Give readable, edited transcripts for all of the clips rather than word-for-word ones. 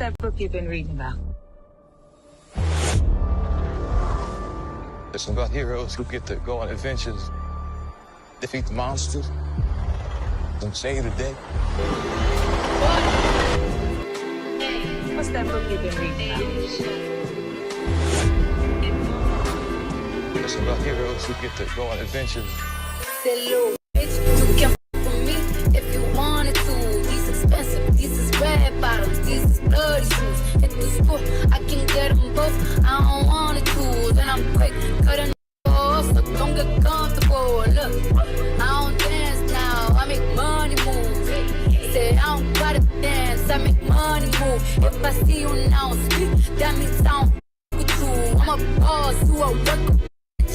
that book you've been reading about? It's about heroes who get to go on adventures, defeat the monsters, and save the day. What's that book you've been reading about? It's about heroes who get to go on adventures. You can with me if you wanted to. These expensive, these is red bottoms, these is bloody shoes. Hit the school, I can get them both. I don't want to choose, and I'm quick cutting off, so don't get comfortable. Look, I don't dance now, I make money move. Say I don't gotta dance, I make money move. If I see you now speak, that means I don't with you. I'm a boss, you a worker.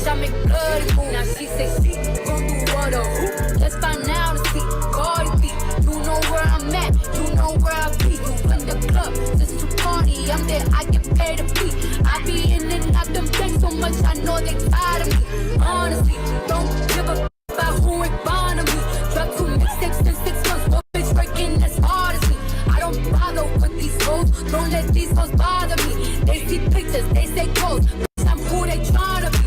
I make bloody move. Now she say she gon' do what or who? Let's find out and see. Cardi B, you know where I'm at, you know where I be. You in the club, just to party. I'm there, I get paid to be. I be in and out them things so much, I know they tired of me. Honestly, don't give a about who ain't fond of me. Drop 2 mixtapes in 6 months, what bitch working as hard as me? I don't bother with these hoes, don't let these hoes bother me. They see pictures, they say clothes, bitch, I'm who they tryna be.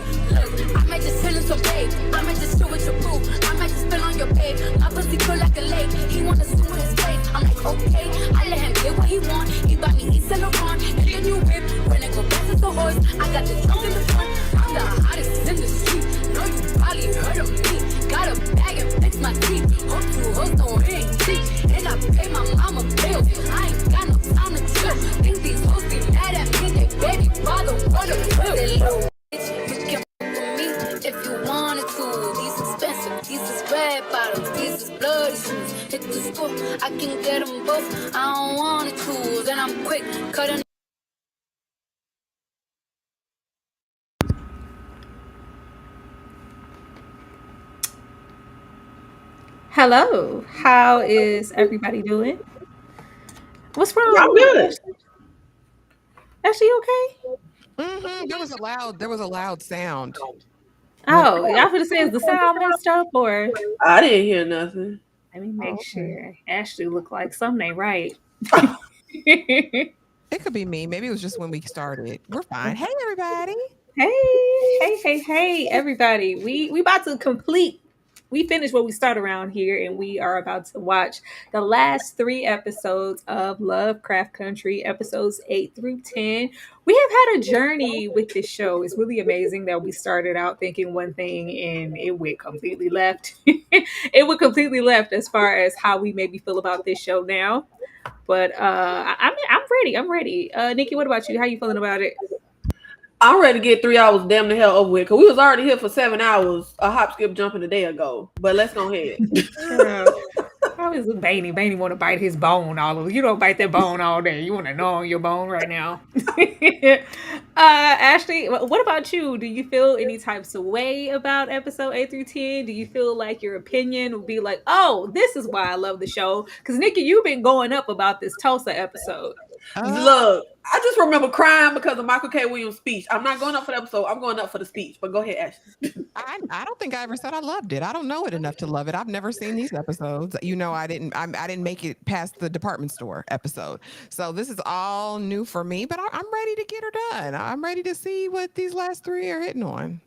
I might just chill in some babe. I might just chill with your boo. I might just spill on your babe. My pussy feel like a lake. He wanna swim with his face. I'm like, okay. I let him get what he want. He buy me East Saint Laurent and the new whip. When it go fast as a horse, I got the trunk in the front. I'm the hottest in the street. Know you probably heard of me. Got a bag and fix my teeth. Hope you hoes don't hit cheap. And I pay my mama bills. I ain't got no time to chill. Think these hoes be mad at me. They baby father wanna kill. If you wanted to, these expensive, these is red bottoms, these is bloody shoes. Hit the school, I can get them both. I don't wanna choose, and I'm quick cutting. Hello, how is everybody doing? What's wrong? I'm good. Ashley, you okay? There was a loud sound. Oh, y'all gonna say is the sound messed up or? I didn't hear nothing. Let me make sure. Ashley look like something ain't right. It could be me. Maybe it was just when we started. We're fine. Hey, everybody. Hey, everybody. We about to complete. We finished what we started around here, and we are about to watch the last 3 episodes of Lovecraft Country, episodes 8 through 10. We have had a journey with this show. It's really amazing that we started out thinking one thing and it went completely left. It went completely left as far as how we maybe feel about this show now. But I'm ready. I'm ready. Nikki, what about you? How you feeling about it? I'm ready to get 3 hours damn the hell over with because we was already here for 7 hours, a hop, skip, jumping a day ago. But let's go ahead. How is Baney want to bite his bone all over? You don't bite that bone all day. You want to gnaw on your bone right now. Ashley, what about you? Do you feel any types of way about episode 8 through 10? Do you feel like your opinion will be like, oh, this is why I love the show? Because Nikki, you've been going up about this Tulsa episode. Look, I just remember crying because of Michael K. Williams' speech. I'm not going up for the episode. I'm going up for the speech. But go ahead, Ashley. I don't think I ever said I loved it. I don't know it enough to love it. I've never seen these episodes. You know, I didn't make it past the department store episode. So this is all new for me, but I'm ready to get her done. I'm ready to see what these last 3 are hitting on.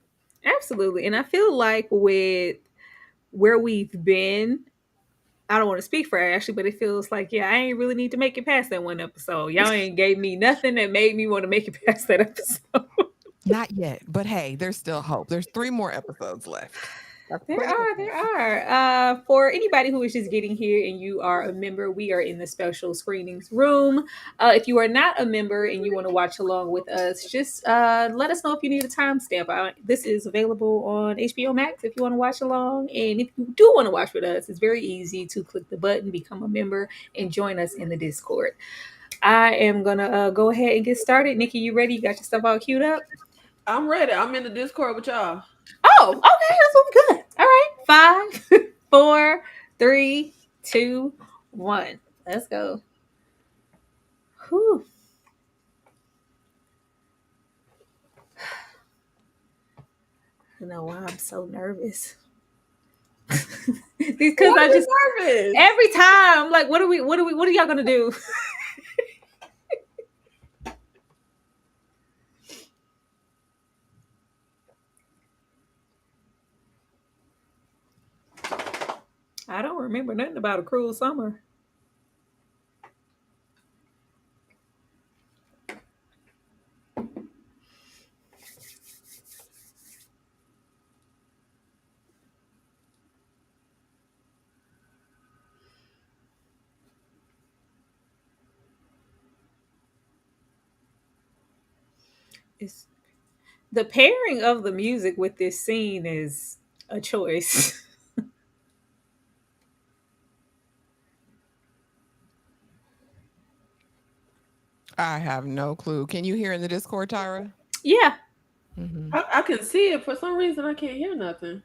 Absolutely. And I feel like with where we've been, I don't want to speak for Ashley, but it feels like, yeah, I ain't really need to make it past that one episode. Y'all ain't gave me nothing that made me want to make it past that episode. Not yet, but hey, there's still hope. There's 3 more episodes left. There are. For anybody who is just getting here and you are a member, we are in the special screenings room. If you are not a member and you want to watch along with us, just let us know if you need a timestamp. This is available on HBO Max if you want to watch along. And if you do want to watch with us, it's very easy to click the button, become a member, and join us in the Discord. I am going to go ahead and get started. Nikki, you ready? You got your stuff all queued up? I'm ready. I'm in the Discord with y'all. Oh, okay. That's good. All right. 5, 4, 3, 2, 1. Let's go. Whew. I don't know why I'm so nervous. Because I just nervous every time, like, what are y'all gonna do? remember nothing about A Cruel Summer. It's the pairing of the music with this scene is a choice. I have no clue. Can you hear in the Discord, Tyra? Yeah, I can see it. For some reason, I can't hear nothing.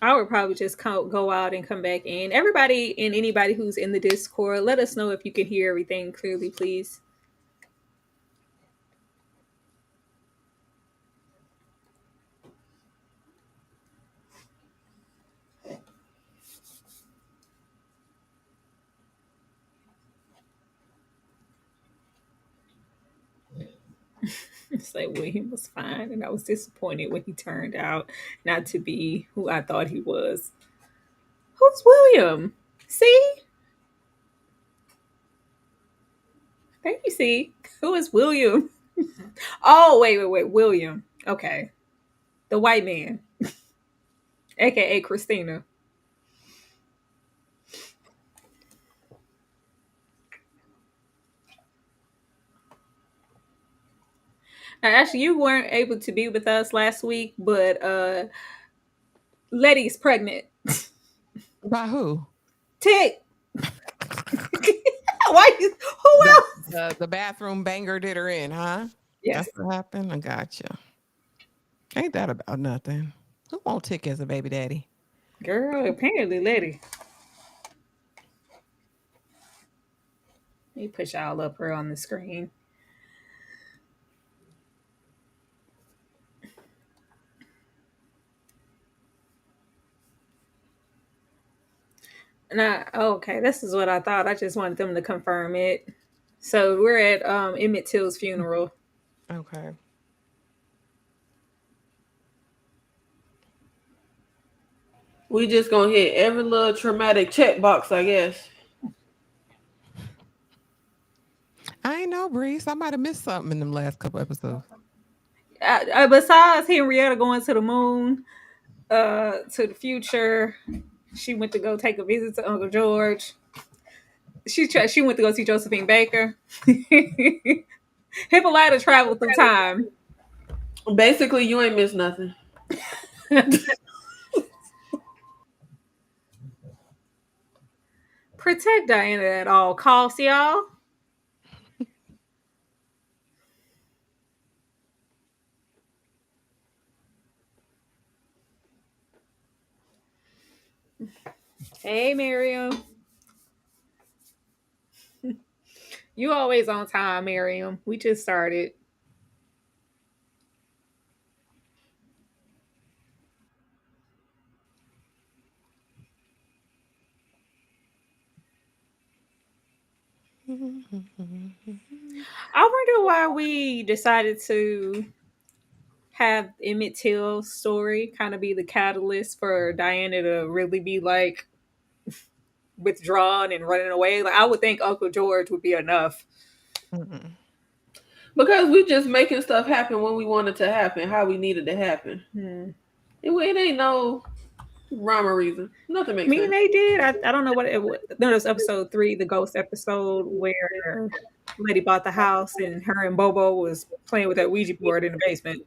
I would probably just go out and come back in. Everybody and anybody who's in the Discord, let us know if you can hear everything clearly, please. It's like William was fine, and I was disappointed when he turned out not to be who I thought he was. Who's William? See? Thank you, see. Who is William? Oh, wait. William. Okay. The white man, aka Christina. Now, actually, you weren't able to be with us last week, but Letty's pregnant. By who? Tick. Why? Who else? The bathroom banger did her in, huh? Yes. That's what happened. I gotcha. Ain't that about nothing? Who won't Tick as a baby daddy? Girl, apparently Letty. Let me push y'all up here on the screen. Now, okay, this is what I thought. I just wanted them to confirm it. So we're at Emmett Till's funeral. Okay. We just gonna hit every little traumatic checkbox, I guess. I ain't know, Breeze. I might have missed something in them last couple episodes. Besides Henrietta going to the moon, to the future, she went to go take a visit to Uncle George. She went to go see Josephine Baker. Hippolyta traveled through time. Basically, you ain't missed nothing. Protect Diana at all costs, y'all. Hey, Miriam. You always on time, Miriam. We just started. I wonder why we decided to have Emmett Till's story kind of be the catalyst for Diana to really be like withdrawn and running away. Like I would think Uncle George would be enough. Mm-mm. Because we just making stuff happen when we want it to happen, how we need it to happen. It ain't no rhyme or reason. Nothing makes sense. They did. I don't know what it was. No, it was episode 3, the ghost episode, where Lady bought the house and her and Bobo was playing with that Ouija board in the basement.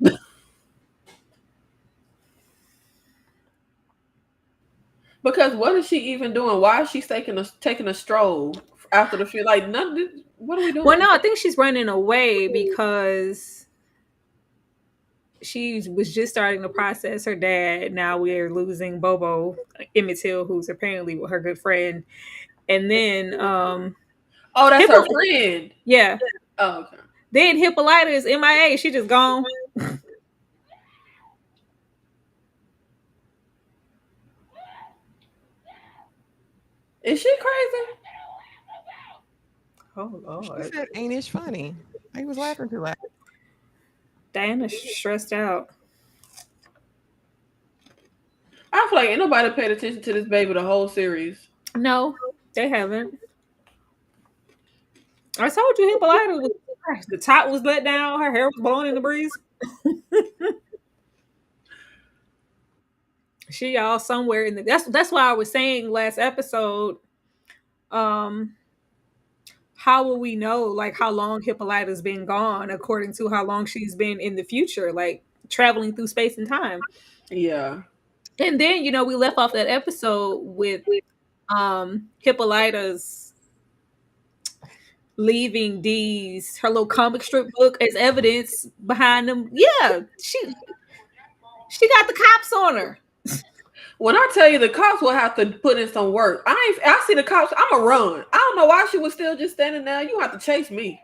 Because what is she even doing? Why is she taking a stroll after the film? Like nothing. What are we doing? Well, no, I think she's running away because she was just starting to process her dad. Now we're losing Bobo, Emmett Till, who's apparently her good friend. And then oh, that's her friend. Yeah. Oh, okay. Then Hippolyta is MIA. She just gone. Is she crazy? Oh Lord. She said, "Ain't it funny?" He was laughing too loud. Diana's stressed out. I feel like ain't nobody paid attention to this baby the whole series. No, they haven't. I told you Hippolyta was the top was let down, her hair was blowing in the breeze. She all somewhere in the that's why I was saying last episode, um, how will we know like how long Hippolyta's been gone according to how long she's been in the future, like traveling through space and time. Yeah. And then, we left off that episode with Hippolyta's leaving Dee's her little comic strip book as evidence behind them. Yeah, she got the cops on her. When I tell you the cops will have to put in some work, I see the cops, I'ma run. I don't know why she was still just standing there. You have to chase me.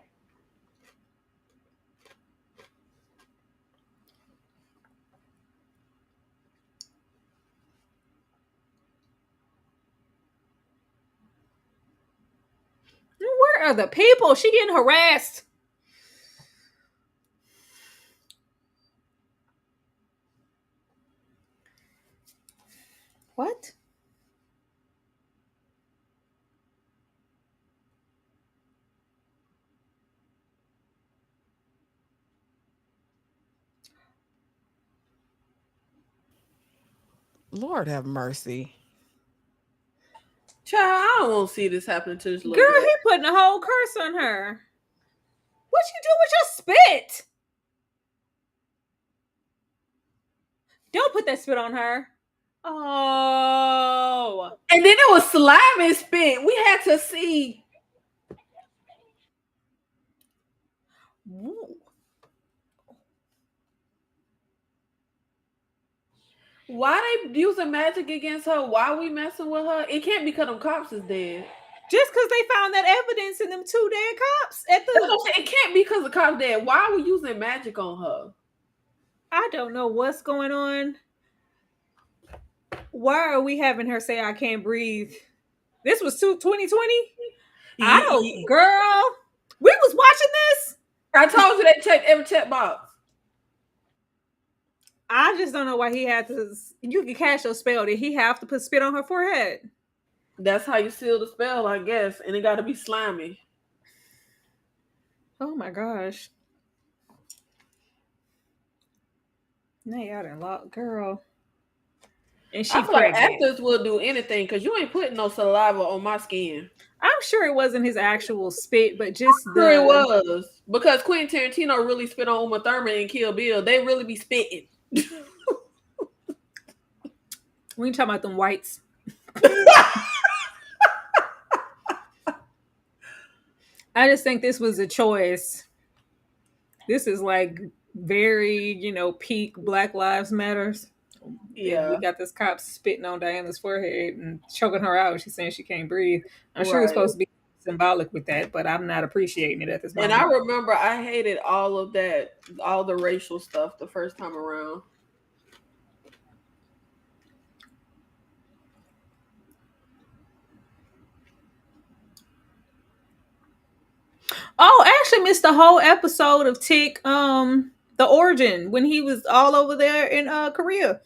Where are the people? She getting harassed. What? Lord have mercy. Child, I don't want to see this happening to this little Girl, girl. he putting a whole curse on her. What you do with your spit? Don't put that spit on her. Oh. And then it was slime and spit. We had to see. Ooh. Why they using magic against her? Why we messing with her? It can't be because them cops is dead. Just because they found that evidence in them 2 dead cops at the. It can't be because the cops dead. Why are we using magic on her? I don't know what's going on. Why are we having her say I can't breathe? This was 2020? I don't, girl. We was watching this. I told you they checked every check box. I just don't know why he had to. You can cast your spell. Did he have to put spit on her forehead? That's how you seal the spell, I guess. And it got to be slimy. Oh my gosh. Now y'all done locked, girl. And she I feel like pregnant. actors will do anything because you ain't putting no saliva on my skin. I'm sure it wasn't his actual spit, but just Sure it was. Because Quentin Tarantino really spit on Uma Thurman and Kill Bill. They really be spitting. We ain't talking about them whites. I just think this was a choice. This is like very, peak Black Lives Matters. Yeah, and we got this cop spitting on Diana's forehead and choking her out. She's saying she can't breathe. I'm sure it's supposed to be symbolic with that, but I'm not appreciating it at this moment. And I remember I hated all of that, all the racial stuff the first time around. Oh, I actually missed the whole episode of Tick, the origin when he was all over there in Korea.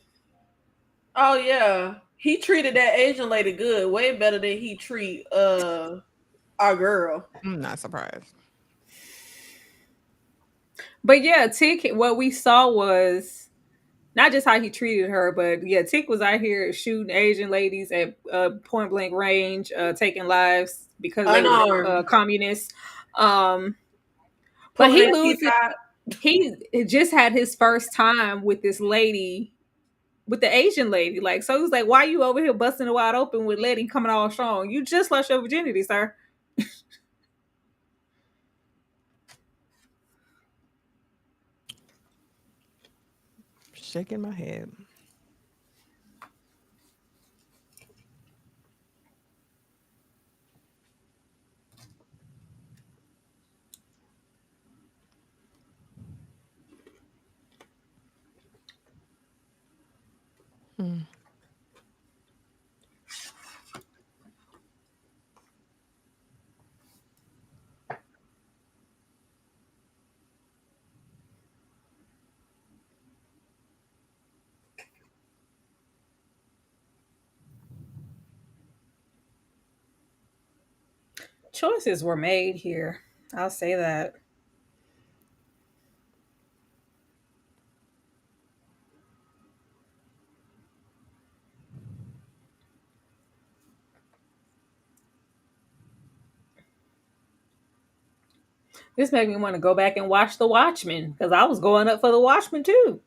Oh yeah, he treated that Asian lady good, way better than he treat our girl. I'm not surprised. But yeah, Tick, what we saw was not just how he treated her, but yeah, Tick was out here shooting Asian ladies at point blank range, taking lives because they were communists. But he just had his first time with this lady, with the Asian lady. Like, so he was like, why are you over here busting it wide open with Letty coming all strong? You just lost your virginity, sir. Shaking my head. Choices were made here. I'll say that. This made me want to go back and watch The Watchmen because I was going up for The Watchmen too.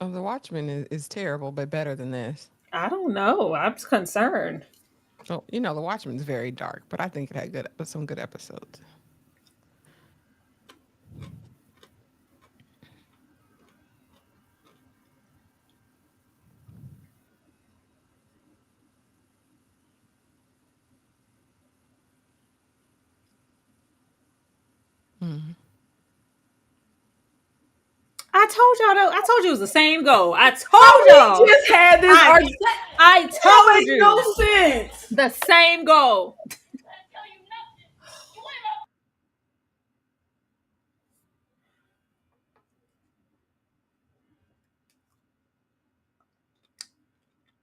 Oh, The Watchmen is terrible, but better than this. I don't know. I'm concerned. Oh, you know, The Watchmen's very dark, but I think it had some good episodes. Mhm. I told y'all though. I told you it was the same goal. I told y'all. We just had this argument. I That told makes you. no sense. The same goal.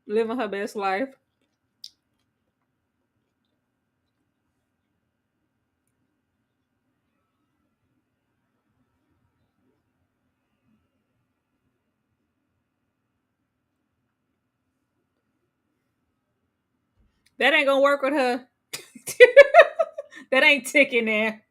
Living her best life. That ain't gonna work with her. That ain't ticking there.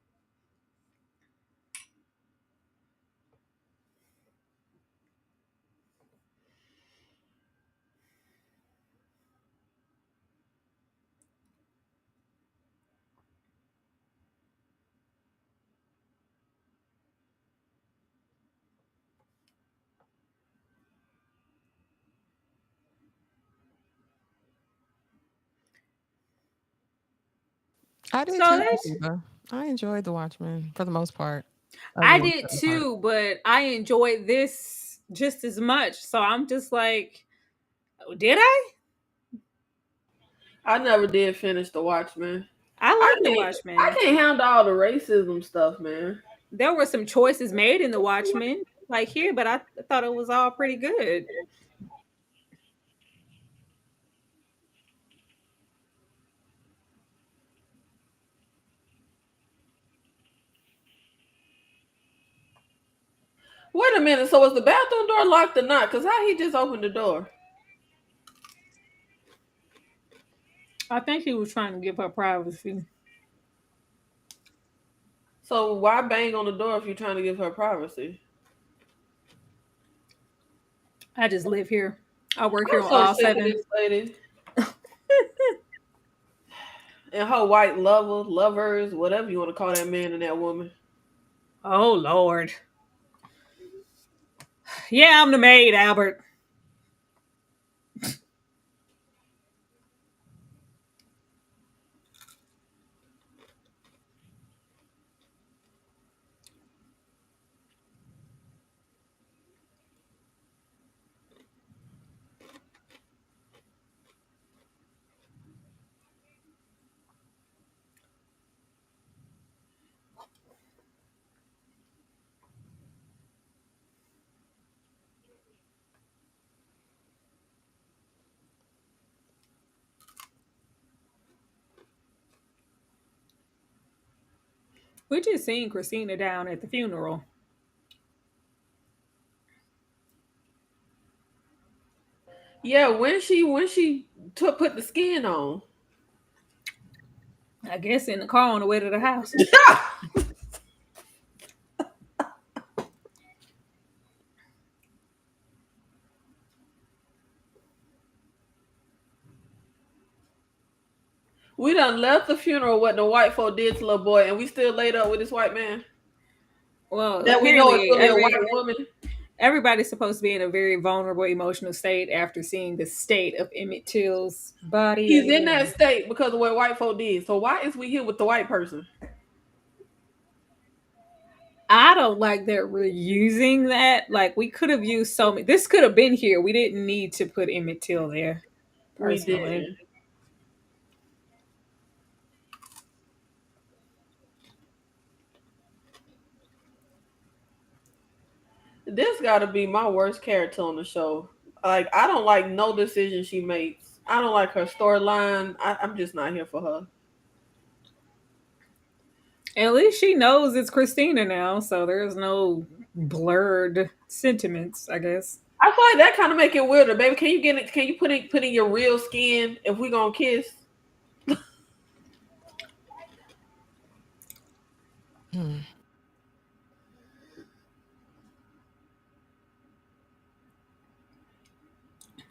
I did So too, that's Sativa. I enjoyed The Watchmen for the most part. I Every did certain part. too, but I enjoyed this just as much. So I'm just like, did I? I never did finish The Watchmen. I I like The can't. I Watchmen. can't handle all the racism stuff, man. There were some choices made in The Watchmen, like here, but I thought it was all pretty good. Wait a minute. So was the bathroom door locked or not? Because how he just opened the door? I think he was trying to give her privacy. So why bang on the door if you're trying to give her privacy? I just live here. I work here I'm on so all sick of seven. this lady and her white lovers, whatever you want to call that man and that woman. Oh Lord. Yeah, I'm the maid, Albert. We just seen Christina down at the funeral. Yeah, when she put the skin on. I guess in the car on the way to the house. We done left the funeral what the white folk did to little boy, and we still laid up with this white man Well, that we know is apparently really a white woman. everybody's supposed to be in a very vulnerable emotional state after seeing the state of Emmett Till's body. He's in that state because of what white folk did. So why is we here with the white person? I don't like that we're using that. Like we could have used so many. This could have been here. We didn't need to put Emmett Till there. We Personally, did. This got to be my worst character on the show. Like I don't like no decision she makes. I don't like her storyline. I'm just not here for her. At least she knows it's Christina now, so there's no blurred sentiments, I guess. I feel like that kind of make it weirder, baby. Can you get it? Can you put in your real skin if we gonna kiss?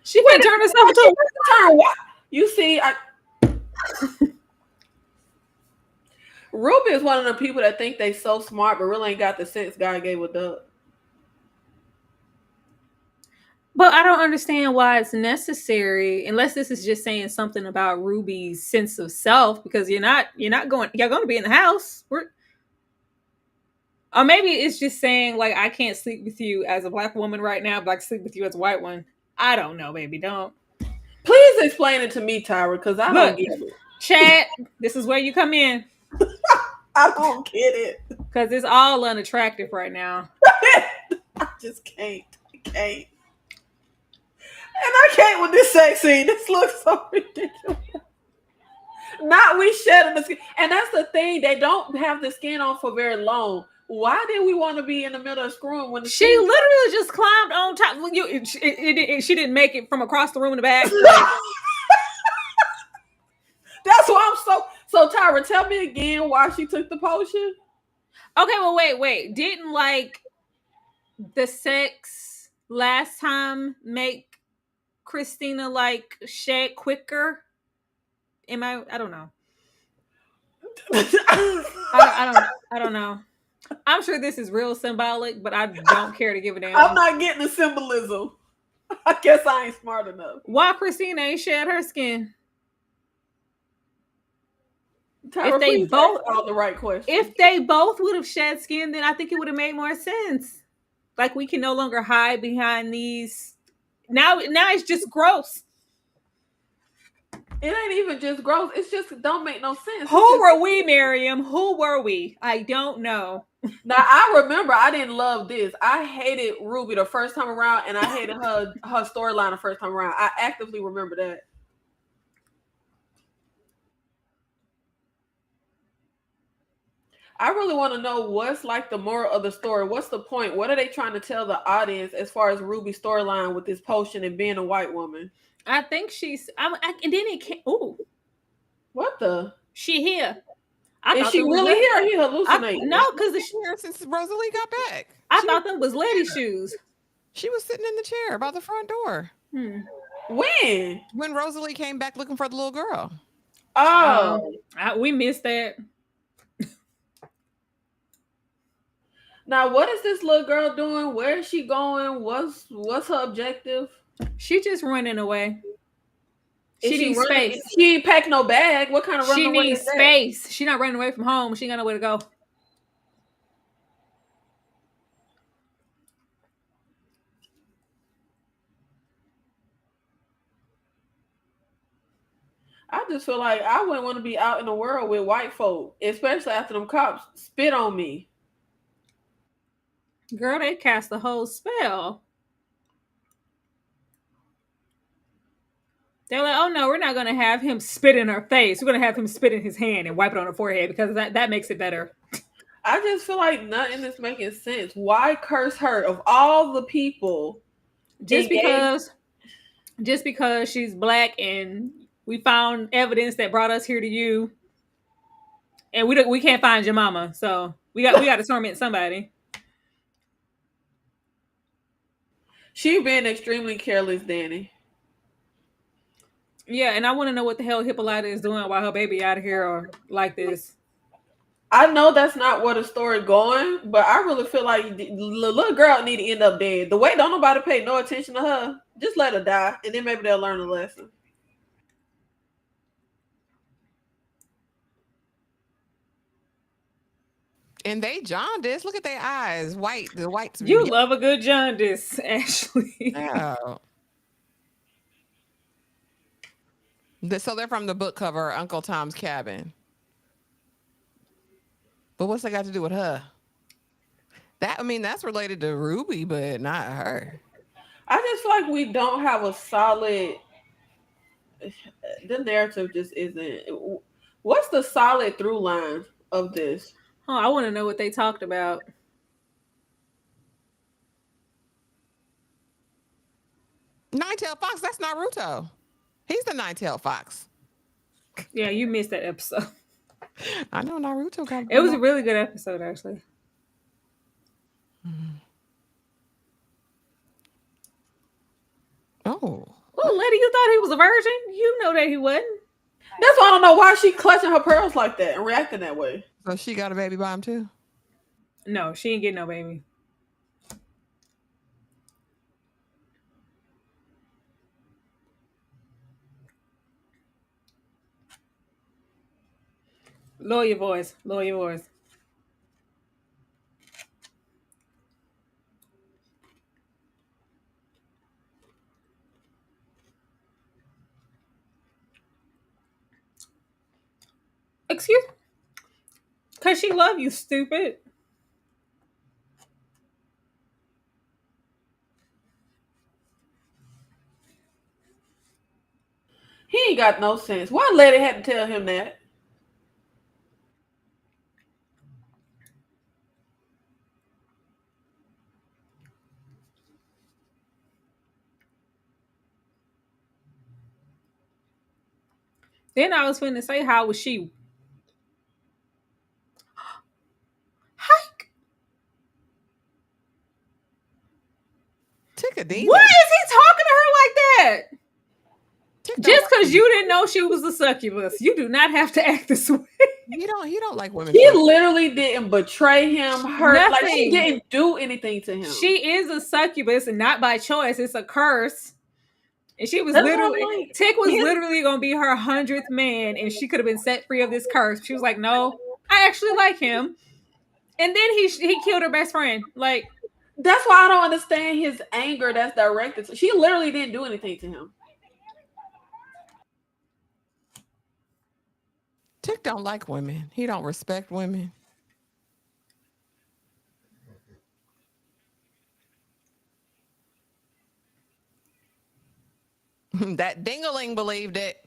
She can turn herself into a turn what? You see, Ruby is one of the people that think they so smart, but really ain't got the sense God gave with Doug. But I don't understand why it's necessary, unless this is just saying something about Ruby's sense of self, because you're going to be in the house. Or maybe it's just saying like I can't sleep with you as a black woman right now, but I can sleep with you as a white one. I don't know, baby. Don't. Please explain it to me, Tyra, because I don't get it. Chat, this is where you come in. I don't get it. Because it's all unattractive right now. I just can't. I can't. And I can't with this sex scene. This looks so ridiculous. Not we shedding the skin. And that's the thing. They don't have the skin on for very long. Why did we want to be in the middle of screwing when she literally just climbed on top? She didn't make it from across the room in the back. That's why I'm so Tyra, tell me again why she took the potion. Okay, well, wait. Didn't like the sex last time make Christina like shed quicker? I don't know. I don't know. I'm sure this is real symbolic, but I don't care to give a damn. I'm not getting the symbolism. I guess I ain't smart enough. Why Christina ain't shed her skin? Tyra, if they both all the right questions. If they both would have shed skin, then I think it would have made more sense. Like we can no longer hide behind these. Now it's just gross. It ain't even just gross. It's just don't make no sense. Who were we, Miriam? Who were we? I don't know. Now I remember I didn't love this. I hated Ruby the first time around, and I hated her storyline the first time around. I actively remember that. I really want to know what's like the moral of the story. What's the point? What are they trying to tell the audience as far as Ruby's storyline with this potion and being a white woman? I think she's. And then it can't. Ooh, what the? She here? Is she really here? Or he hallucinating? No, because she's here since Rosalie got back. I thought them was lady shoes. She was sitting in the chair by the front door. When Rosalie came back looking for the little girl. Oh, we missed that. Now, what is this little girl doing? Where is she going? What's her objective? She just running away. She needs space. She ain't packed no bag. What kind of running away? She needs space. She's not running away from home. She ain't got nowhere to go. I just feel like I wouldn't want to be out in the world with white folk, especially after them cops spit on me. Girl, they cast the whole spell. They're like, oh no, we're not going to have him spit in her face. We're going to have him spit in his hand and wipe it on her forehead because that makes it better. I just feel like nothing is making sense. Why curse her of all the people? Just because she's black and we found evidence that brought us here to you, and we can't find your mama, so we got to torment somebody. She being extremely careless, Danny. Yeah, and I want to know what the hell Hippolyta is doing while her baby out of here or like this. I know that's not where the story going, but I really feel like the little girl need to end up dead. The way don't nobody pay no attention to her, just let her die, and then maybe they'll learn a lesson. And they jaundice. Look at their eyes, white. The whites. You love a good jaundice, Ashley. Yeah. So they're from the book cover, Uncle Tom's Cabin. But what's that got to do with her? That's related to Ruby, but not her. I just feel like we don't have a solid. The narrative just isn't. What's the solid through line of this? Oh, I want to know what they talked about. Nine-tailed fox, that's Naruto. He's the nine-tailed fox. Yeah, you missed that episode. I know Naruto got. It was a really good episode, actually. Oh. Oh, lady, you thought he was a virgin? You know that he wasn't. That's why I don't know why she clutching her pearls like that and reacting that way. So she got a baby by him too? No, she ain't getting no baby. Lower your voice. Lower your voice. Excuse me? Because she love you, stupid. He ain't got no sense. Why lady had to tell him that? Then I was finna say, how was she? Hike. Tick a demon. Why is he talking to her like that? Tick Just because you didn't know she was a succubus, you do not have to act this way. He don't like women. He literally didn't betray him, hurt. Nothing. Like she didn't do anything to him. She is a succubus and not by choice. It's a curse. And she was That's literally, what I'm like. Tick was literally going to be her 100th man and she could have been set free of this curse. She was like, no, I actually like him. And then he killed her best friend. Like, that's why I don't understand his anger that's directed to. She literally didn't do anything to him. Tick don't like women. He don't respect women. That dingaling believed it.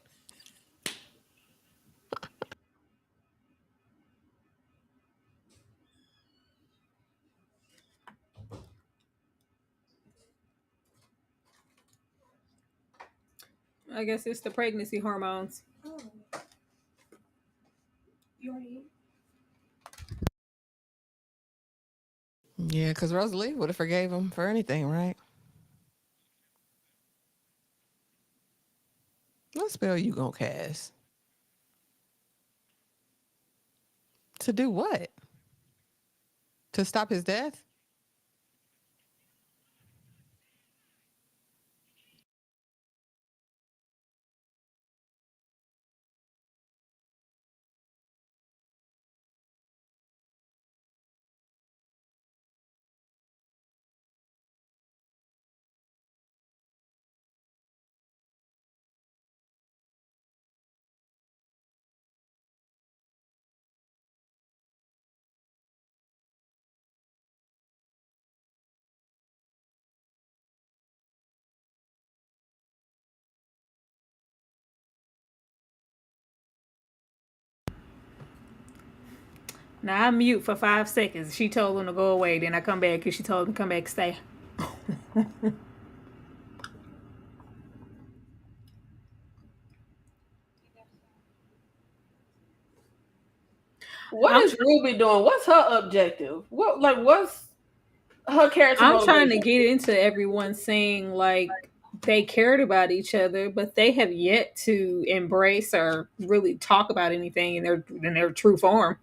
I guess it's the pregnancy hormones. Oh. You already ate? Yeah, because Rosalie would have forgave him for anything, right? What spell you gonna cast? To do what? To stop his death? Now I mute for 5 seconds. She told him to go away. Then I come back because she told him to come back, stay. What is Ruby doing? What's her objective? What's her character? I'm trying to get into everyone saying like they cared about each other, but they have yet to embrace or really talk about anything in their true form.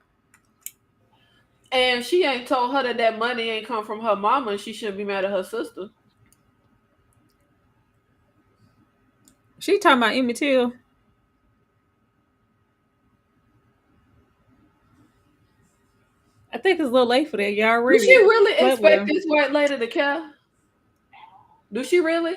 And she ain't told her that money ain't come from her mama. And she shouldn't be mad at her sister. She talking about Emmett Till. I think it's a little late for that. Y'all ready? Do she really expect this white lady to care? Do she really?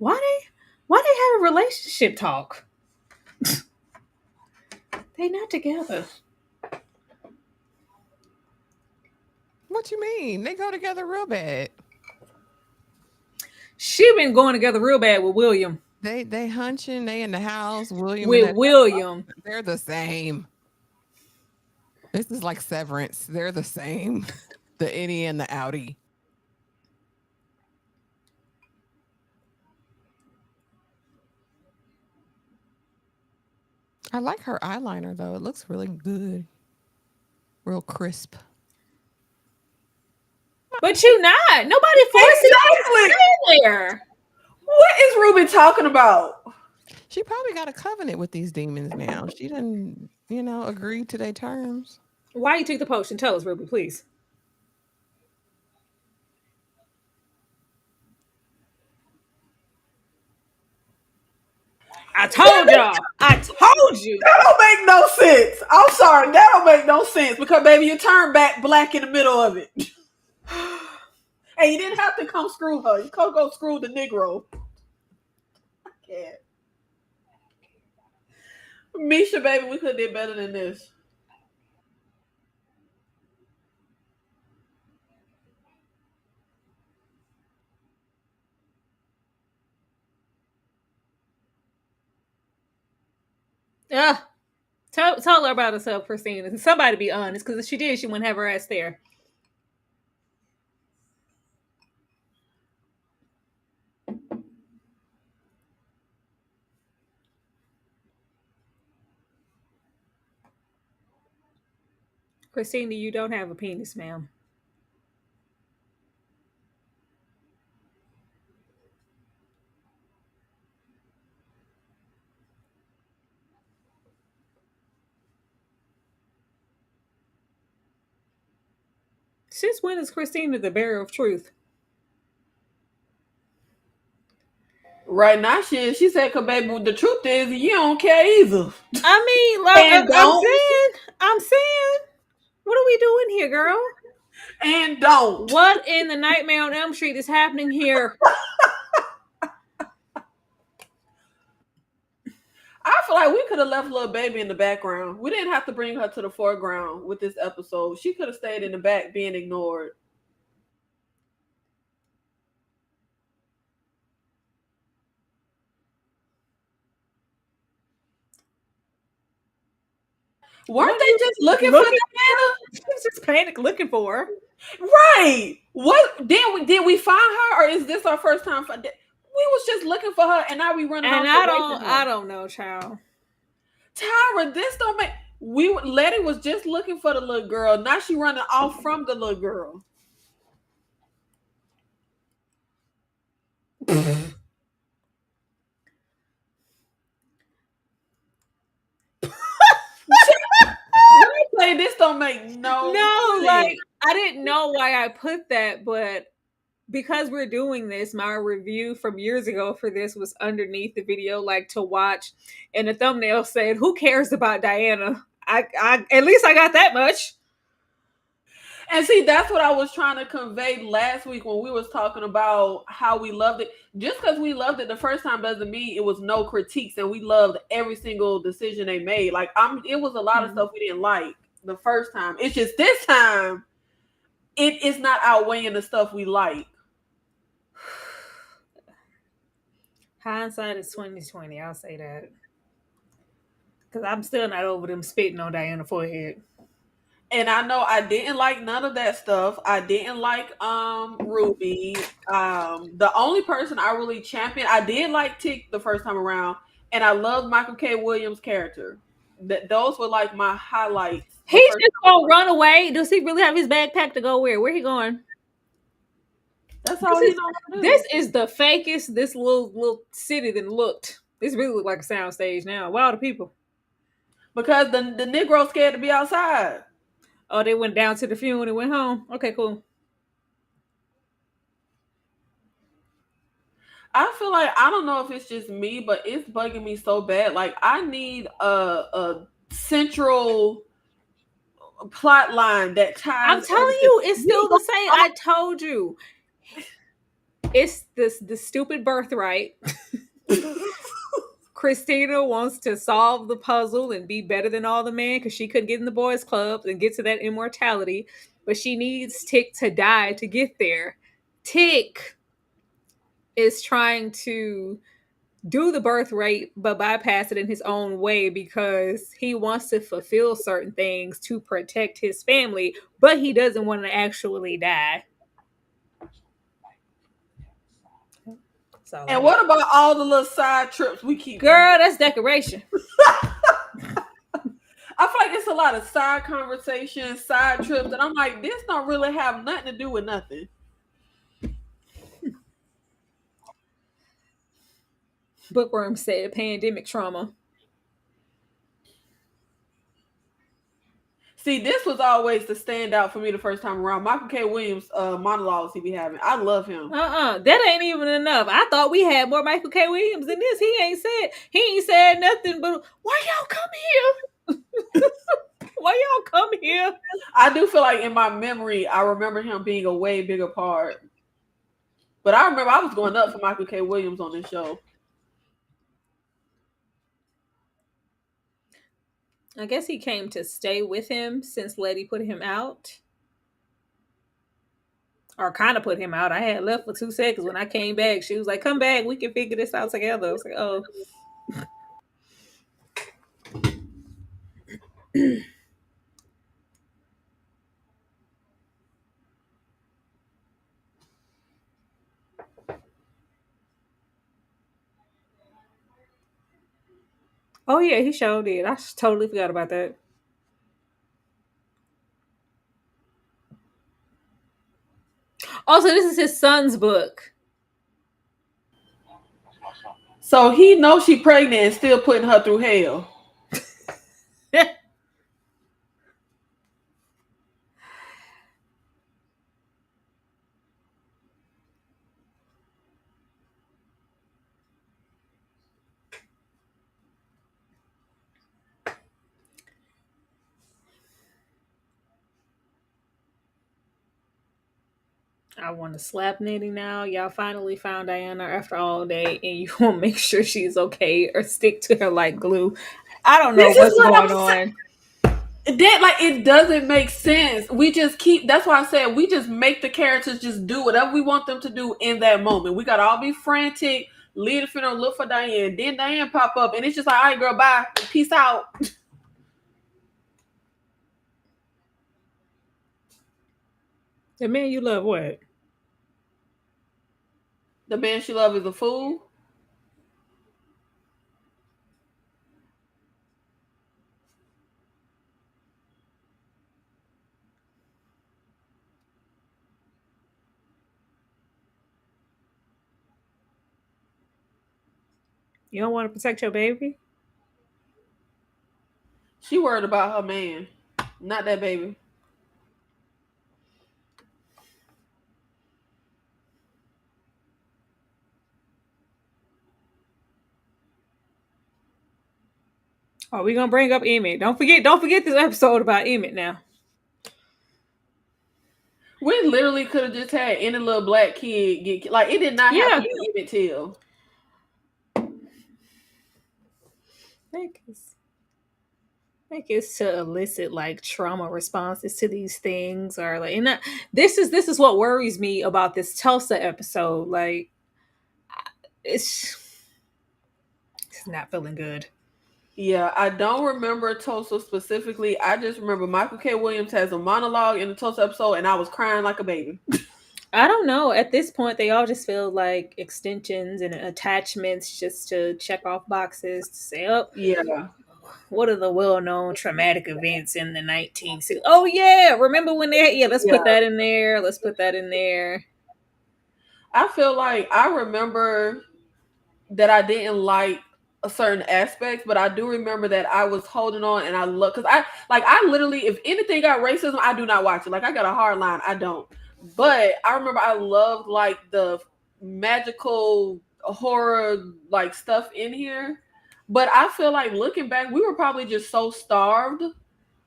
Why they have a relationship talk? They not together. What you mean? They go together real bad. She been going together real bad with William. They hunching. They in the house. William and With that. William. They're the same. This is like Severance. They're the same. The innie and the outie. I like her eyeliner though. It looks really good. Real crisp. But you not. Nobody forced you to stay there. What is Ruby talking about? She probably got a covenant with these demons now. She didn't, agree to their terms. Why you took the potion? Tell us, Ruby, please. I told y'all. I told you. That don't make no sense. I'm sorry. That don't make no sense because, baby, you turned back black in the middle of it. And you didn't have to come screw her. You could go screw the Negro. I can't. Misha, baby, we could have did better than this. Yeah. Tell her about herself, Christine. Somebody be honest, because if she did, she wouldn't have her ass there. Christina, you don't have a penis, ma'am. Since when is Christina the bearer of truth? Right now, she said, "Cause baby, the truth is you don't care either." I mean, like, I'm saying, what are we doing here, girl? And don't. What in the Nightmare on Elm Street is happening here? I feel like we could have left little baby in the background. We didn't have to bring her to the foreground with this episode. She could have stayed in the back being ignored. Weren't they just looking for Diana? She was just panic looking for her. Right. What did we find her, or is this our first time? We was just looking for her, and now we running. And I don't know, child. Tyra, this don't make. Letty was just looking for the little girl. Now she running off from the little girl. This don't make no sense. Like, I didn't know why I put that, but because we're doing this, my review from years ago for this was underneath the video, like to watch, and the thumbnail said, "Who cares about Diana?" I at least I got that much. And see, that's what I was trying to convey last week when we was talking about how we loved it. Just because we loved it the first time doesn't mean it was no critiques, and we loved every single decision they made. Like, it was a lot of stuff we didn't like the first time. It's just this time, it is not outweighing the stuff we like. Hindsight is 20/20. I'll say that, because I'm still not over them spitting on Diana's forehead. And I know I didn't like none of that stuff. I didn't like Ruby. The only person I really championed, I did like Tick the first time around, and I loved Michael K. Williams' character. Those were like my highlights. He's just gonna run away. Does he really have his backpack to go where? Where he going? That's all he knows to do. This is the fakest this little city than looked. This really looked like a soundstage now. Why all the people? Because the Negro's scared to be outside. Oh, they went down to the funeral and went home. Okay, cool. I feel like, I don't know if it's just me, but it's bugging me so bad. Like, I need a central plot line that ties. I'm telling you, it's still the same. I told you. It's the stupid birthright. Christina wants to solve the puzzle and be better than all the men because she couldn't get in the boys' club and get to that immortality, but she needs Tick to die to get there. Tick is trying to do the birth rate but bypass it in his own way because he wants to fulfill certain things to protect his family, but he doesn't want to actually die. And what about all the little side trips we keep? Girl, that's decoration. I feel like it's a lot of side conversations, side trips, and I'm like, this don't really have nothing to do with nothing. Bookworm said pandemic trauma. See, this was always the standout for me the first time around. Michael K. Williams monologues he be having. I love him. That ain't even enough. I thought we had more Michael K. Williams than this. He ain't said nothing but why y'all come here? Why y'all come here? I do feel like in my memory, I remember him being a way bigger part. But I remember I was going up for Michael K. Williams on this show. I guess he came to stay with him since Letty put him out. Or kind of put him out. I had left for 2 seconds. When I came back, she was like, come back. We can figure this out together. I was like, oh. Oh, yeah, he sure did. I totally forgot about that. Also, this is his son's book. So he knows she's pregnant and still putting her through hell. I want to slap knitting now. Y'all finally found Diana after all day, and you won't make sure she's okay or stick to her like glue. I don't know what's going on. That, like, it doesn't make sense. We just keep. That's why I said we just make the characters just do whatever we want them to do in that moment. We gotta all be frantic, leave the funeral, look for Diane. Then Diane pop up, and it's just like, all right, girl, bye, peace out. The man you love, what? The man she loves is a fool. You don't want to protect your baby? She worried about her man, not that baby. Oh, we're gonna bring up Emmett. Don't forget this episode about Emmett now. We literally could have just had any little black kid get, like, it did not have to be Emmett Till. I guess to elicit like trauma responses to these things, or like, and this is what worries me about this Tulsa episode. Like, it's not feeling good. Yeah, I don't remember Tulsa specifically. I just remember Michael K. Williams has a monologue in the Tulsa episode, and I was crying like a baby. I don't know. At this point, they all just feel like extensions and attachments just to check off boxes to say, oh, yeah. What are the well-known traumatic events in the 1960s? Oh, yeah. Remember when let's put that in there. Let's put that in there. I feel like I remember that I didn't like a certain aspects, but I do remember that I was holding on, and I look, because I literally, if anything got racism, I do not watch it. Like, I got a hard line. I don't. But I remember I loved like the magical horror like stuff in here. But I feel like looking back, we were probably just so starved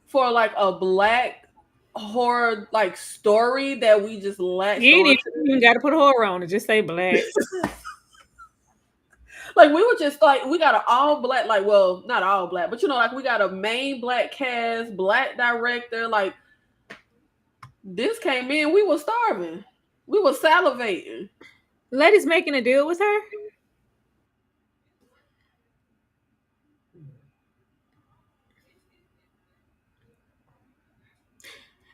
for like a black horror like story that we just lacked. You ain't even got to put horror on it. Just say black. Like we were just like we got an all black, like well, not all black, but you know, like we got a main black cast, black director. Like this came in, we were starving, we were salivating. Letty's making a deal with her.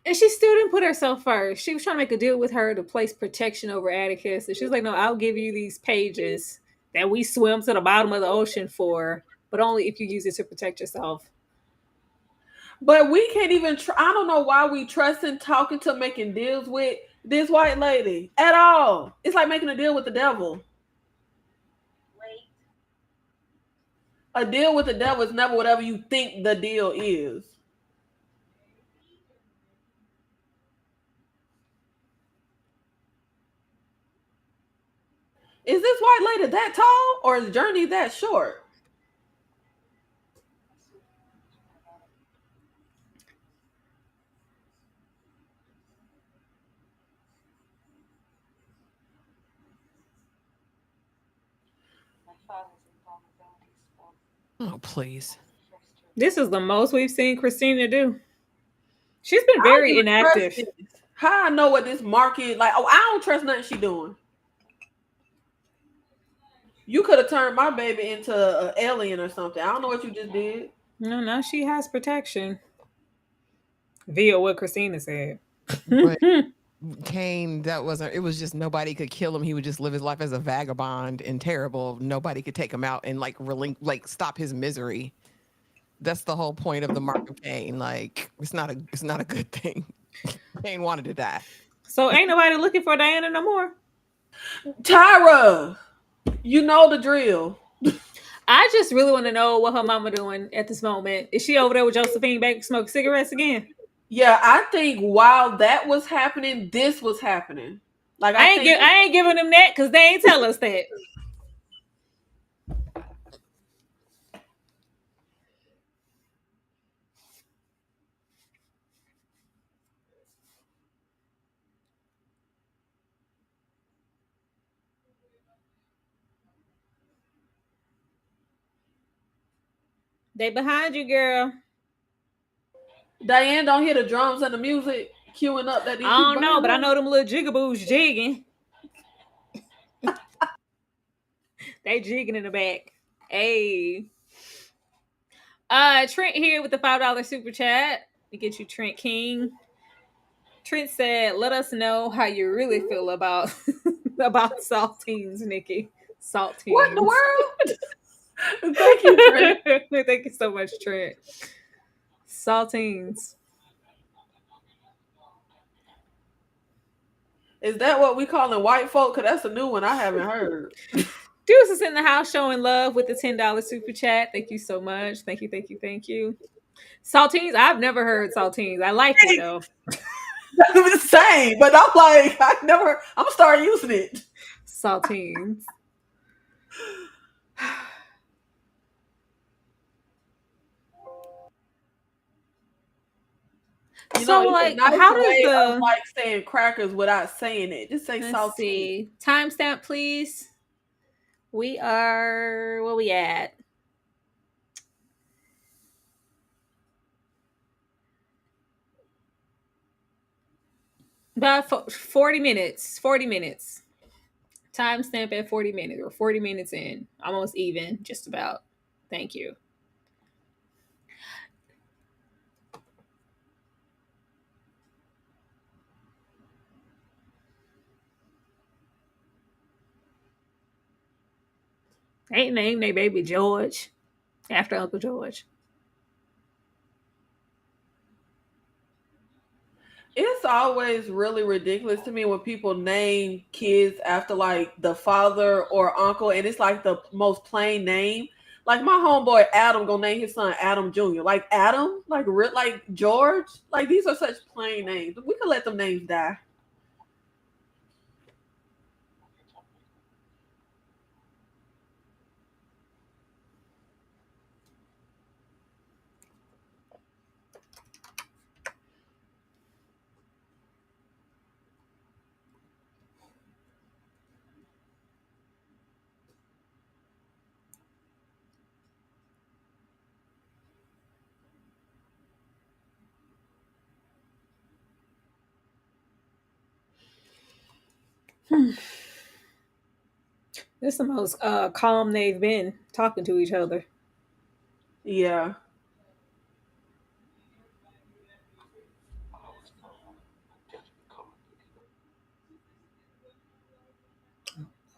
And she still didn't put herself first. She was trying to make a deal with her to place protection over Atticus. And she was like, no, I'll give you these pages that we swim to the bottom of the ocean for, but only if you use it to protect yourself. But we can't even. I don't know why we trust in talking to making deals with this white lady at all. It's like making a deal with the devil. A deal with the devil is never whatever you think the deal is. Is this white lady that tall, or is Jurnee that short? Oh, please. This is the most we've seen Christina do. She's been very inactive. How I know what this market like? Oh, I don't trust nothing she doing. You could have turned my baby into an alien or something. I don't know what you just did. No, now she has protection. Via what Christina said. But Kane, that wasn't, it was just nobody could kill him. He would just live his life as a vagabond and terrible. Nobody could take him out and like stop his misery. That's the whole point of the mark of Kane. Like it's not a good thing. Kane wanted to die. So ain't nobody looking for Diana no more. Tyra, you know the drill. I just really want to know what her mama doing at this moment. Is she over there with Josephine back smoking cigarettes again? Yeah, I think while that was happening, this was happening. Like I ain't giving them that because they ain't tell us that. They behind you, girl. Diane don't hear the drums and the music queuing up that these I don't know, but I know them little jigaboos jigging. They jigging in the back. Hey. Trent here with the $5 super chat to get you, Trent King. Trent said, let us know how you really feel about about saltines, Nikki. Saltines. What in the world? Thank you, Trent. Thank you so much, Trent. Saltines. Is that what we calling white folk? Because that's a new one I haven't heard. Deuce is in the house showing love with the $10 super chat. Thank you so much. Thank you, thank you, thank you. Saltines, I've never heard saltines. I like it though. It's the same, but I'm like, I'm gonna start using it. Saltines. You know, like, how does the like saying crackers without saying it? Just say saltines. See. Timestamp, please. We are where we at? About 40 minutes. 40 minutes. Timestamp at 40 minutes. We're 40 minutes in. Almost even. Just about. Thank you. Ain't named their baby George after Uncle George. It's always really ridiculous to me when people name kids after like the father or uncle, and it's like the most plain name. Like my homeboy Adam gonna name his son Adam Jr. Like Adam, like George. Like these are such plain names. We could let them names die. This is the most calm they've been talking to each other. Yeah.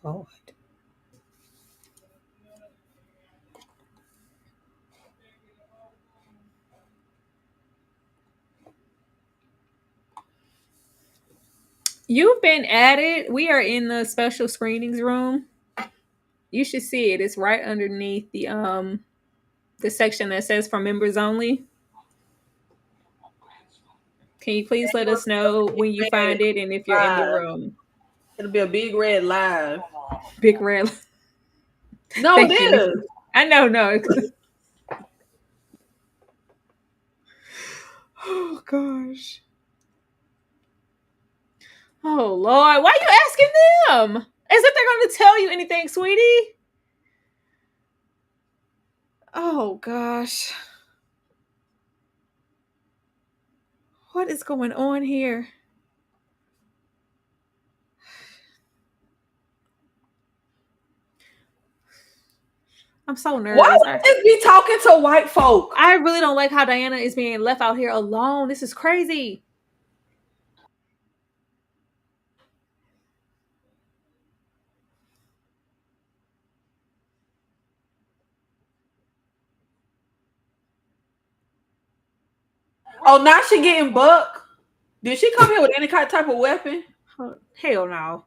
Oh. You've been added. We are in the special screenings room. You should see it. It's right underneath the section that says for members only. Can you please let us know when you find it and if you're in the room? It'll be a big red live. Big red. No, Thank it you. is. I know, no. Oh gosh. Oh Lord, why are you asking them? As if they're going to tell you anything, sweetie. Oh gosh. What is going on here? I'm so nervous. Why would this be talking to white folk? I really don't like how Diana is being left out here alone. This is crazy. Oh, now she getting buck. Did she come here with any kind of type of weapon? Hell no.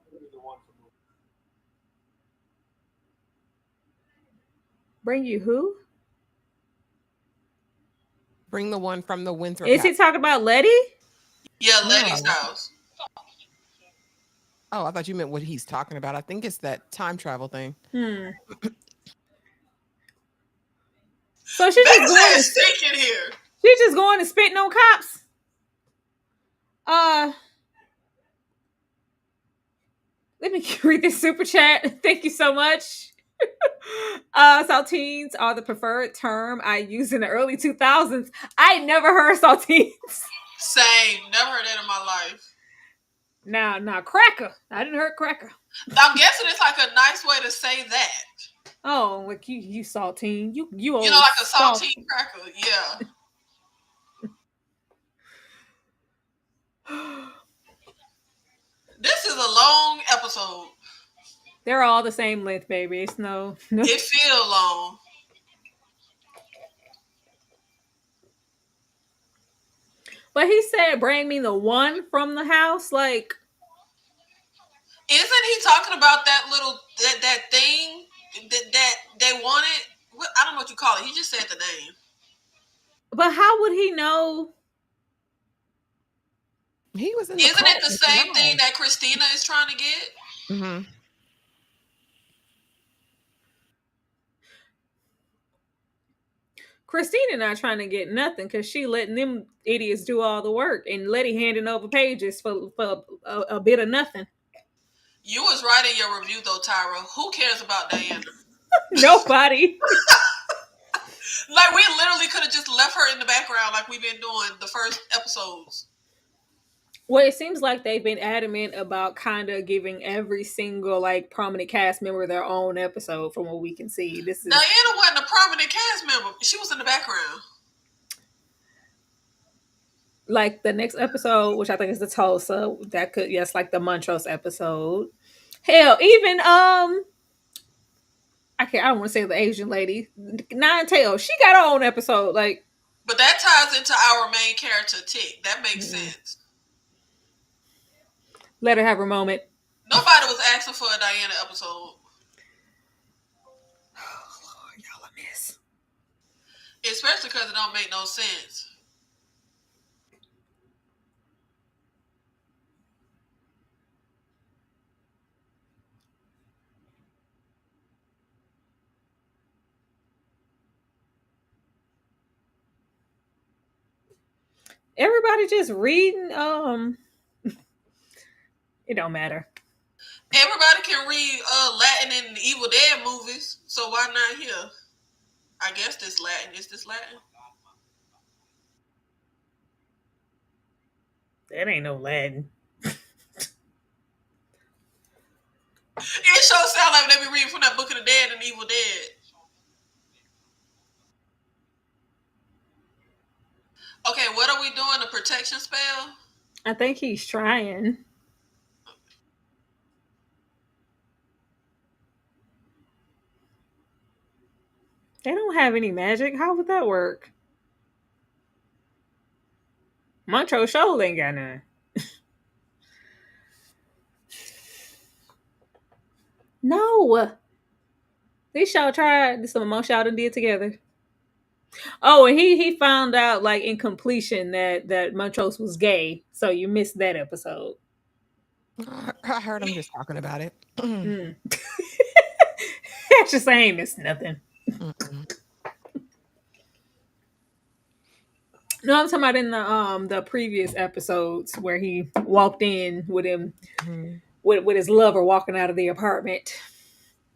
Bring you who? Bring the one from the Winthrop Is he house. talking about Letty? Yeah, Letty's house. Oh, I thought you meant what he's talking about. I think it's that time travel thing. So she's just going to stick in here. She's just going and spitting on cops. Let me read this super chat. Thank you so much. Saltines are the preferred term I used in the early 2000s. I never heard saltines. Same. Never heard that in my life. Now, cracker. I didn't hear cracker. I'm guessing it's like a nice way to say that. Oh, like you saltine. You know, like a saltine cracker. Yeah. This is a long episode. They're all the same length, baby. It's no. It feels long. But he said, "Bring me the one from the house." Like, isn't he talking about that little that thing that they wanted? I don't know what you call it. He just said the name. But how would he know? He was in the Isn't it the same thing that Christina is trying to get? Mm-hmm. Christina not trying to get nothing because she letting them idiots do all the work and Letty handing over pages for a bit of nothing. You was right in your review though, Tyra. Who cares about Diana? Nobody. Like, we literally could have just left her in the background like we've been doing the first episodes. Well, it seems like they've been adamant about kind of giving every single like prominent cast member their own episode from what we can see. This is Diana wasn't a prominent cast member. She was in the background. Like the next episode, which I think is the Tulsa, that could like the Montrose episode. Hell, even I don't want to say the Asian lady, Nine Tails, she got her own episode. Like, but that ties into our main character, Tick. That makes sense. Let her have her moment. Nobody was asking for a Diana episode. Oh Lord, y'all a mess. Especially because it don't make no sense. Everybody just reading. It don't matter. Everybody can read Latin and Evil Dead movies, so why not here? I guess this Latin. Is this Latin? That ain't no Latin. be from that Book of the Dead and Evil Dead. Okay, what are we doing? A protection spell? I think he's trying. They don't have any magic. How would that work? Montrose Shoal ain't got none. No. These y'all tried. This some most y'all done did together. Oh, and he found out like in completion that Montrose was gay. So you missed that episode. I heard him just talking about it. Mm. Just ain't missed nothing. No, I'm talking about in the previous episodes where he walked in with him with his lover walking out of the apartment.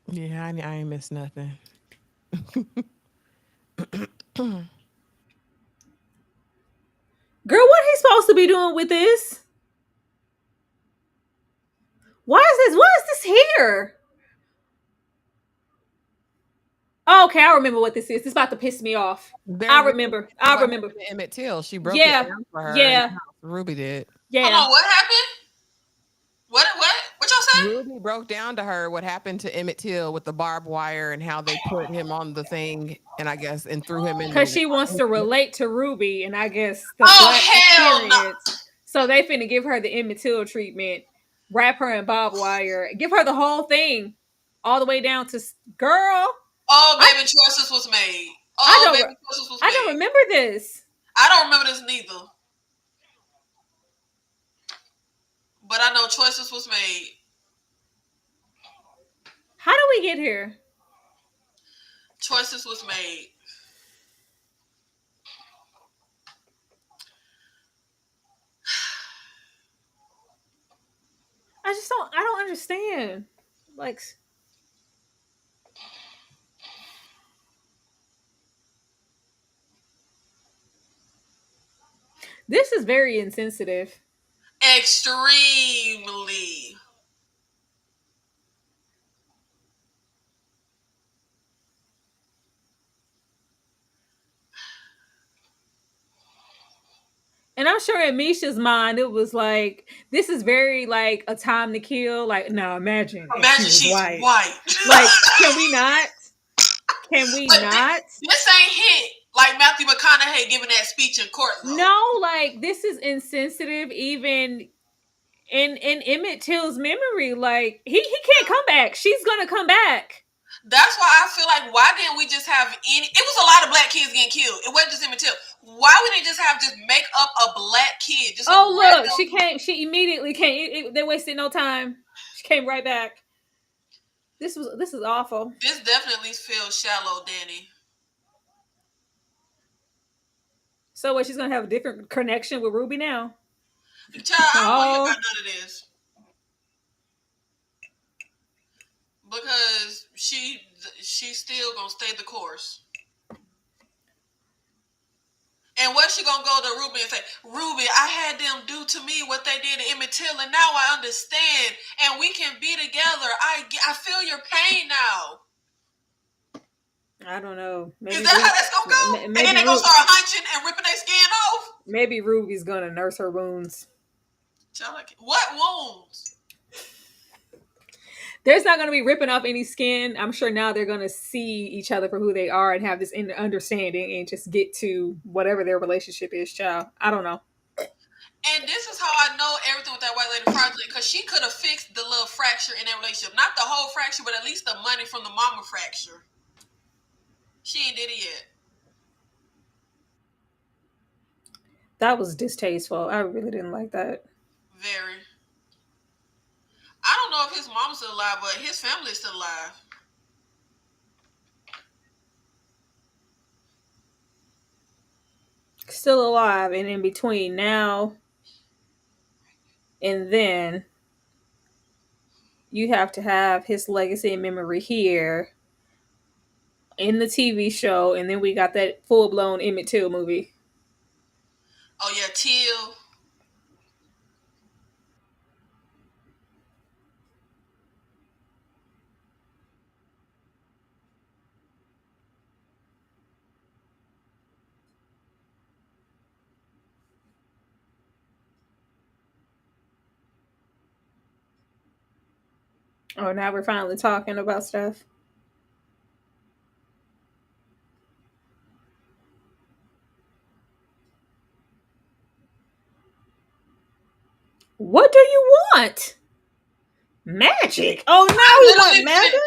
Yeah, I ain't missed nothing. Girl, what he supposed to be doing with this? Why is this here? Oh, okay, I remember what this is. This is about to piss me off. I remember. Emmett Till. She broke it down for her. Yeah. Ruby did. Yeah. Hold on, what happened? What y'all said? Ruby broke down to her what happened to Emmett Till with the barbed wire and how they put him on the thing and threw him in. Because she wants to relate to Ruby, and I guess the black experience. No. So they finna give her the Emmett Till treatment, wrap her in barbed wire, give her the whole thing, all the way down to girl. Oh, baby, choices was made. Oh, baby, choices was made. I don't remember this. I don't remember this neither. But I know choices was made. How do we get here? Choices was made. I don't understand. Like, this is very insensitive. Extremely. And I'm sure in Misha's mind, it was like, this is very like a time to kill. Like, no, imagine she's white. Like, can we not? Can we not? This ain't hit like Matthew McConaughey giving that speech in court. Though. No, like this is insensitive. Even in Emmett Till's memory, like he can't come back. She's gonna come back. That's why I feel like, why didn't we just have any? It was a lot of black kids getting killed. It wasn't just Emmett Till. Why wouldn't they just make up a black kid? Just look, she came. She immediately came. They wasted no time. She came right back. This is awful. This definitely feels shallow, Danny. So what? She's gonna have a different connection with Ruby now. Child, I don't want to hear about none of this. Because she's still gonna stay the course. And what she gonna go to Ruby and say, Ruby, I had them do to me what they did to Emmett Till, and now I understand, and we can be together. I feel your pain now. I don't know. Maybe is that how that's gonna go? And then they gonna start hunching and ripping their skin off? Maybe Ruby's gonna nurse her wounds. What wounds? There's not going to be ripping off any skin. I'm sure now they're going to see each other for who they are and have this understanding and just get to whatever their relationship is, child. I don't know. And this is how I know everything with that white lady project, because she could have fixed the little fracture in that relationship. Not the whole fracture, but at least the money from the mama fracture. She ain't did it yet. That was distasteful. I really didn't like that. Very. I don't know if his mom's still alive, but his family is still alive. Still alive, and in between now and then, you have to have his legacy and memory here in the TV show, and then we got that full-blown Emmett Till movie. Oh yeah, Till. Oh, now we're finally talking about stuff. What do you want? Magic. Oh, now we want magic.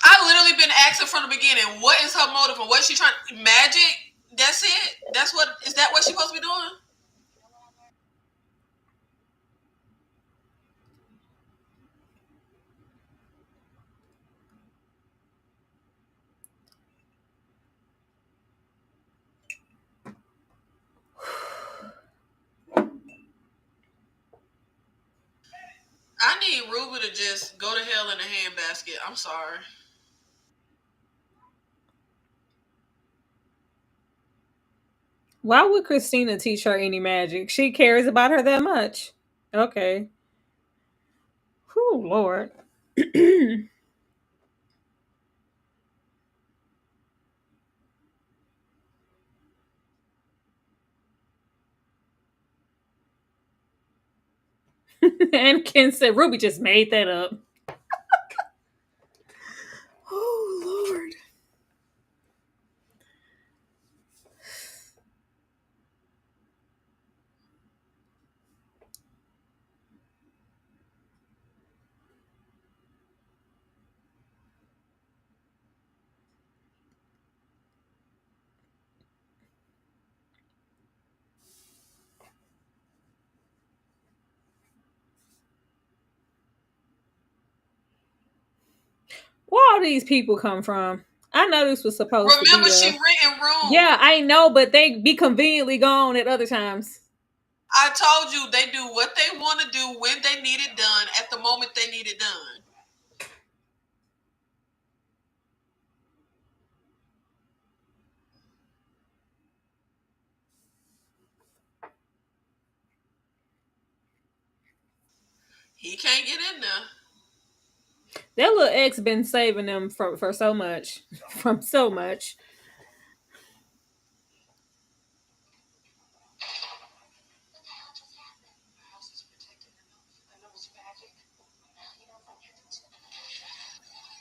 I literally been asking from the beginning, what is her motive and what is she trying? Magic. That's it. That's what. Is that what she's supposed to be doing? I need Ruby to just go to hell in a handbasket. I'm sorry. Why would Christina teach her any magic? She cares about her that much. Okay. Whew, Lord. And Ken said Ruby just made that up. Oh, Lord. Where all these people come from? I know this was supposed to be. Remember, she renting rooms. Yeah, I know, but they be conveniently gone at other times. I told you they do what they want to do when they need it done at the moment they need it done. He can't get in there. Their little ex been saving them for so much. From so much.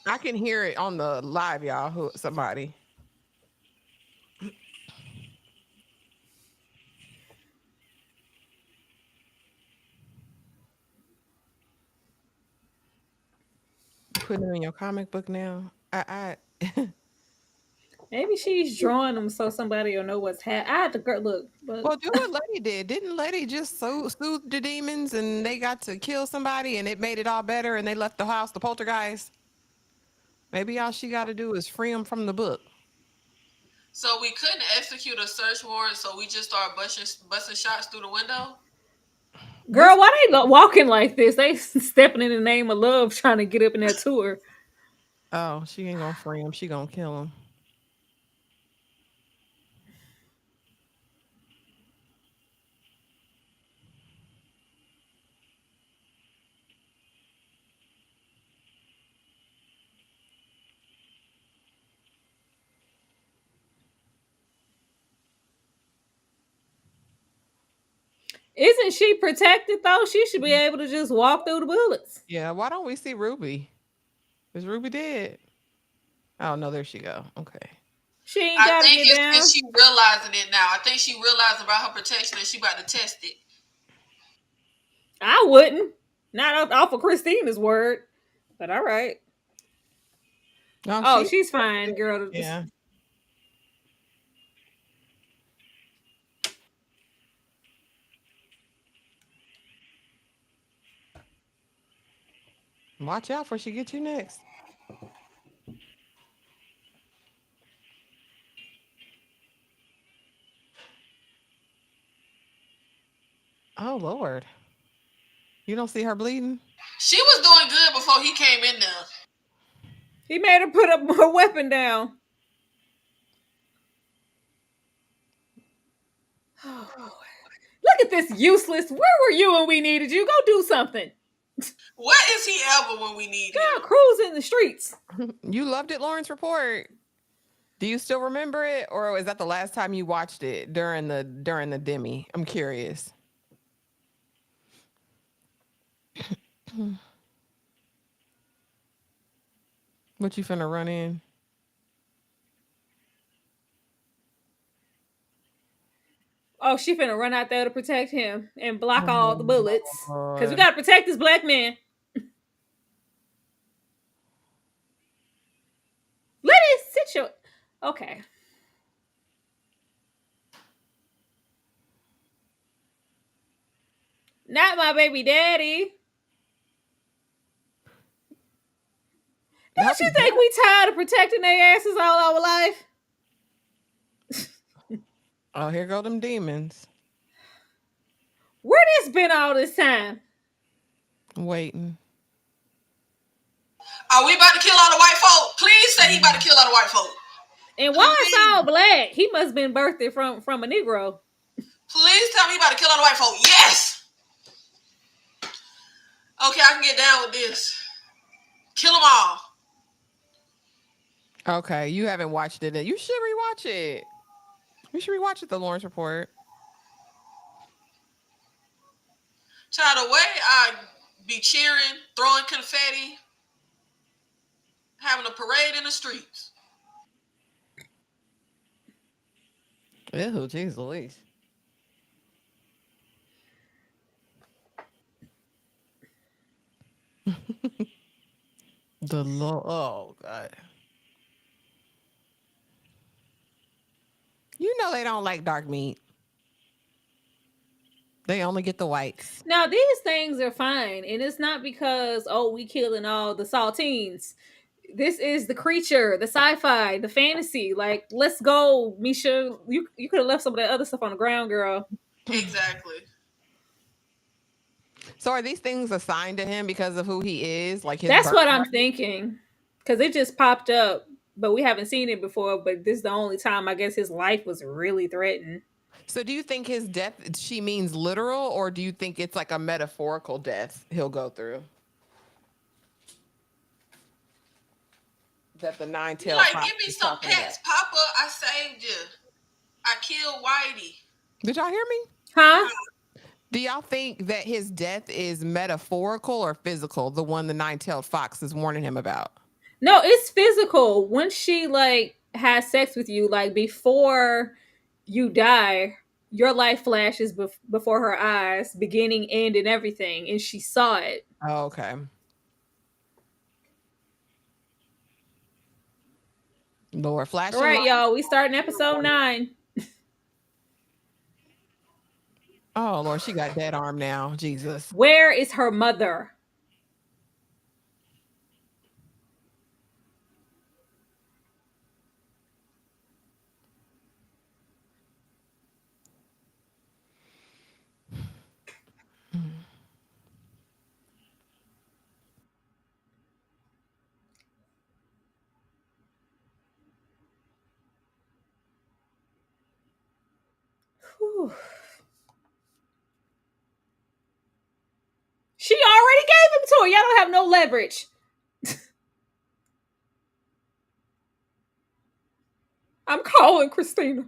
I can hear it on the live, y'all. Who somebody? Putting them in your comic book now. I Maybe she's drawing them so somebody will know what's happening. I had to look. But well, do what Letty did. Didn't Letty just soothe the demons and they got to kill somebody and it made it all better and they left the house, the poltergeist? Maybe all she got to do is free them from the book. So we couldn't execute a search warrant, so we just start busting shots through the window? girl, why they walking like this? They stepping in the name of love trying to get up in that tour. Oh, she ain't gonna free him. She gonna kill him. Isn't she protected though? She should be able to just walk through the bullets. Yeah, why don't we see Ruby? Is Ruby dead? Oh no, there she go. Okay. She ain't got to get down. She realizing it now. I think she realized about her protection and she about to test it. I wouldn't. Not off of Christina's word. But all right. No, she's fine, girl. Yeah. Watch out for she get you next. Oh Lord. You don't see her bleeding? She was doing good before he came in there. He made her put up her weapon down. Oh, look at this useless. Where were you when we needed you? Go do something. What is he ever when we need him? Cruising the streets. You loved it, Lawrence Report. Do you still remember it, or was that the last time you watched it during the demi? I'm curious. What you finna run in? Oh, she finna run out there to protect him and block all the Oh, bullets. Because we Lord. gotta protect this black man. Let it sit your. Okay. Not my baby daddy. Hope Don't you he's think dead. we tired of protecting their asses all our life? Oh, here go them demons. Where this been all this time? Waiting. Are we about to kill all the white folk? Please say he about to kill all the white folk. And why it's Please. all black? He must have been birthed from a Negro. Please tell me he about to kill all the white folk. Yes. Okay, I can get down with this. Kill them all. Okay, you haven't watched it. You should rewatch it. You should rewatch it, The Lawrence Report. Child, the way I be cheering, throwing confetti, having a parade in the streets. Ew, jeez Louise. Oh, God. You know they don't like dark meat. They only get the whites. Now these things are fine, and it's not because we killing all the saltines. This is the creature, the sci-fi, the fantasy. Like, let's go, Misha. You could have left some of that other stuff on the ground, girl. Exactly. So are these things assigned to him because of who he is? Like his That's what I'm birthright? thinking. Because it just popped up, but we haven't seen it before. But this is the only time I guess his life was really threatened. So do you think his death, she means literal, or do you think it's like a metaphorical death he'll go through? That the nine-tailed Like, fox give me is some talking about. pets. Papa, I saved you. I killed Whitey. Did y'all hear me? Huh? Do y'all think that his death is metaphorical or physical? The one the nine-tailed fox is warning him about. No, it's physical. Once she like has sex with you, like before you die, your life flashes before her eyes, beginning, end, and everything, and she saw it. Oh, okay. Lord, All flashing right, light. y'all. We starting episode 9. Oh Lord, she got dead arm now. Jesus. Where is her mother? Whew. She already gave him to her. Y'all don't have no leverage. I'm calling Christina.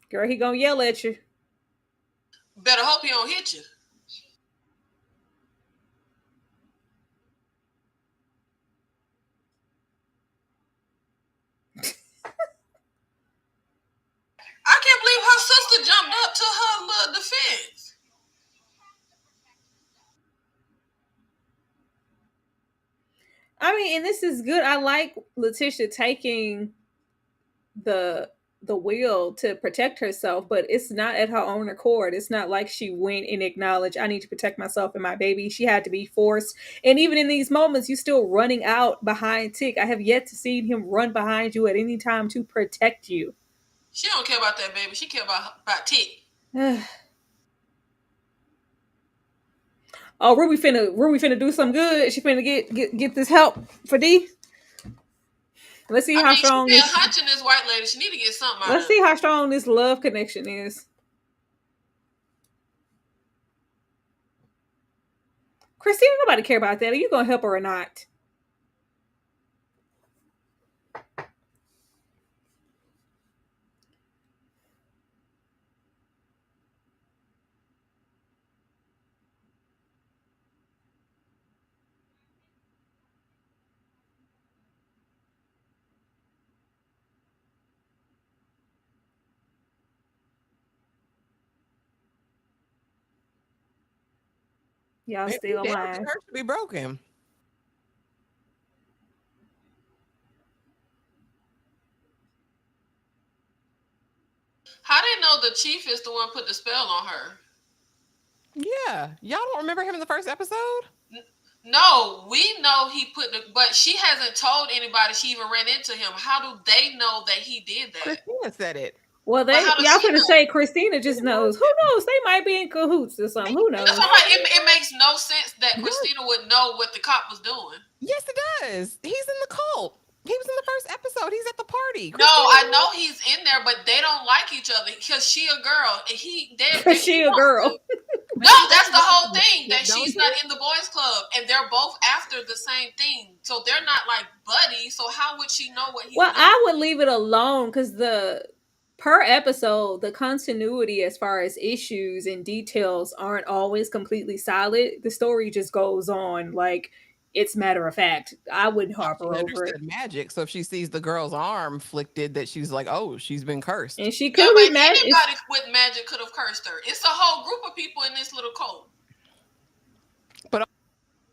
Girl, he gonna yell at you. Better hope he don't hit you. I can't believe her sister jumped up to her little defense. I mean, and this is good. I like Letitia taking the wheel to protect herself, but it's not at her own accord. It's not like she went and acknowledged, I need to protect myself and my baby. She had to be forced. And even in these moments, you still running out behind Tick. I have yet to see him run behind you at any time to protect you. She don't care about that baby. She care about Tick. Oh, Ruby finna do some good. She finna get this help for D. Let's see how strong She this. been hunching this white lady. She need to get something out Let's of see it. how strong this love connection is. Christina, nobody care about that. Are you gonna help her or not? Y'all If still you down, lying. her should be broken. How they know the chief is the one put the spell on her? Yeah, y'all don't remember him in the first episode? No, we know he put the, but she hasn't told anybody she even ran into him. How do they know that he did that? Christina said it. Well, But how does y'all she finna know? say Christina just knows. Who knows? They might be in cahoots or something. Who knows? That's what I'm like. It makes no sense that No. Christina would know what the cop was doing. Yes, it does. He's in the cult. He was in the first episode. He's at the party. No, I know he's in there, but they don't like each other because she a girl and Because she a girl. No, that's the whole thing, that she's not in the boys club and they're both after the same thing. So they're not like buddies. So how would she know what he's Well, doing? I would leave it alone because per episode, the continuity as far as issues and details aren't always completely solid. The story just goes on like it's matter of fact. I wouldn't harper She over it. understood magic, so if she sees the girl's arm flicted, that she's like, "Oh, she's been cursed." And she Yeah, could but be mad. anybody with magic could have cursed her. It's a whole group of people in this little cult. But I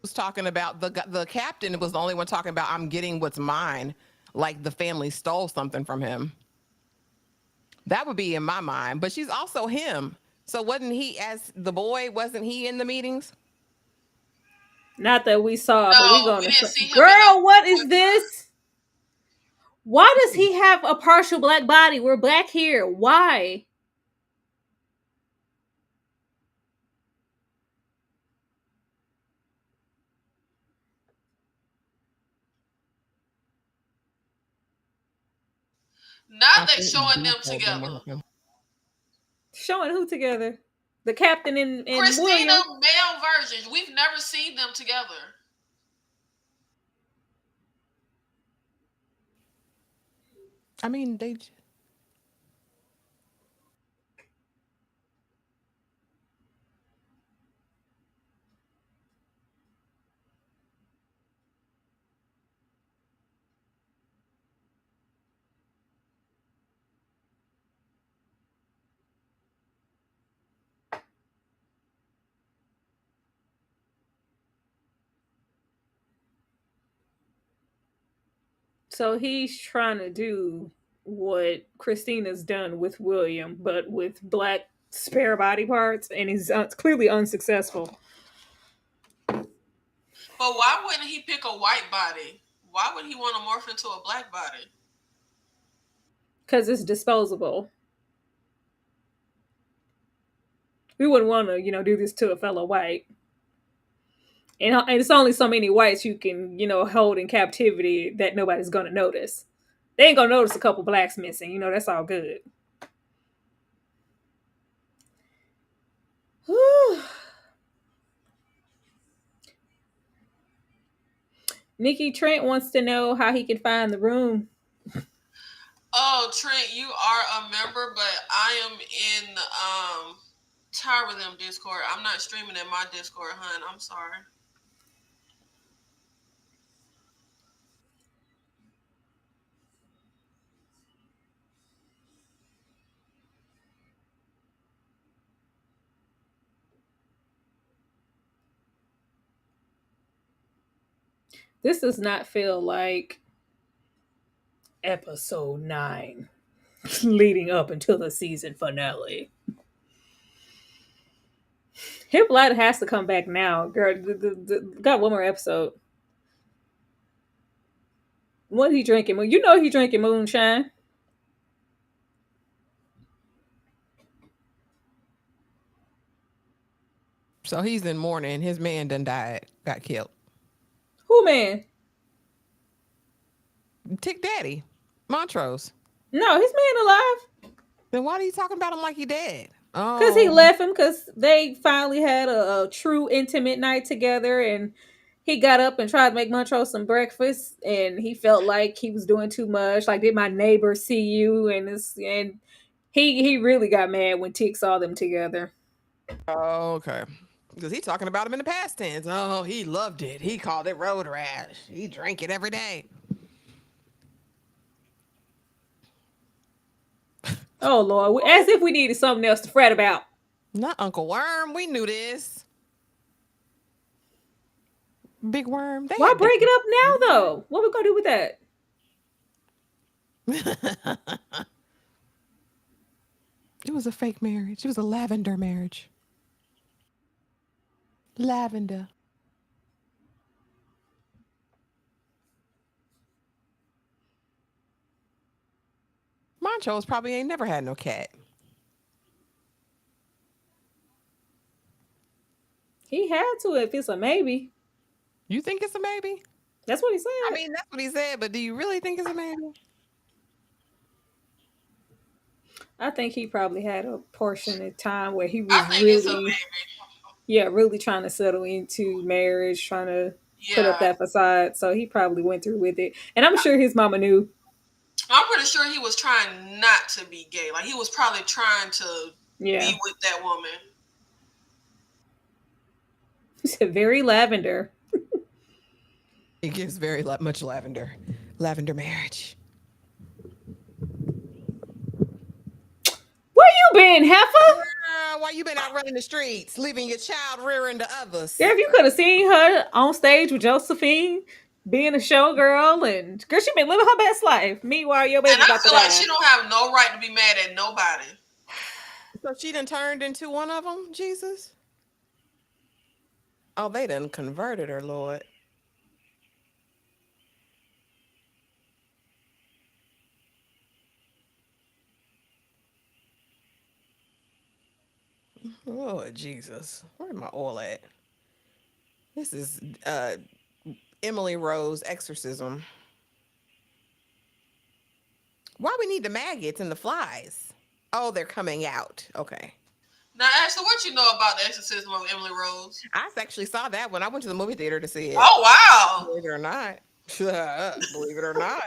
was talking about the captain was the only one talking about, "I'm getting what's mine," like the family stole something from him. That would be in my mind. But she's also him. So wasn't he, as the boy, wasn't he in the meetings? Not that we saw, but No, we gonna. we didn't see him Girl, what is this? Why does he have a partial black body? We're black here. Why? Now they showing them together. Showing who together? The captain and Christina, William. male versions. We've never seen them together. I mean, they. So he's trying to do what Christina's done with William, but with black spare body parts, and he's clearly unsuccessful. But why wouldn't he pick a white body? Why would he want to morph into a black body? Because it's disposable. We wouldn't want to, do this to a fellow white. And it's only so many whites you can, hold in captivity that nobody's going to notice. They ain't going to notice a couple blacks missing. That's all good. Nikki Trent wants to know how he can find the room. Oh, Trent, you are a member, but I am in Tower Them Discord. I'm not streaming in my Discord, hun. I'm sorry. This does not feel like episode 9 leading up until the season finale. Hippolyta has to come back now. Girl, got one more episode. What he drinking? You know he drinking moonshine. So he's in mourning. His man done died, got killed. Who man? Tick Daddy, Montrose. No, his man alive. Then why are you talking about him like he dead? Oh, Because he left him because they finally had a true intimate night together, and he got up and tried to make Montrose some breakfast, and he felt like he was doing too much. Like, did my neighbor see you? And he really got mad when Tick saw them together. Oh, okay. Because he's talking about him in the past tense. Oh, he loved it. He called it road rash. He drank it every day. Oh, Lord. As if we needed something else to fret about. Not Uncle Worm. We knew this. Big worm. They Why had break it up now though? What we gonna do with that? It was a fake marriage. It was a lavender marriage. Lavender. Montrose probably ain't never had no cat. He had to if it's a maybe. You think it's a maybe? That's what he I said. mean, that's what he said, but do you really think it's a maybe? I think he probably had a portion of time where he I was think it's a really, maybe. yeah, really trying to settle into marriage, trying to put up Yeah. that facade. So he probably went through with it. And I'm sure his mama knew. I'm pretty sure he was trying not to be gay. Like he was probably trying to Yeah. be with that woman. He said very lavender. It gives very much lavender. Lavender marriage. Where you been, heifer? Why you been out running the streets, leaving your child rearing to others? If you could have seen her on stage with Josephine, being a showgirl, and girl, she been living her best life. Meanwhile, your And baby I about to feel like die. she don't have no right to be mad at nobody. So she done turned into one of them, Jesus? Oh, they done converted her, Lord. Lord Jesus. Where's my oil at? This is Emily Rose exorcism. Why we need the maggots and the flies? Oh, they're coming out. Okay. Now, Ashley, what you know about the exorcism of Emily Rose? I actually saw that when I went to the movie theater to see it. Oh wow! Believe it or not. Believe it or not.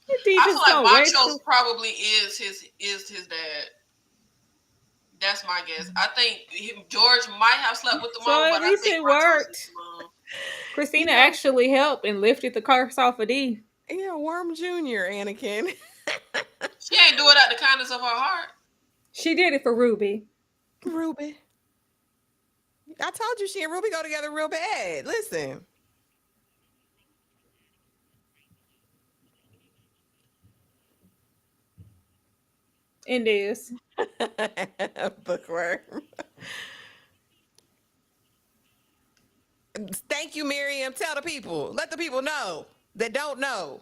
Your D I feel just like gonna wait Montrose till probably is his dad. That's my guess. I think George might have slept with the so mom, at but I least think it Montrose is worked. the mom. Christina You know, actually helped and lifted the curse off of D. yeah, Worm Jr., Anakin. She ain't do it out the kindness of her heart. She did it for Ruby. Ruby. I told you she and Ruby go together real bad. Listen. And this. Bookworm. Thank you, Miriam. Tell the people. Let the people know that don't know.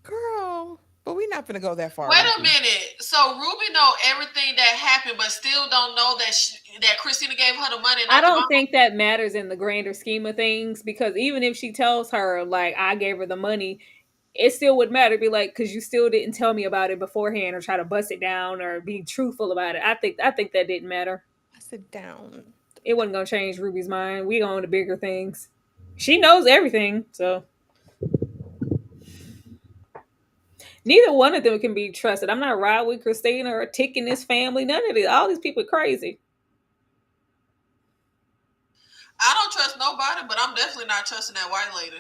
Girl, but we not gonna go that far. Wait Ruby. a minute. So Ruby know everything that happened, but still don't know that Christina gave her the money. I Not the don't mama. think that matters in the grander scheme of things because even if she tells her, like, I gave her the money, it still would matter. Be like, because you still didn't tell me about it beforehand or try to bust it down or be truthful about it. I think that didn't matter. Sit down. It wasn't going to change Ruby's mind. We on to bigger things. She knows everything, so neither one of them can be trusted. I'm not riding with Christina or ticking this family. None of it. All these people are crazy. I don't trust nobody, but I'm definitely not trusting that white lady.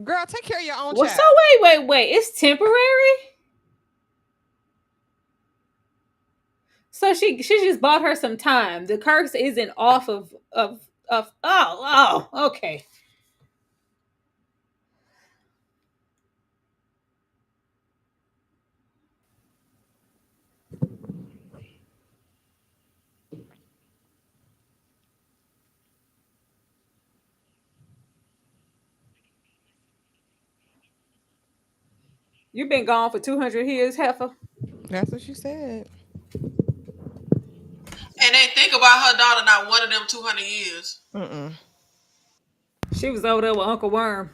Girl, take care of your own Well, child. so wait. It's temporary. So she just bought her some time. The curse isn't off of okay. You've been gone for 200 years, heifer. That's what she said. And they think about her daughter not one of them 200 years. Mm-mm. She was over there with Uncle Worm.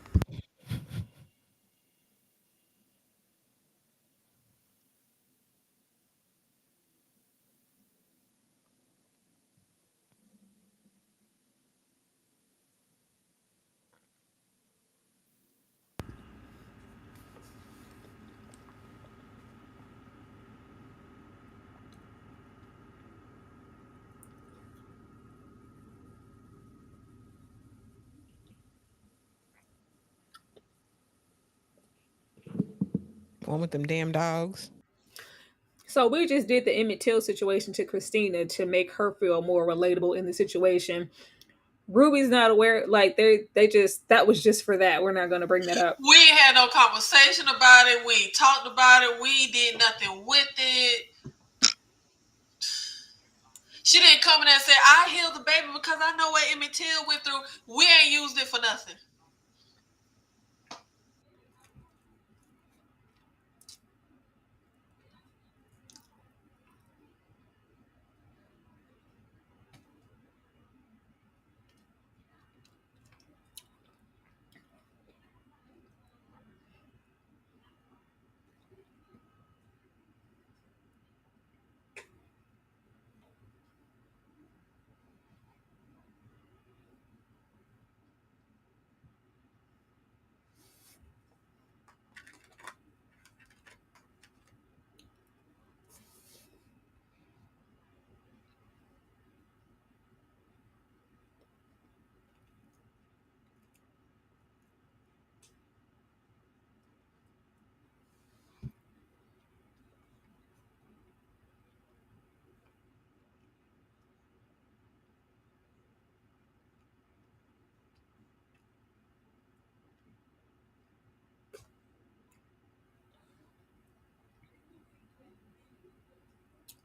One with them damn dogs. So we just did the Emmett Till situation to Christina to make her feel more relatable in the situation. Ruby's not aware, like they just that was just for that. We're not gonna bring that up. We ain't had no conversation about it. We ain't talked about it. We did nothing with it. She didn't come in there and say, I healed the baby because I know what Emmett Till went through. We ain't used it for nothing.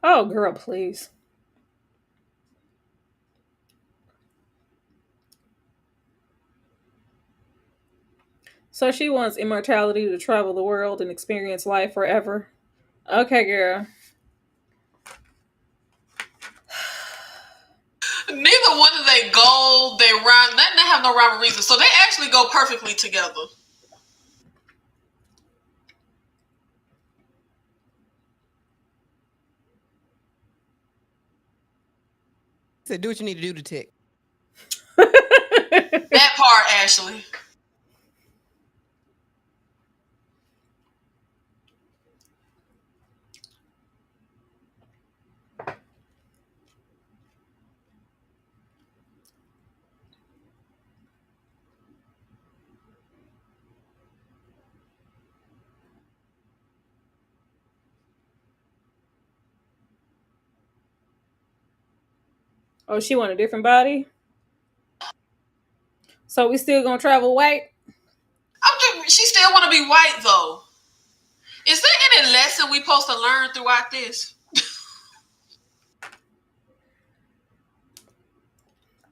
Oh girl, please. So she wants immortality to travel the world and experience life forever. Okay, girl. Neither one of they goal, they rhyme, nothing have no rhyme or reason. So they actually go perfectly together. Said, do what you need to do to tick. That part, Ashley. Oh, she want a different body? So we still gonna travel white? She still want to be white, though. Is there any lesson we supposed to learn throughout this?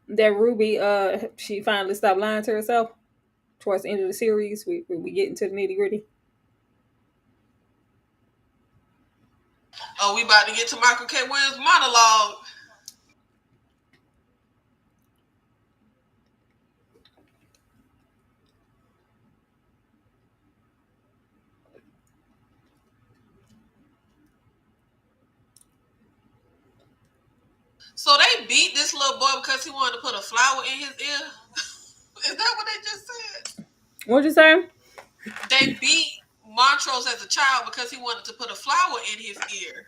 That Ruby, she finally stopped lying to herself towards the end of the series. We get into the nitty gritty. Oh, we about to get to Michael K. Williams' monologue. So they beat this little boy because he wanted to put a flower in his ear? Is that what they just said? What'd you say? They beat Montrose as a child because he wanted to put a flower in his ear.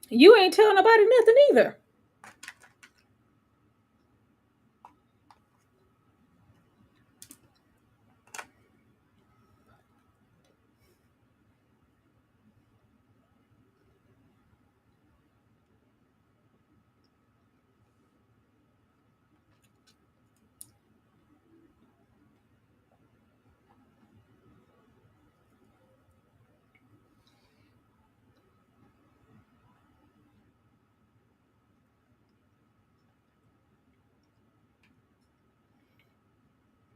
You ain't telling nobody nothing either.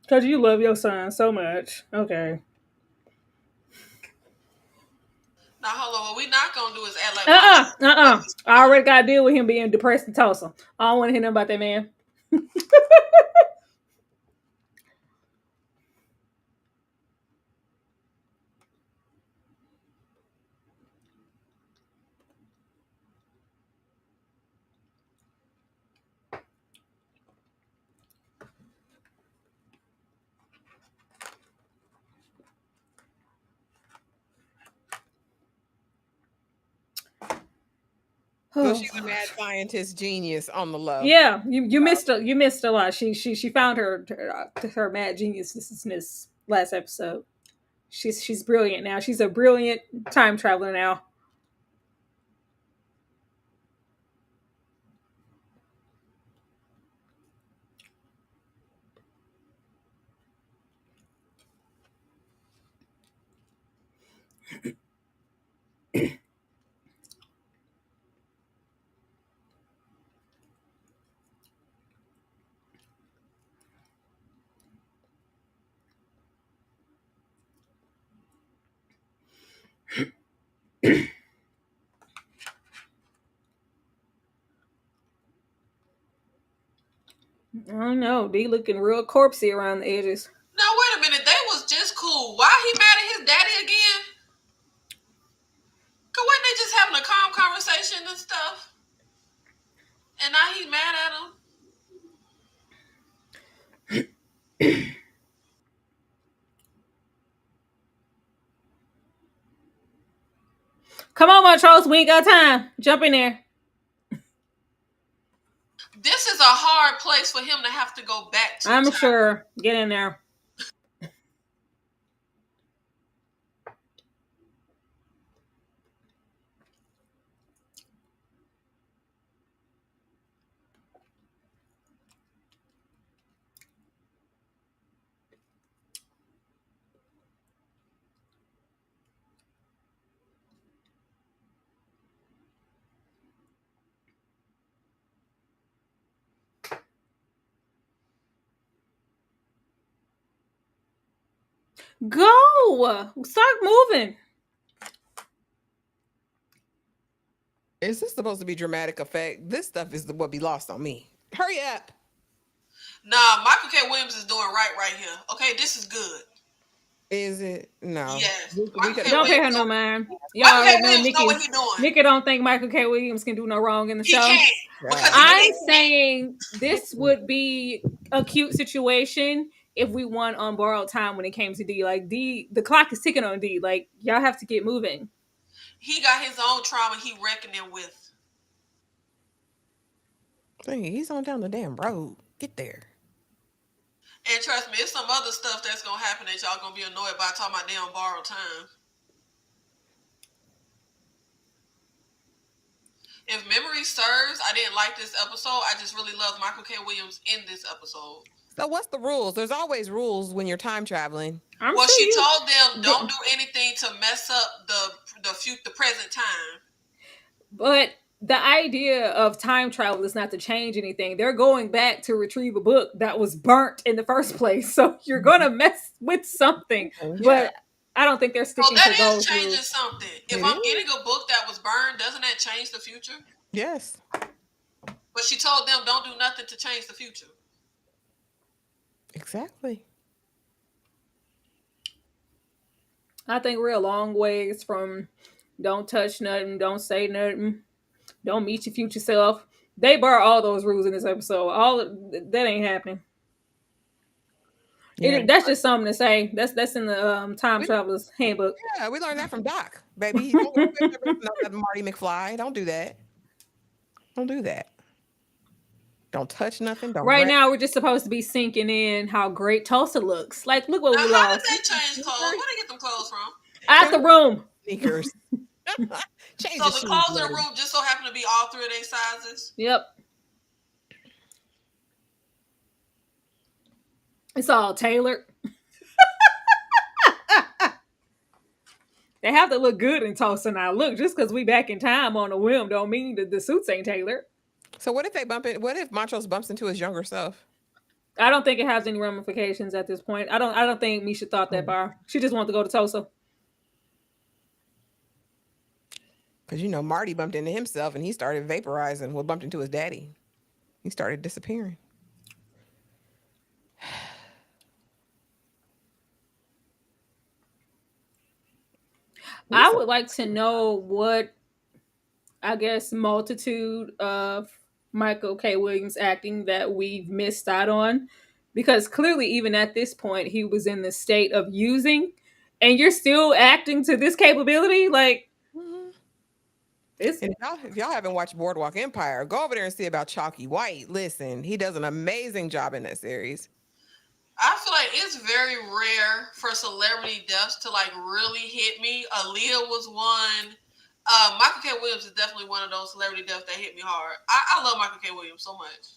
Because you love your son so much. Okay. Now hold on. What we not gonna do is act like I already got to deal with him being depressed in Tulsa. I don't want to hear nothing about that man. So she's a mad scientist genius on the low. Yeah, you missed a lot. She found her mad genius this last episode. She's brilliant now. She's a brilliant time traveler now. I don't know. They looking real corpsey around the edges. Now wait a minute. They was just cool. Why he mad at his daddy again? Cause wasn't they just having a calm conversation and stuff? And now he's mad at him. Come on, Montrose. We ain't got time. Jump in there. This is a hard place for him to have to go back to. I'm sure. Get in there. Go. Start moving. Is this supposed to be dramatic effect? This stuff is what be lost on me. Hurry up. Nah, Michael K. Williams is doing right here. Okay, this is good. Is it? No. Yes. Don't pay her no mind. Y'all already know Nikki. Nikki don't think Michael K. Williams can do no wrong in the show. I'm saying this would be a cute situation if we won on borrowed time when it came to D. Like D, the clock is ticking on D. Like y'all have to get moving. He got his own trauma he reckoning with. Dang, he's on down the damn road. Get there. And trust me, it's some other stuff that's gonna happen that y'all gonna be annoyed by talking about damn borrowed time. If memory serves, I didn't like this episode. I just really love Michael K. Williams in this episode. So what's the rules? There's always rules when you're time traveling. She told them don't do anything to mess up the present time. But the idea of time travel is not to change anything. They're going back to retrieve a book that was burnt in the first place. So you're gonna mess with something. Yeah. But I don't think they're sticking to those rules. That is changing something. If I'm getting a book that was burned, doesn't that change the future? Yes. But she told them don't do nothing to change the future. Exactly. I think we're a long ways from don't touch nothing, don't say nothing, don't meet your future self. They bar all those rules in this episode. That ain't happening. Yeah. That's just something to say. That's in the Time Traveler's Handbook. Yeah, we learned that from Doc, baby. Don't Marty McFly. Don't do that. Don't do that. Don't touch nothing. Don't right now, we're just supposed to be sinking in how great Tulsa looks. Like, look what we lost. How did they change clothes? Where did they get them clothes from? Out the room. Sneakers. So the clothes in the room just so happen to be all three of their sizes? Yep. It's all tailored. They have to look good in Tulsa now. Look, just because we back in time on a whim don't mean that the suits ain't tailored. So what if they bump it? What if Montrose bumps into his younger self? I don't think it has any ramifications at this point. I don't think Misha thought that far. She just wanted to go to Tulsa. Because, Marty bumped into himself and he started vaporizing. Well, bumped into his daddy. He started disappearing. I would like to know what, I guess, multitude of Michael K. Williams acting that we've missed out on. Because clearly, even at this point, he was in the state of using, and you're still acting to this capability. Like, it's. And if y'all haven't watched Boardwalk Empire, go over there and see about Chalky White. Listen, he does an amazing job in that series. I feel like it's very rare for celebrity deaths to like really hit me. Aaliyah was one. Michael K. Williams is definitely one of those celebrity deaths that hit me hard. I love Michael K. Williams so much.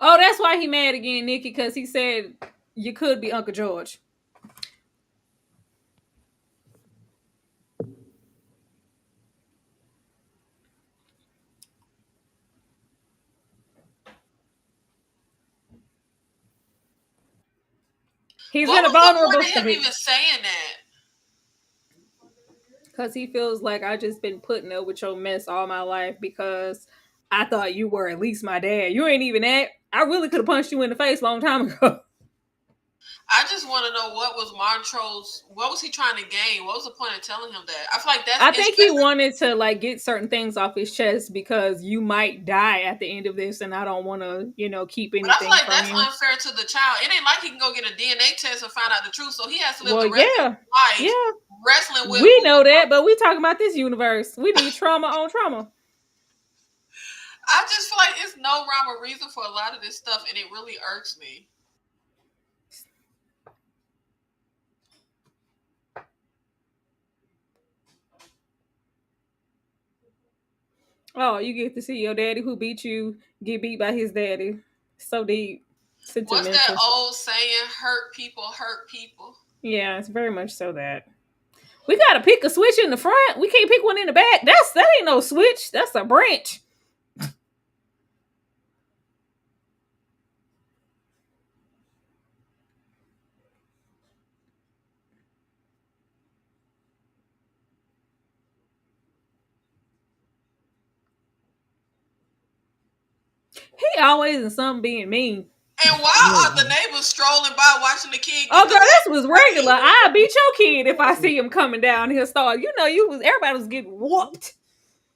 Oh, that's why he mad again, Nikki, because he said you could be Uncle George. He's in a vulnerable state. Him state. even saying that. Because he feels like I just been putting up with your mess all my life because I thought you were at least my dad. You ain't even that. I really could have punched you in the face a long time ago. I just want to know what was Montrose. What was he trying to gain? What was the point of telling him that? I feel like that's. I think he wanted to like get certain things off his chest because you might die at the end of this, and I don't want to, keep anything. But I feel like from that's you. unfair to the child. It ain't like he can go get a DNA test and find out the truth. So he has to live the rest of his life wrestling with. We know that, but we talking about this universe. We need trauma on trauma. I just feel like it's no rhyme or reason for a lot of this stuff, and it really irks me. Oh, you get to see your daddy who beat you get beat by his daddy. So deep. What's that old saying? Hurt people hurt people. Yeah, it's very much so that. We gotta pick a switch in the front. We can't pick one in the back. That ain't no switch. That's a branch. He always in something being mean. And why are the neighbors strolling by watching the kid? Oh, girl, this was regular. I'll beat your kid if I see him coming down here. Everybody was getting whooped.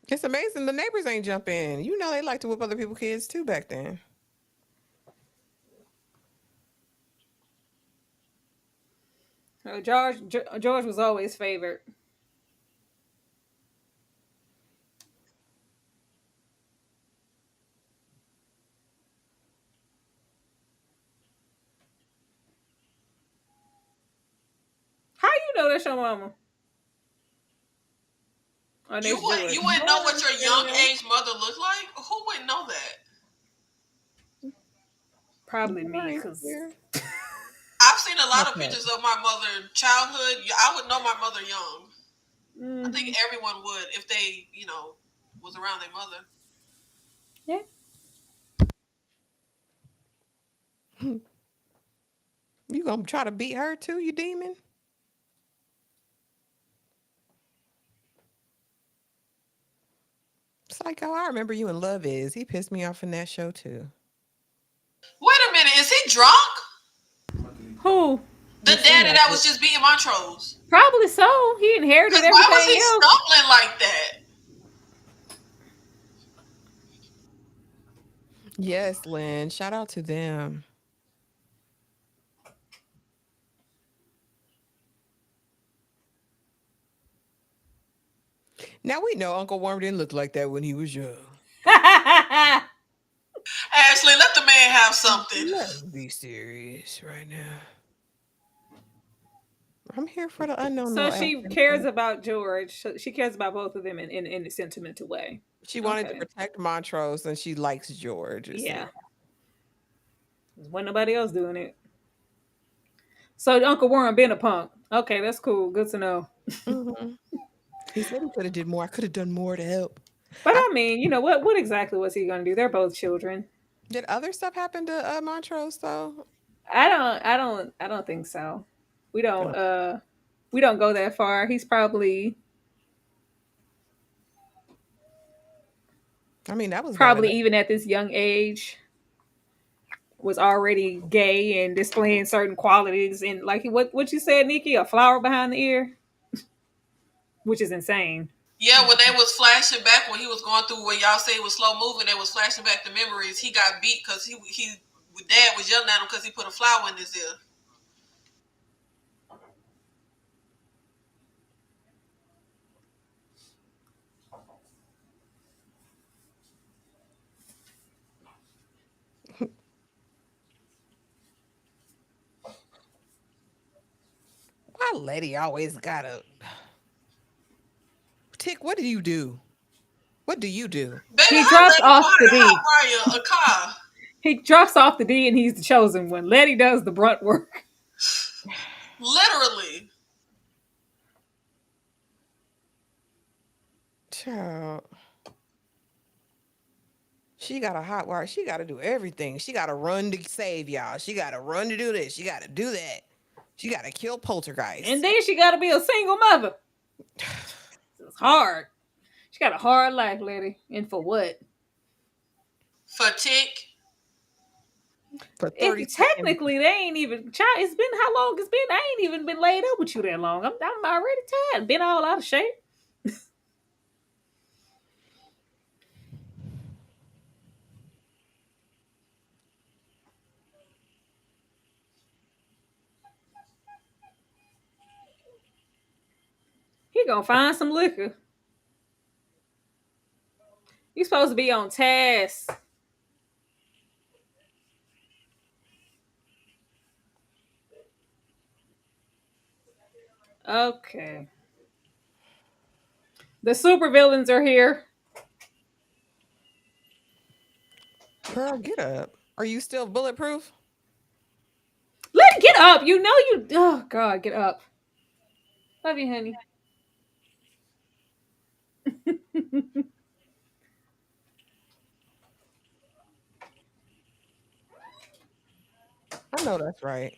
It's amazing the neighbors ain't jump in. They like to whoop other people's kids too back then. George was always favored. How you know that's your mama? Oh, you wouldn't know what your young age mother looked like? Who wouldn't know that? Probably me, because I've seen a lot of pictures of my mother childhood. I would know my mother young. I think everyone would if they, was around their mother. Yeah. You gonna try to beat her too, you demon? Psycho, I remember you in Love Is. He pissed me off in that show too. Wait a minute, is he drunk? Who? The daddy that was just beating Montrose. Probably so. He inherited everything else. Why was he stumbling like that? Yes, Lynn. Shout out to them. Now we know Uncle Worm didn't look like that when he was young. Ashley, let the man have something. Let's be serious right now. I'm here for the unknown. So she cares about George. She cares about both of them in a sentimental way. She wanted to protect Montrose, and she likes George. Yeah. When nobody else doing it. So Uncle Warren been a punk. Okay, that's cool. Good to know. Mm-hmm. He said he could have did more. I could have done more to help. But I mean, what exactly was he going to do? They're both children. Did other stuff happen to Montrose though? I don't think so. We don't We don't go that far. He's probably I mean, that was bad enough. even at this young age was already gay and displaying certain qualities and like what you said, Nikki, a flower behind the ear, which is insane. Yeah, when they was flashing back when he was going through what y'all say it was slow moving, they was flashing back the memories. He got beat because he dad was yelling at him because he put a flower in his ear. Why Letty always gotta Tick, what do you do? What do you do? Baby, He how drops Letty off bought the a D. hot wire a car? He drops off the D and he's the chosen one. Letty does the brunt work. Literally. Child. She got a hot wire. She got to do everything. She got to run to save y'all. She got to run to do this. She got to do that. She got to kill poltergeist. And then she got to be a single mother. It's hard. She got a hard life, Letty. And for what? For Tick. For 30 If technically they ain't even child. It's been how long it's been. I ain't even been laid up with you that long. I'm already tired. Been all out of shape. He gonna find some liquor. You supposed to be on task. Okay. The supervillains are here. Girl, get up. Are you still bulletproof? Let get up. You know you. Oh God, get up. Love you, honey. I know that's right.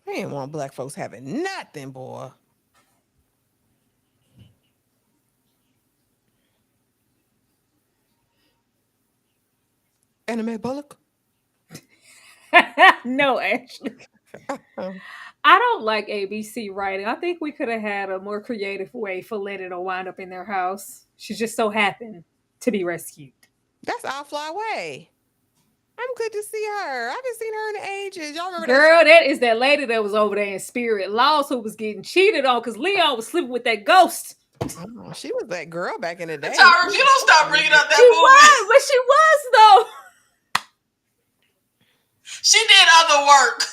I ain't want black folks having nothing, boy. Anime Bullock? No, actually. I don't like ABC writing. I think we could have had a more creative way for Letty to wind up in their house. She just so happened to be rescued. That's I'll Fly Away. I'm good to see her. I haven't seen her in ages. Y'all remember Girl, that? that is that lady that was over there in Spirit Lost who was getting cheated on because Leon was sleeping with that ghost. Oh, she was that girl back in the day. Tyra, if you don't stop bringing up that She movie. was, but she was though. She did other work.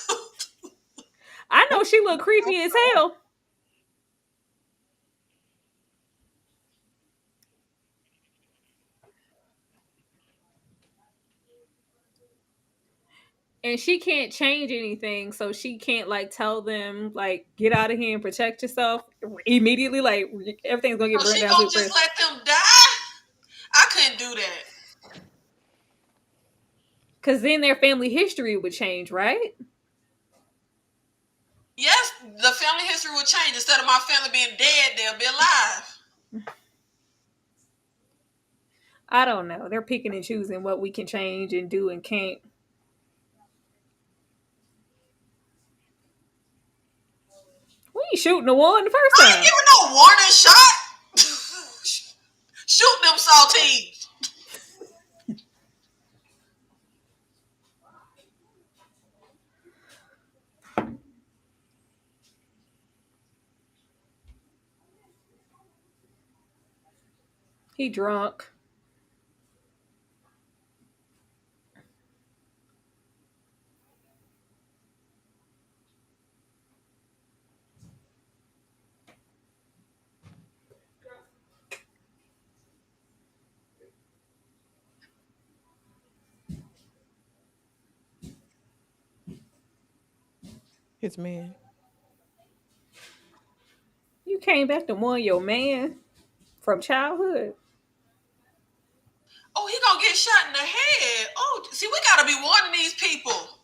I know she looked creepy as hell. And she can't change anything, so she can't like tell them like get out of here and protect yourself immediately. Like everything's gonna get So burned she down to gonna the just press. let them die? I couldn't do that. Because then their family history would change, right? Yes, the family history will change. Instead of my family being dead, they'll be alive. I don't know. They're picking and choosing what we can change and do and can't. We ain't shooting the one the first I ain't time. giving no warning shot. Shoot them saltines. He drunk. His man. You came back to warn your man from childhood. Oh, he gonna get shot in the head. Oh, see, we gotta be warning these people.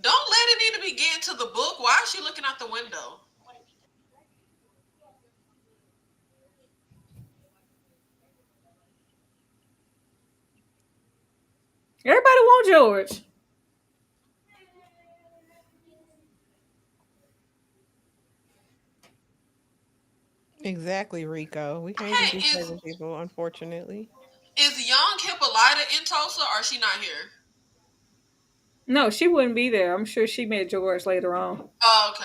Don't let it need to be getting to the book. Why is she looking out the window? Everybody want George. Exactly, Rico. We can't just be saving people, unfortunately. Is young Hippolyta in Tulsa or is she not here? No, she wouldn't be there. I'm sure she met George later on. Oh, okay.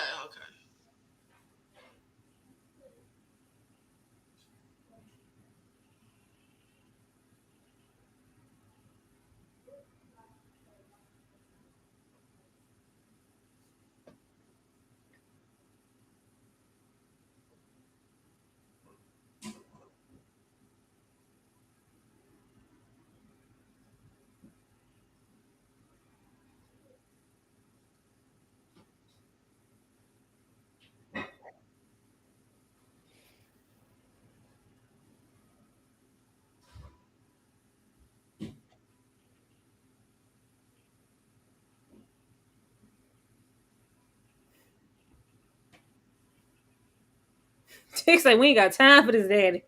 Tick's like, we ain't got time for this, daddy.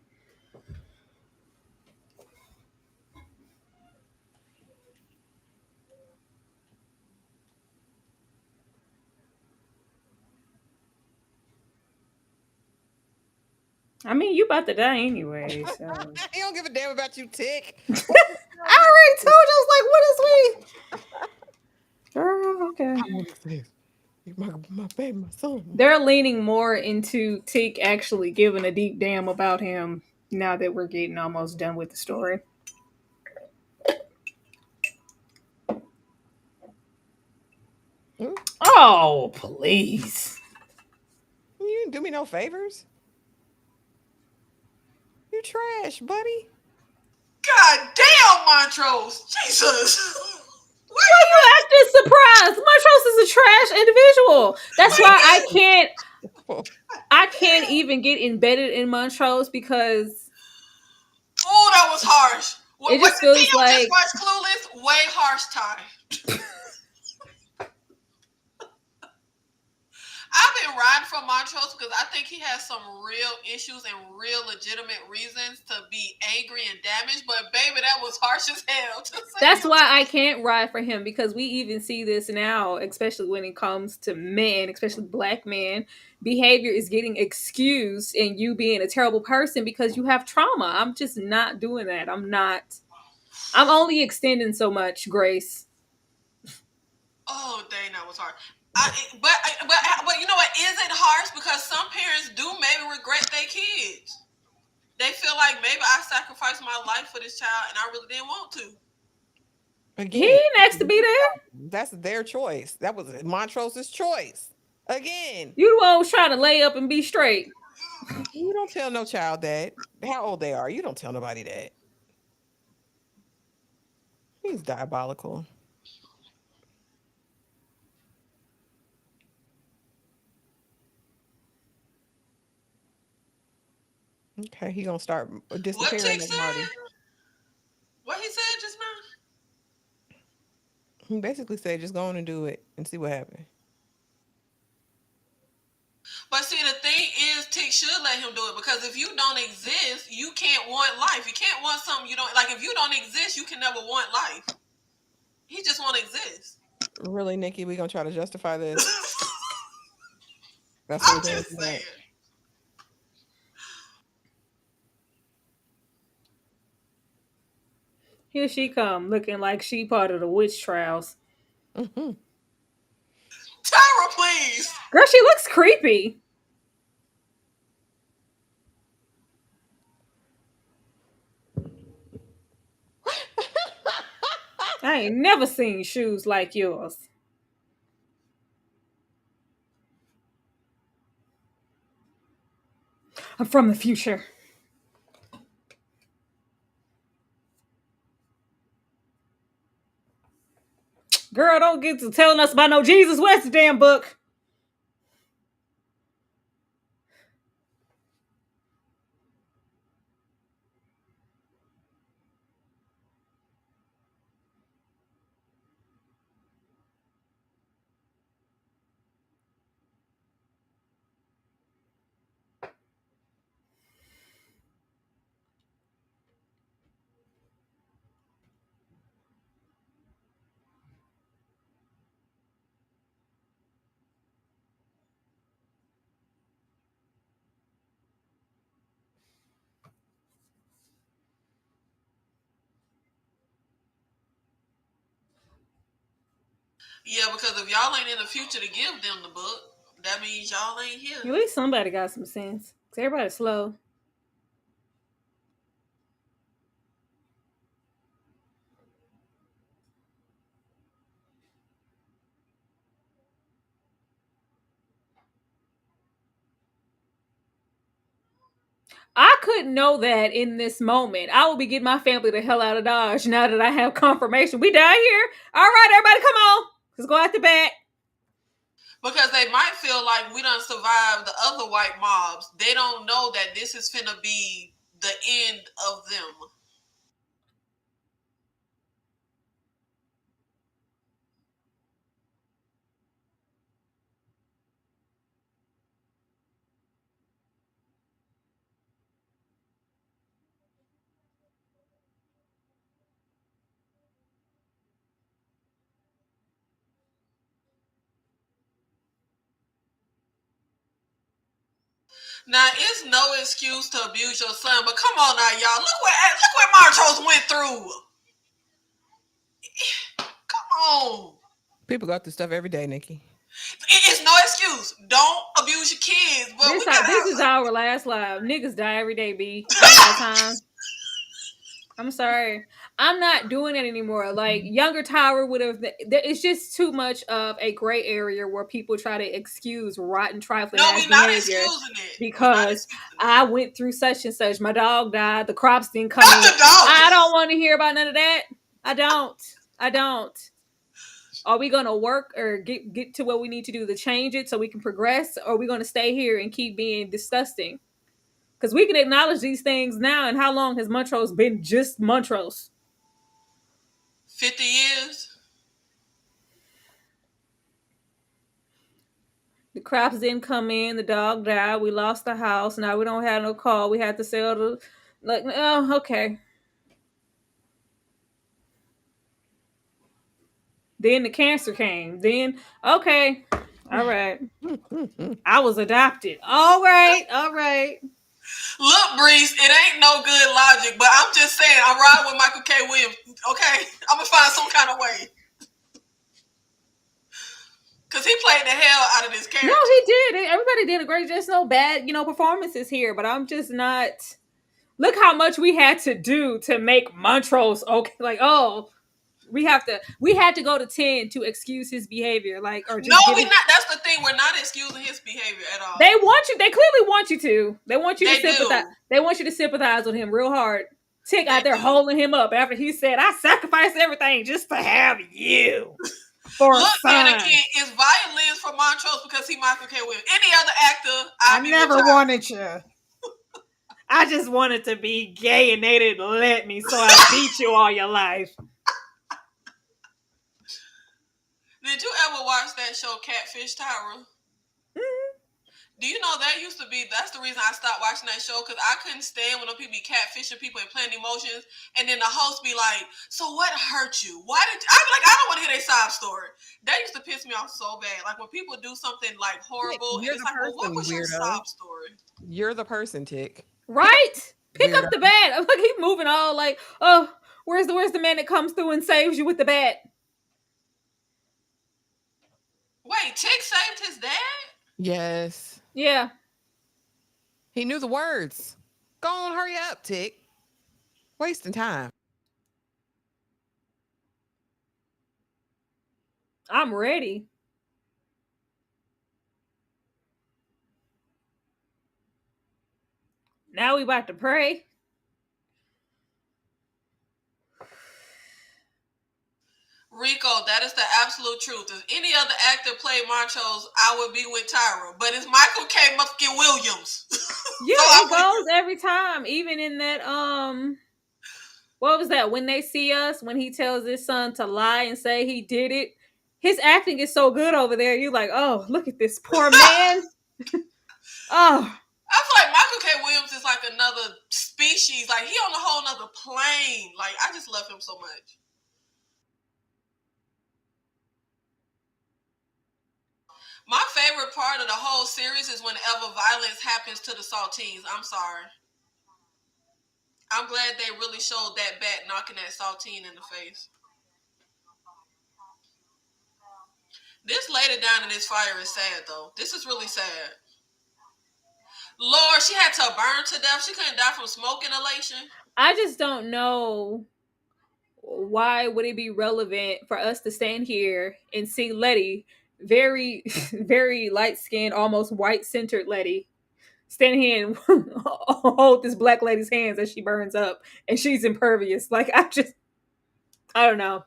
I mean, you about to die anyway, so. He don't give a damn about you, Tick. I already told you. I was like, what is we? Girl, okay. My baby, my son. They're leaning more into Tick actually giving a deep damn about him now that we're getting almost done with the story. Oh, please. You didn't do me no favors. You trash, buddy. God damn, Montrose. Jesus. Why you acting surprised? Montrose is a trash individual. That's why I can't even get embedded in Montrose because Oh, that was harsh. it just feels just like watched Clueless. Way harsh time. I've been riding for Montrose because I think he has some real issues and real legitimate reasons to be angry and damaged. But baby, that was harsh as hell. that's why I can't ride for him because we even see this now, especially when it comes to men, especially black men. Behavior is getting excused and you being a terrible person because you have trauma. I'm just not doing that. I'm only extending so much grace. Oh, dang, that was hard. But you know what? Is it harsh? Because some parents do maybe regret their kids. They feel like maybe I sacrificed my life for this child and I really didn't want to. Again, He didn't ask to be there. that's their choice. That was Montrose's choice. Again, You the one who was trying to lay up and be straight. you don't tell no child that. How old they are. You don't tell nobody that. He's diabolical. Okay, he gonna start disappearing like Marty. What he said just now? He basically said, just go on and do it and see what happens. But see, the thing is, Tick should let him do it because if you don't exist, you can't want life. You can't want something you don't like. If you don't exist, you can never want life. He just won't exist. Really, Nikki, we gonna try to justify this? That's I'm what we're just doing saying. tonight. Here she come, looking like she part of the witch trials. Mm-hmm. Tyra, please. Girl, she looks creepy. I ain't never seen shoes like yours. I'm from the future. Girl, girl, don't get to telling us about no Jesus. Where's the damn book? Yeah, because if y'all ain't in the future to give them the book, that means y'all ain't here. At least somebody got some sense. Cause everybody's slow. I couldn't know that in this moment. I will be getting my family the hell out of Dodge now that I have confirmation. We down here. All right, everybody, come on. Let's go out the back. Because they might feel like we done survived the other white mobs. They don't know that this is finna be the end of them. Now, it's no excuse to abuse your son, but come on now, y'all. Look what Montrose went through. Come on. People go through stuff every day, Nikki. It's no excuse. Don't abuse your kids. But This is our last live. Niggas die every day, B. I ain't got time. I'm sorry. I'm not doing it anymore. Like, younger Tower would have. It's just too much of a gray area where people try to excuse rotten, trifling ass we're not behavior excusing it. because I went through such and such. My dog died. The crops didn't come in. I don't want to hear about none of that. I don't. Are we gonna work or get to what we need to do to change it so we can progress, or are we gonna stay here and keep being disgusting? Because we can acknowledge these things now. And how long has Montrose been just Montrose? 50 years. The crops didn't come in. The dog died. We lost the house. Now we don't have no car. We had to sell the. Like, oh, okay. Then the cancer came. Then, okay. All right. I was adopted. All right. Look, Breeze, it ain't no good logic, but I'm just saying, I'm riding with Michael K. Williams, okay? I'm going to find some kind of way. Because he played the hell out of this character. No, he did. Everybody did a great, just no bad, performances here, but I'm just not. Look how much we had to do to make Montrose okay. Like, oh, we had to go to 10 to excuse his behavior. Like, or just we're not. That's the thing. We're not excusing his behavior at all. They clearly want you to. They want you to sympathize. They want you to sympathize with him real hard. Tick out there holding him up after he said, I sacrificed everything just to have you. Look, Anakin, it's violence for Montrose because he Michael K. Williams. Any other actor, I never wanted you. I just wanted to be gay and they didn't let me, so I beat you all your life. Did you ever watch that show Catfish Tower? Mm-hmm. Do you know that's the reason I stopped watching that show, because I couldn't stand when people be catfishing people and playing emotions, and then the host be like, so what hurt you? Why did I be like, I don't want to hear their sob story. That used to piss me off so bad. Like when people do something like horrible, and it's like, well, what was your sob story? You're the person, Tick. Right? Pick up the bat. I'm like, he's moving all like, oh, where's the man that comes through and saves you with the bat? Wait, Tick saved his dad? Yes. Yeah. He knew the words. Go on, hurry up, Tick. Wasting time. I'm ready. Now we about to pray. Rico, that is the absolute truth. If any other actor played Montrose, I would be with Tyra. But it's Michael K. Motherfucking Williams. Yeah, So it goes every time. Even in that what was that? When They See Us, when he tells his son to lie and say he did it. His acting is so good over there. You're like, oh, look at this poor man. Oh. I feel like Michael K. Williams is like another species. Like, he on a whole nother plane. Like, I just love him so much. My favorite part of the whole series is whenever violence happens to the Saltines. I'm sorry. I'm glad they really showed that bat knocking that Saltine in the face. This lady down in this fire is sad, though. This is really sad. Lord, she had to burn to death. She couldn't die from smoke inhalation. I just don't know why would it be relevant for us to stand here and see Letty, very, very light-skinned, almost white-centered Letty, stand here and hold this black lady's hands as she burns up, and she's impervious. Like, I don't know.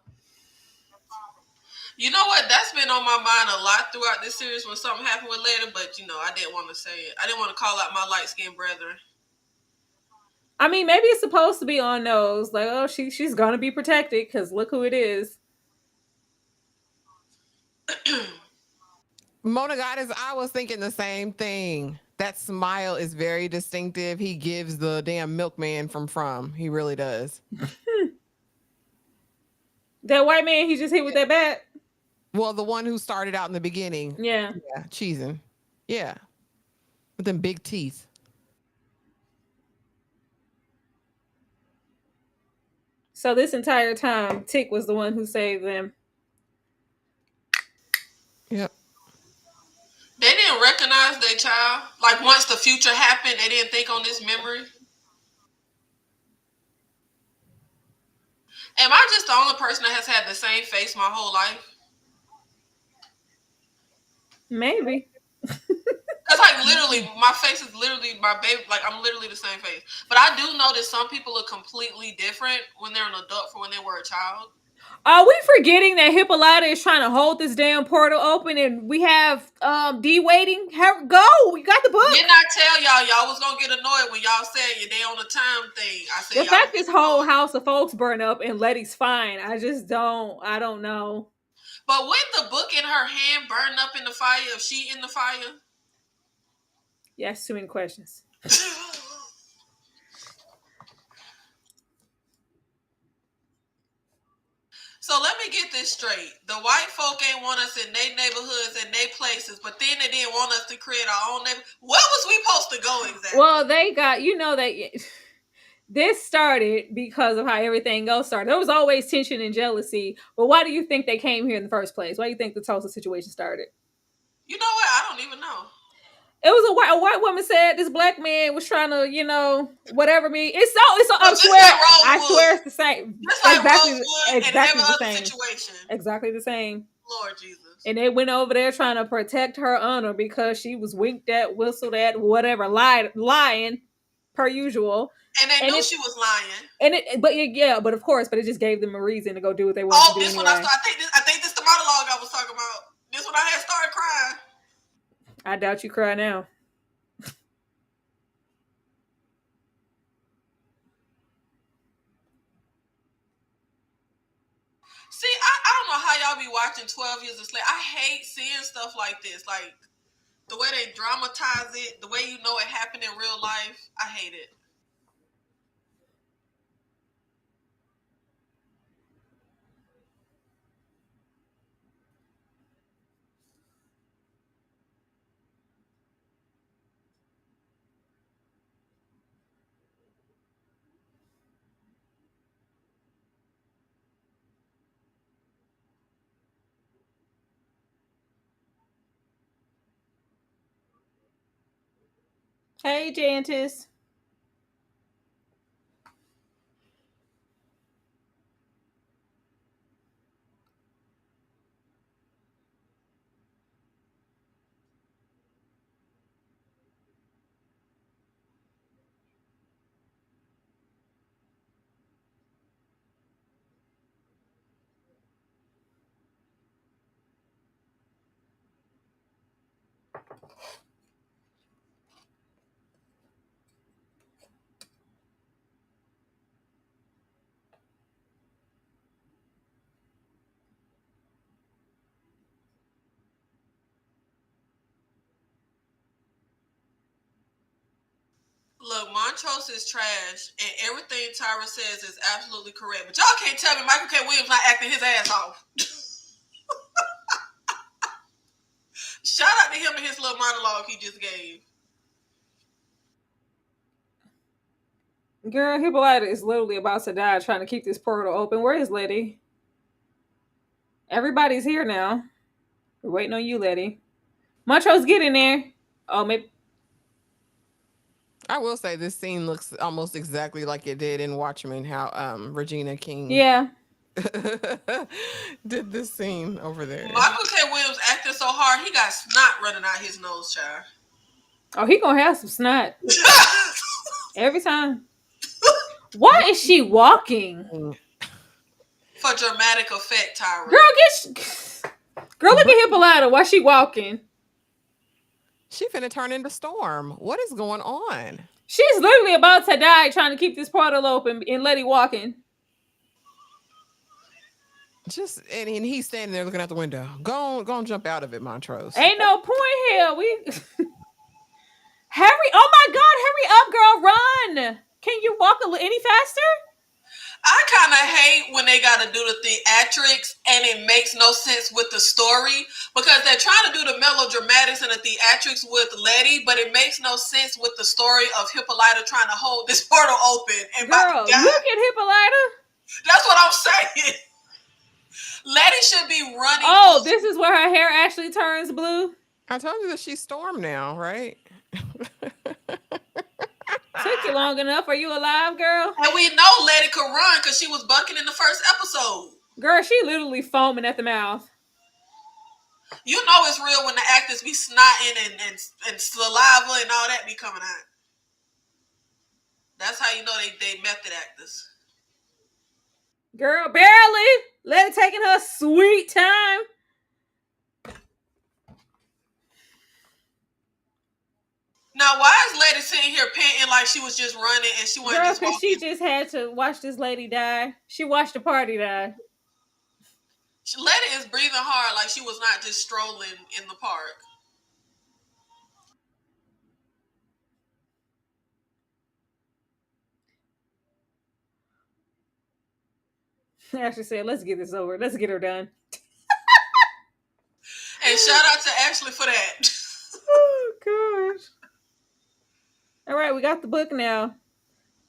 You know what? That's been on my mind a lot throughout this series when something happened with Letty, but, I didn't want to say it. I didn't want to call out my light-skinned brethren. I mean, maybe it's supposed to be on those, like, oh, she's gonna be protected because look who it is. Mona Goddess, I was thinking the same thing. That smile is very distinctive. He gives the damn milkman from. He really does. That white man he just hit with that bat. Well, the one who started out in the beginning. Yeah. Yeah, cheesing. Yeah. With them big teeth. So this entire time, Tick was the one who saved them. Yep. They didn't recognize their child. Like, once the future happened, they didn't think on this memory. Am I just the only person that has had the same face my whole life? Maybe. Because, like, literally, my face is literally my baby. Like, I'm literally the same face. But I do know that some people are completely different when they're an adult from when they were a child. Are we forgetting that Hippolyta is trying to hold this damn portal open and we have D waiting? Go! We got the book! Didn't I tell y'all was going to get annoyed when y'all said they on the time thing? I said, the fact this whole house of folks burn up and Letty's fine, I don't know. But with the book in her hand burning up in the fire, if she in the fire? Yes, too many questions. So let me get this straight. The white folk ain't want us in their neighborhoods and their places, but then they didn't want us to create our own neighborhood. Where was we supposed to go exactly? Well, they got, that this started because of how everything else started. There was always tension and jealousy, but why do you think they came here in the first place? Why do you think the Tulsa situation started? You know what? I don't even know. It was a white woman said this black man was trying to, whatever me. It's so I swear it's the same. Just like exactly the same situation. Exactly the same. Lord Jesus. And they went over there trying to protect her honor because she was winked at, whistled at, whatever, lying per usual. And they knew she was lying. But of course, it just gave them a reason to go do what they wanted to do. This one I think this the monologue I was talking about. This one I had started crying. I doubt you cry now. See, I don't know how y'all be watching 12 Years a Slave. I hate seeing stuff like this. Like, the way they dramatize it, the way it happened in real life. I hate it. Hey, Jantis. Look, Montrose is trash, and everything Tyra says is absolutely correct. But y'all can't tell me Michael K. Williams not acting his ass off. Shout out to him and his little monologue he just gave. Girl, Hippolyta is literally about to die trying to keep this portal open. Where is Letty? Everybody's here now. We're waiting on you, Letty. Montrose, get in there. Oh, maybe. I will say this scene looks almost exactly like it did in Watchmen. How Regina King, Yeah, did this scene over there. Michael K. Williams acting so hard, he got snot running out his nose, child. oh, he gonna have some snot every time. Why is she walking? For dramatic effect, Tyra. Girl, look at Hippolyta. Why she walking? She finna turn into Storm. What is going on? She's literally about to die trying to keep this portal open and Letty walking. Just and he's standing there looking out the window. Go on, jump out of it, Montrose. Ain't no point here. Hurry! Oh my God! Hurry up, girl! Run! Can you walk any faster? I kind of hate when they got to do the theatrics and it makes no sense with the story because they're trying to do the melodramatics and the theatrics with Letty, but it makes no sense with the story of Hippolyta trying to hold this portal open. And girl, look at Hippolyta. That's what I'm saying. Letty should be running. Oh, this is where her hair actually turns blue. I told you that she's Storm now, right? Took you long enough. Are you alive, girl? And we know Letty could run because she was bucking in the first episode. Girl, she literally foaming at the mouth. You know it's real when the actors be snotting and saliva and all that be coming out. That's how you know they method actors. Girl, barely. Letty taking her sweet time. Now, why is Letty sitting here panting like she was just running and she wasn't just walking? Because she just had to watch this lady die. She watched the party die. Letty is breathing hard like she was not just strolling in the park. Ashley said, let's get this over. Let's get her done. And shout out to Ashley for that. Oh, gosh. All right, we got the book now.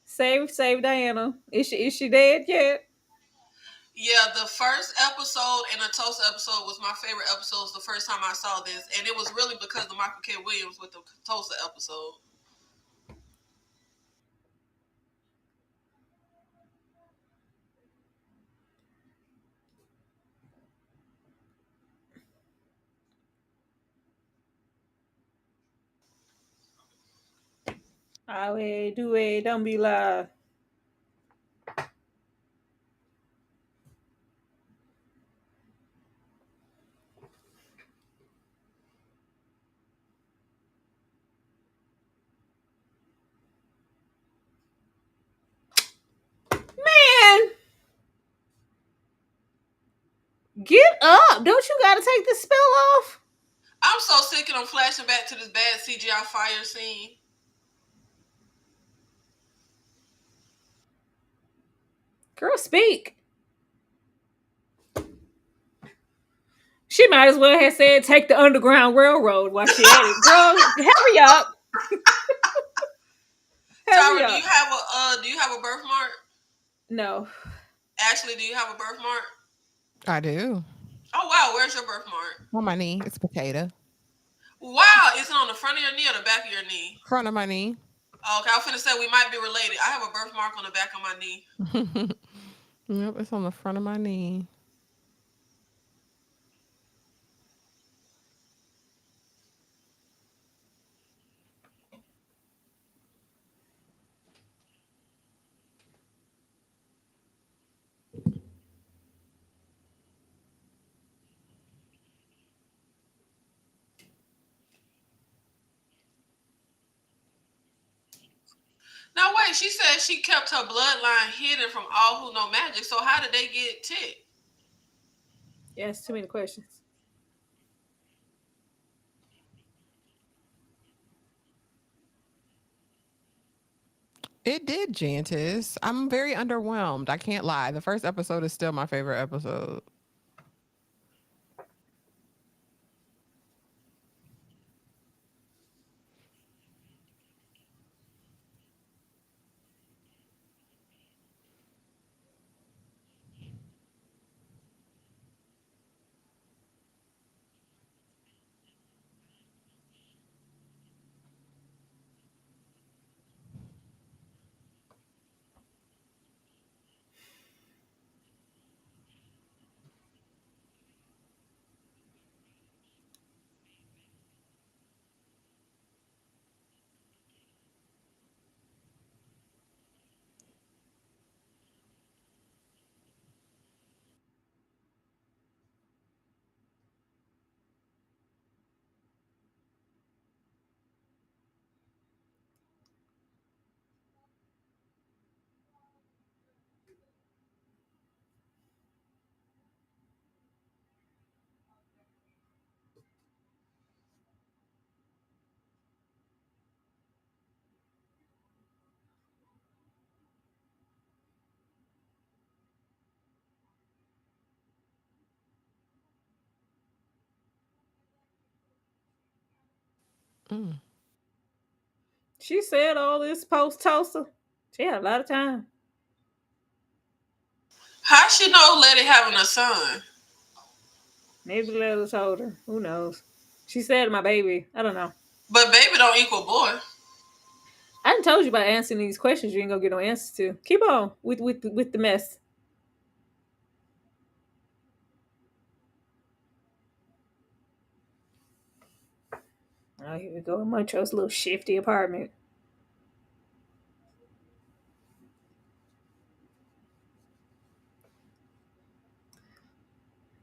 Save Diana. Is she dead yet? Yeah, the first episode and the Tulsa episode was my favorite episodes the first time I saw this. And it was really because of Michael K. Williams with the Tulsa episode. Oh, hey, do it. Don't be live. Man! Get up! Don't you gotta take the spell off? I'm so sick and I'm flashing back to this bad CGI fire scene. Girl, speak. She might as well have said, take the Underground Railroad while she at it. Girl, hurry up. Tyra, do you have a birthmark? No. Ashley, do you have a birthmark? I do. Oh, wow. Where's your birthmark? On my knee. It's potato. Wow. Is it on the front of your knee or the back of your knee? Front of my knee. Oh, okay. I was finna say we might be related. I have a birthmark on the back of my knee. Yep, it's on the front of my knee. Now wait, she said she kept her bloodline hidden from all who know magic. So how did they get Tick? Yes, too many questions. It did, Jantis. I'm very underwhelmed. I can't lie. The first episode is still my favorite episode. Mm. She said all this post toaster. She had a lot of time. How she know Letty having a son? Maybe the letter told her. Who knows? She said my baby. I don't know. But baby don't equal boy. I done told you about answering these questions you ain't gonna get no answers to. Keep on with the mess. Oh, here we go. Montro's little shifty apartment.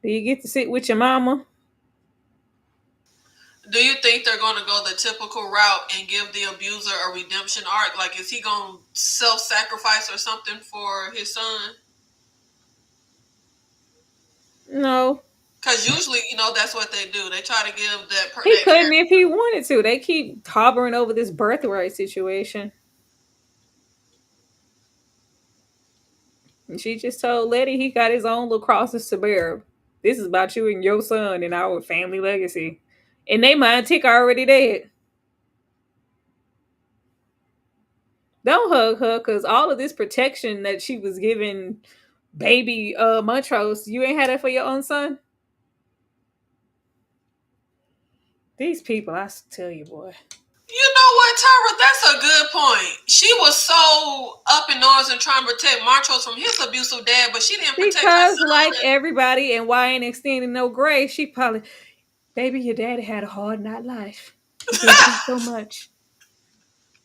Do you get to sit with your mama? Do you think they're going to go the typical route and give the abuser a redemption arc? Like, is he going to self-sacrifice or something for his son? No. Because usually, that's what they do. They try to give He that couldn't character. if he wanted to. They keep hovering over this birthright situation. And she just told Letty he got his own little crosses to bear. This is about you and your son and our family legacy. And they mind Tick already dead. Don't hug her, because all of this protection that she was giving baby Montrose, you ain't had that for your own son? These people, I tell you, boy. You know what, Tyra? That's a good point. She was so up in arms and trying to protect Montrose from his abusive dad, but she didn't protect her Because son. like everybody, and why ain't extending no grace, she probably, baby, your daddy had a hard night life. He's been through so much.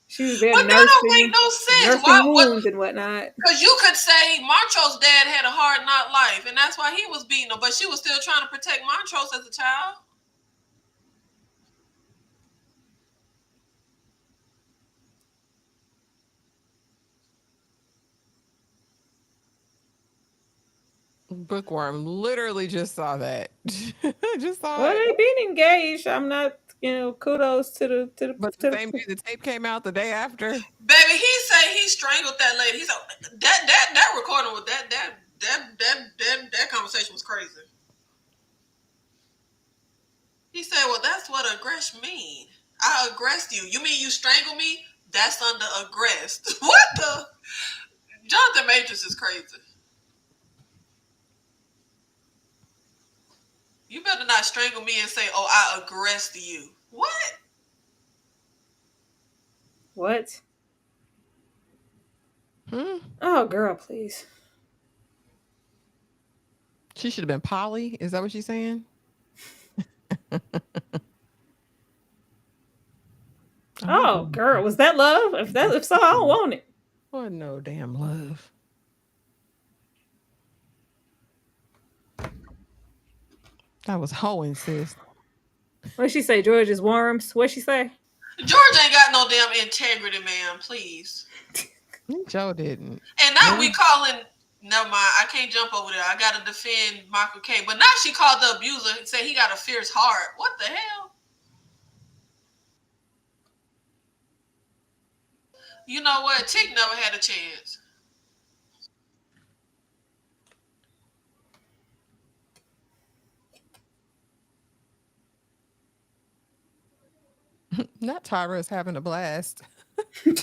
She was there But that don't make no sense. Why? nursing wounds and whatnot. Because you could say Montrose's dad had a hard knock life, and that's why he was beating her. But she was still trying to protect Montrose as a child. Bookworm literally just saw that. Just saw Well, it. they been engaged. I'm not, kudos to the But the same day the tape came out the day after. Baby, he said he strangled that lady. He said that recording with that conversation was crazy. He said, "Well, that's what aggress mean. I aggressed you. You mean you strangled me? That's under aggressed. What the? Jonathan Majors is crazy. You better not strangle me and say, oh, I aggressed you. What? What? Hmm? Oh, girl, please. She should have been Polly. Is that what she's saying? Oh, girl, was that love? If so, I don't want it. What no damn love. That was hoeing, sis. What'd she say? George's worms? What'd she say? George ain't got no damn integrity, man. Please. Joe didn't. And now we calling. Never mind. I can't jump over there. I gotta defend Michael K. But now she called the abuser and said he got a fierce heart. What the hell? You know what? Tick never had a chance. Not Tyra is having a blast. And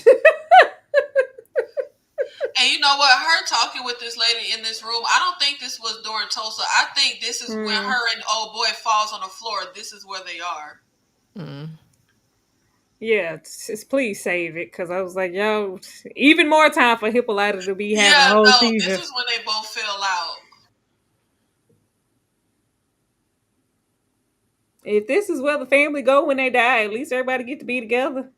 you know what? Her talking with this lady in this room, I don't think this was during Tulsa. I think this is when her and old boy falls on the floor. This is where they are. Yeah, please save it, because I was like, yo, even more time for Hippolyta to be having a whole season. This is when they both fell out. If this is where the family go when they die, at least everybody get to be together.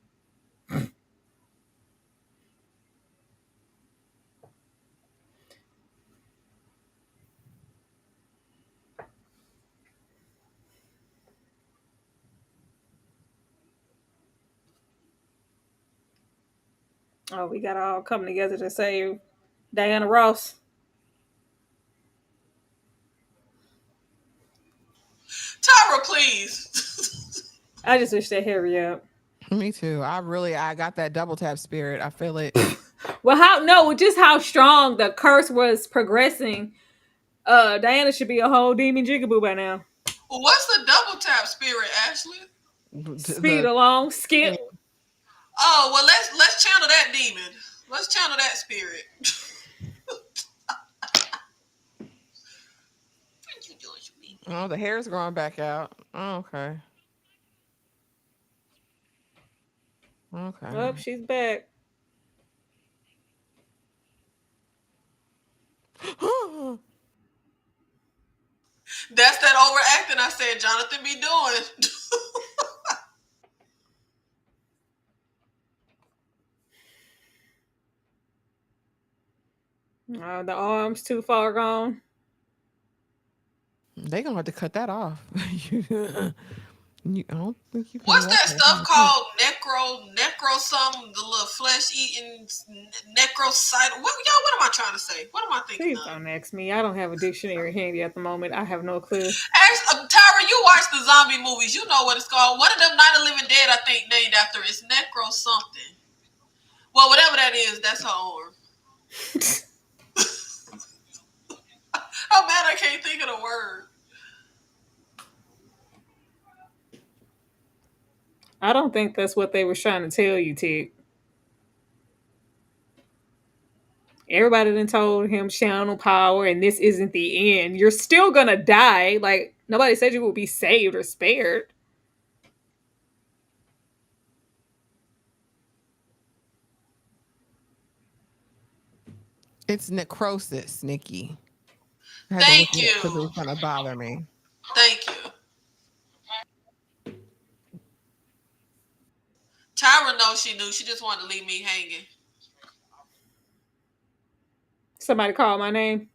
Oh, we got to all come together to save Diana Ross. Tyra, please. I just wish they hurry up. Me too. I got that double tap spirit. I feel it. Well, just how strong the curse was progressing. Diana should be a whole demon jigaboo by now. Well, what's the double tap spirit, Ashley? Speed along, skip. Oh, well, let's channel that demon. Let's channel that spirit. Oh, the hair's growing back out. Oh, okay. Okay. Oh, she's back. That's that overacting I said Jonathan be doing. The arms too far gone. They gonna have to cut that off. I don't think you can. What's that stuff called? Necro something, the little flesh eating necrocyte. What am I trying to say? What am I thinking? Please don't ask me. I don't have a dictionary handy at the moment. I have no clue. Tyra, you watch the zombie movies. You know what it's called. One of them Night of the Living Dead, I think, named after it's necro something. Well, whatever that is, that's her arm. I'm mad I can't think of the word. I don't think that's what they were trying to tell you, Tick. Everybody done told him channel power and this isn't the end. You're still gonna die. Like, nobody said you would be saved or spared. It's necrosis, Nikki. Thank you. Because it's gonna bother me. Thank you. Tyra knows she knew. She just wanted to leave me hanging. Somebody called my name.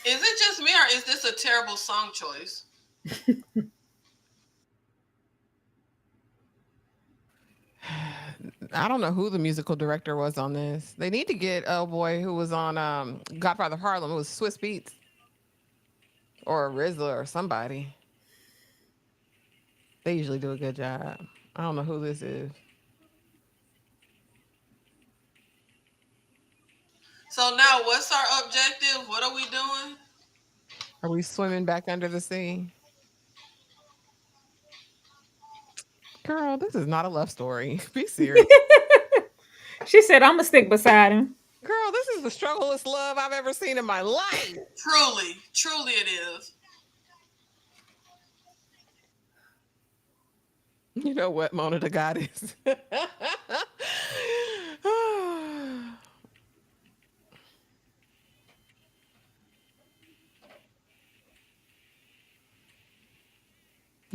Is it just me or is this a terrible song choice? I don't know who the musical director was on this. They need to get boy who was on Godfather of Harlem. It was Swiss Beats or RZA or somebody. They usually do a good job. I don't know who this is. So now what's our objective? What are we doing? Are we swimming back under the sea? Girl, this is not a love story. Be serious. She said, I'm going to stick beside him. Girl, this is the struggleless love I've ever seen in my life. Truly. Truly it is. You know what, Mona the Goddess?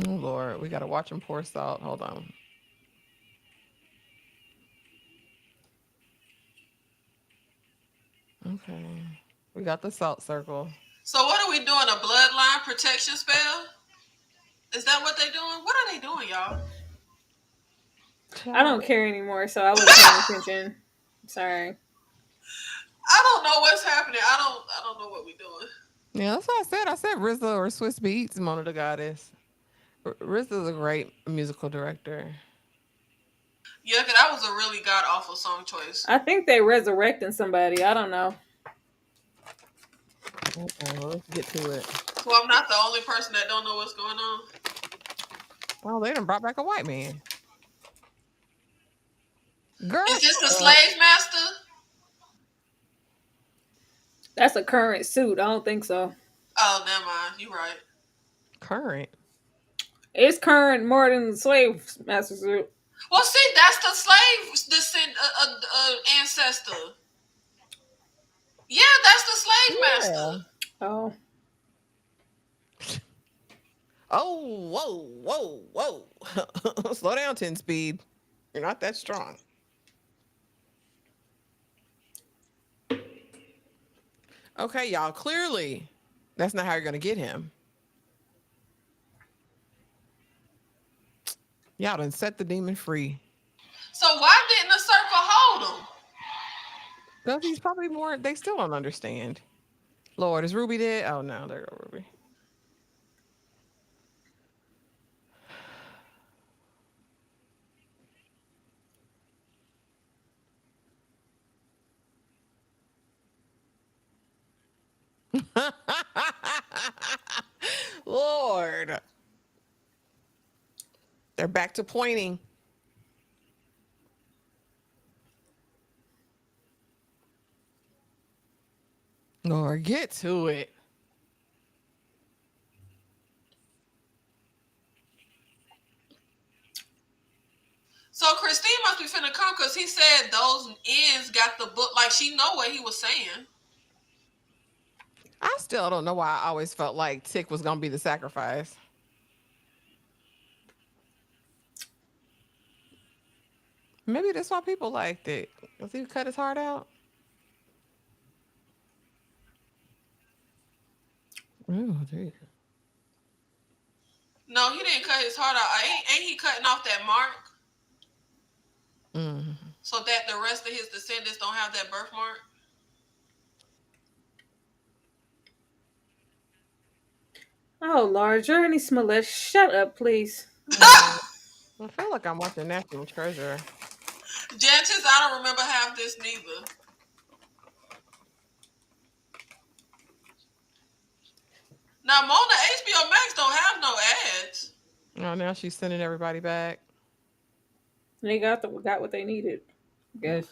Oh, Lord. We got to watch him pour salt. Hold on. Okay. We got the salt circle. So what are we doing? A bloodline protection spell? Is that what they doing? What are they doing, y'all? I don't care anymore, so I wasn't paying attention. Sorry. I don't know what's happening. I don't know what we're doing. Yeah, that's what I said. I said RZA or Swiss Beats, Mona the Goddess. RZA's a great musical director. Yeah, because that was a really god awful song choice. I think they resurrecting somebody. I don't know. Okay, well, let's get to it. Well, I'm not the only person that don't know what's going on. Well, they done brought back a white man. Girl, Is this the slave master? That's a current suit. I don't think so. Oh, never mind. You're right. current? It's current more than the slave master suit. Well, see, that's the slave ancestor. Yeah, that's the slave master. Oh. Oh, whoa. Slow down, 10 speed. You're not that strong. Okay, y'all, clearly that's not how you're going to get him. Y'all done set the demon free. So why didn't the circle hold him? Because he's probably more, they still don't understand. Lord, is Ruby dead? Oh, no, there go Ruby. Lord. They're back to pointing. Lord, get to it. So Christine must be finna come because he said those ends got the book. Like, she know what he was saying. I still don't know why I always felt like Tick was going to be the sacrifice. Maybe that's why people liked it. Because he cut his heart out. Oh, geez. No, he didn't cut his heart out. Ain't he cutting off that mark? So that the rest of his descendants don't have that birthmark? Oh, Lord. Jurnee Smollett, shut up, please. I feel like I'm watching National Treasure. Jantis, I don't remember half this neither. Now, Mona, HBO Max don't have no ads. Oh, now she's sending everybody back. They got what they needed, I guess.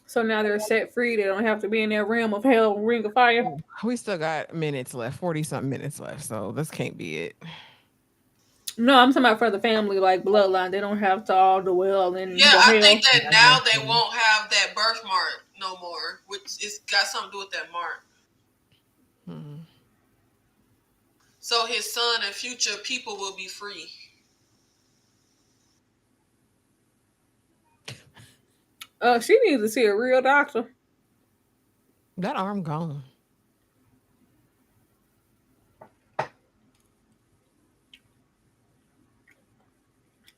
So now they're set free. They don't have to be in that realm of hell, ring of fire. We still got minutes left, 40-something minutes left, so this can't be it. No, I'm talking about for the family, like bloodline. They don't have to all dwell in Yeah, the I hell. think that now they won't have that birthmark no more, which it's got something to do with that mark. So his son and future people will be free. She needs to see a real doctor. That arm gone.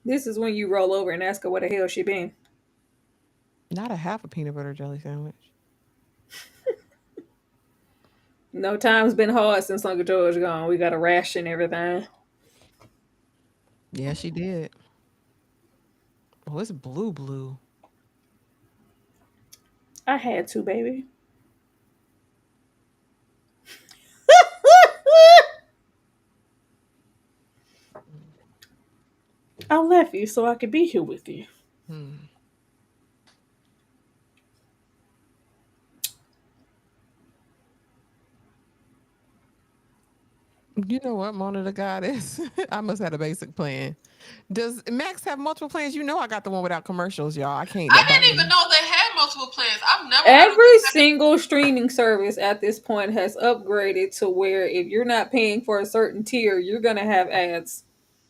This is when you roll over and ask her where the hell she been. Not a half a peanut butter jelly sandwich. No, time's been hard since Uncle George gone. We got a ration everything. Yeah, she did. Oh, it's blue. I had to, baby. I left you so I could be here with you. You know what, Mona the goddess? I must have a basic plan. Does Max have multiple plans? You know I got the one without commercials, y'all. I can't I buy didn't even them. know they had multiple plans. I've never heard of Every it. single streaming service at this point has upgraded to where if you're not paying for a certain tier, you're gonna have ads.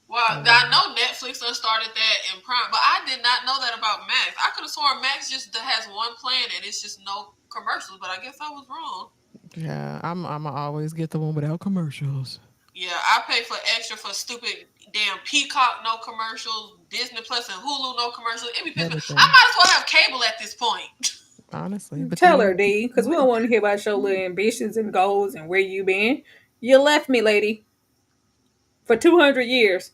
Well, Oh, wow. I know Netflix done started that in Prime, but I did not know that about Max. I could have sworn Max just has one plan and it's just no commercials, but I guess I was wrong. Yeah, I'm always get the one without commercials. Yeah, I pay for extra for stupid damn Peacock no commercials, Disney Plus and Hulu no commercials. It be pissing me. I Everything. might as well have cable at this point. Honestly. But then Tell you her, D, because we don't want to hear about your little ambitions and goals and where you been. You left me, lady, for 200 years.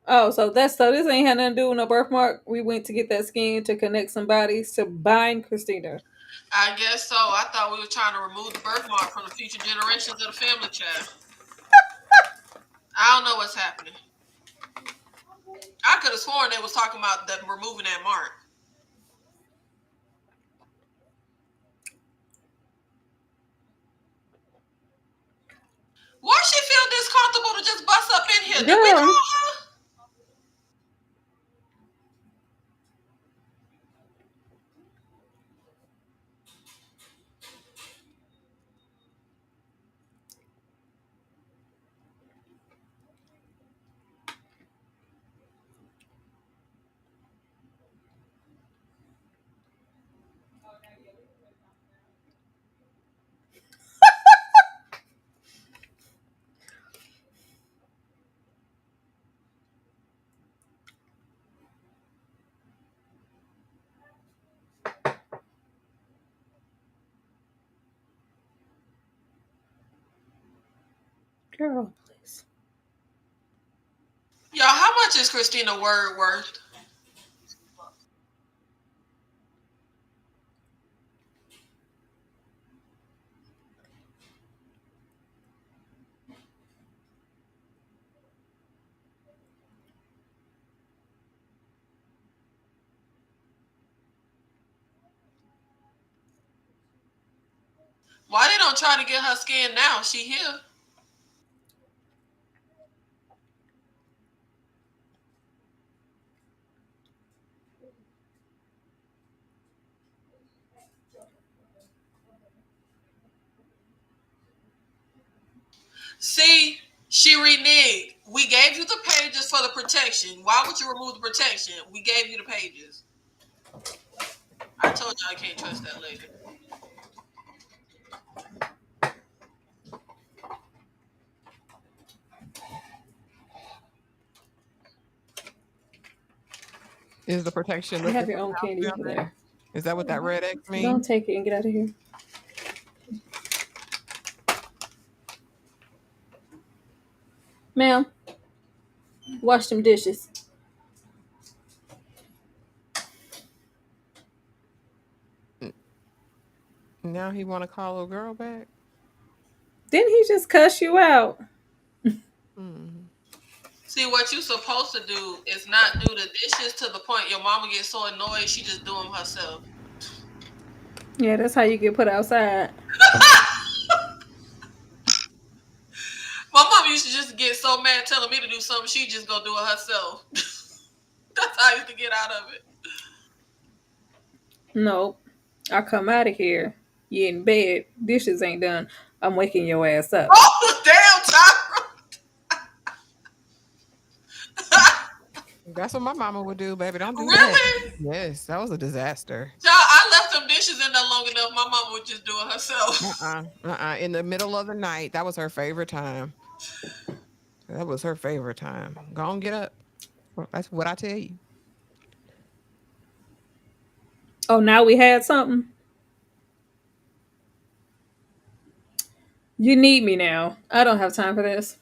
Oh, so this ain't had nothing to do with no birthmark. We went to get that skin to connect some bodies to bind Christina. I guess so. I thought we were trying to remove the birthmark from the future generations of the family child. I don't know what's happening. I could have sworn they was talking about them removing that mark. Why she feel discomfortable to just bust up in here? Did we call Girl, her? girl, please. Y'all, how much is Christina word worth? Why they don't try to get her skin now? She here. See, she reneged. We gave you the pages for the protection. Why would you remove the protection? We gave you the pages. I told you I can't trust that lady. is the protection You have lifted your from own the house candy down over there? there. Is that what that red X Don't means? take it and get out of here. Ma'am, wash them dishes. Now he want to call a girl back? Didn't he just cuss you out? Hmm. See, what you supposed to do is not do the dishes to the point your mama gets so annoyed she just do them herself. Yeah, that's how you get put outside. My mom used to just get so mad telling me to do something, she just go do it herself. That's how I used to get out of it. Nope. I come out of here. You in bed. Dishes ain't done. I'm waking your ass up. Oh, damn, Tyra. That's what my mama would do, baby. Don't do that. Really? Yes, that was a disaster. Child, I left them dishes in there long enough. My mama would just do it herself. In the middle of the night, that was her favorite time. That was her favorite time. Go on, get up. Well, that's what I tell you. Oh, now we had something. You need me now. I don't have time for this.